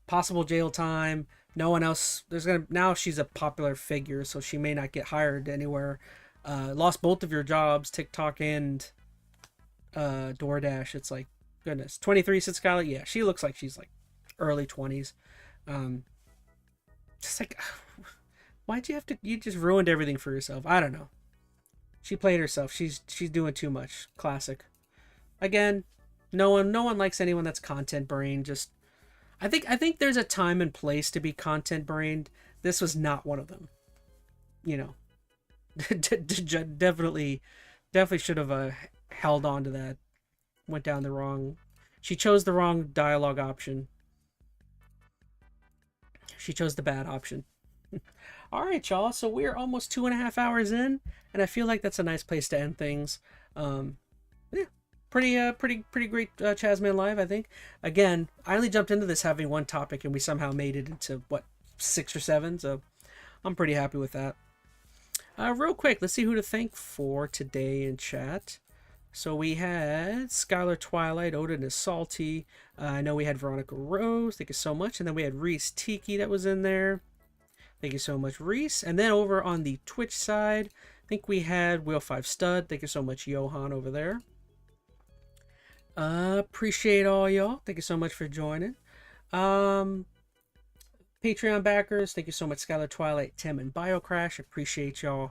Possible jail time. No one else. Now she's a popular figure, so she may not get hired anywhere. Lost both of your jobs, TikTok and DoorDash. It's like, goodness. 23, said Skylar. Yeah, she looks like she's like early 20s. Just like, Why'd you have to? You just ruined everything for yourself. I don't know. She played herself. She's doing too much. Classic. Again, no one likes anyone that's content brained. Just I think there's a time and place to be content brained. This was not one of them. You know, definitely should have held on to that. Went down the wrong. She chose the wrong dialogue option. She chose the bad option. All right, y'all. So we're almost 2.5 hours in, and I feel like that's a nice place to end things. Yeah, pretty great ChazmaN Live, I think. Again, I only jumped into this having one topic, and we somehow made it into what 6 or 7. So I'm pretty happy with that. Real quick, let's see who to thank for today in chat. So we had Skylar Twilight, Odin is Salty. I know we had Veronica Rose. Thank you so much. And then we had Reese Tiki that was in there. Thank you so much, Reese. And then over on the Twitch side, I think we had Wheel 5 Stud. Thank you so much, Johan, over there. Appreciate all y'all. Thank you so much for joining. Patreon backers, thank you so much, Skylar Twilight, Tim, and BioCrash. Appreciate y'all.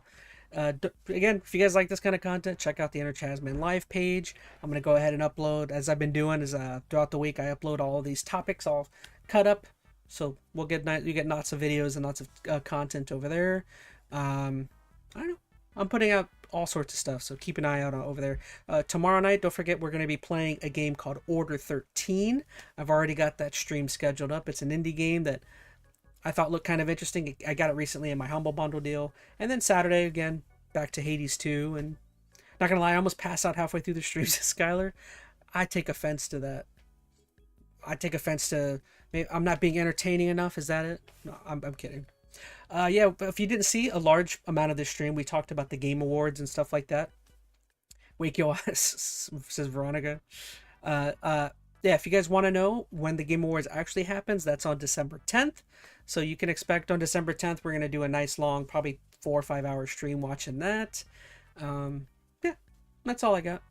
Again, if you guys like this kind of content, check out the Inner ChazmaN Live page. I'm going to go ahead and upload, as I've been doing, throughout the week, I upload all of these topics all cut up. So you get lots of videos and lots of content over there. I don't know. I'm putting out all sorts of stuff, so keep an eye out over there. Tomorrow night, don't forget, we're going to be playing a game called Order 13. I've already got that stream scheduled up. It's an indie game that I thought looked kind of interesting. I got it recently in my Humble Bundle deal. And then Saturday, again, back to Hades 2. And not going to lie, I almost passed out halfway through the streams of Skylar. I take offense to that. I take offense to... Maybe I'm not being entertaining enough. Is that it? No, I'm kidding. Yeah, if you didn't see a large amount of this stream, we talked about the Game Awards and stuff like that. Wake your ass, says Veronica. Yeah, if you guys want to know when the Game Awards actually happens, that's on December 10th. So you can expect on December 10th, we're going to do a nice long, probably 4 or 5 hour stream watching that. Yeah, that's all I got.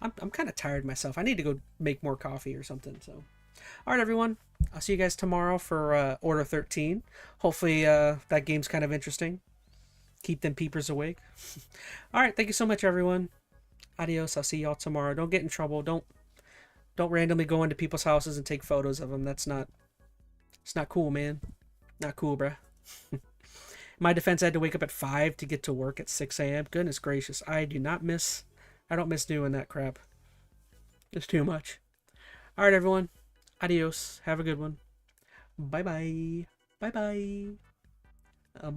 I'm kind of tired myself. I need to go make more coffee or something. So, all right, everyone. I'll see you guys tomorrow for Order 13. Hopefully that game's kind of interesting. Keep them peepers awake. All right, thank you so much, everyone. Adios. I'll see y'all tomorrow. Don't get in trouble. Don't randomly go into people's houses and take photos of them. It's not cool, man. Not cool, bruh. In my defense, I had to wake up at 5 to get to work at 6 a.m. Goodness gracious. I don't miss doing that crap. It's too much. All right, everyone. Adios. Have a good one. Bye-bye. Bye-bye. Bye.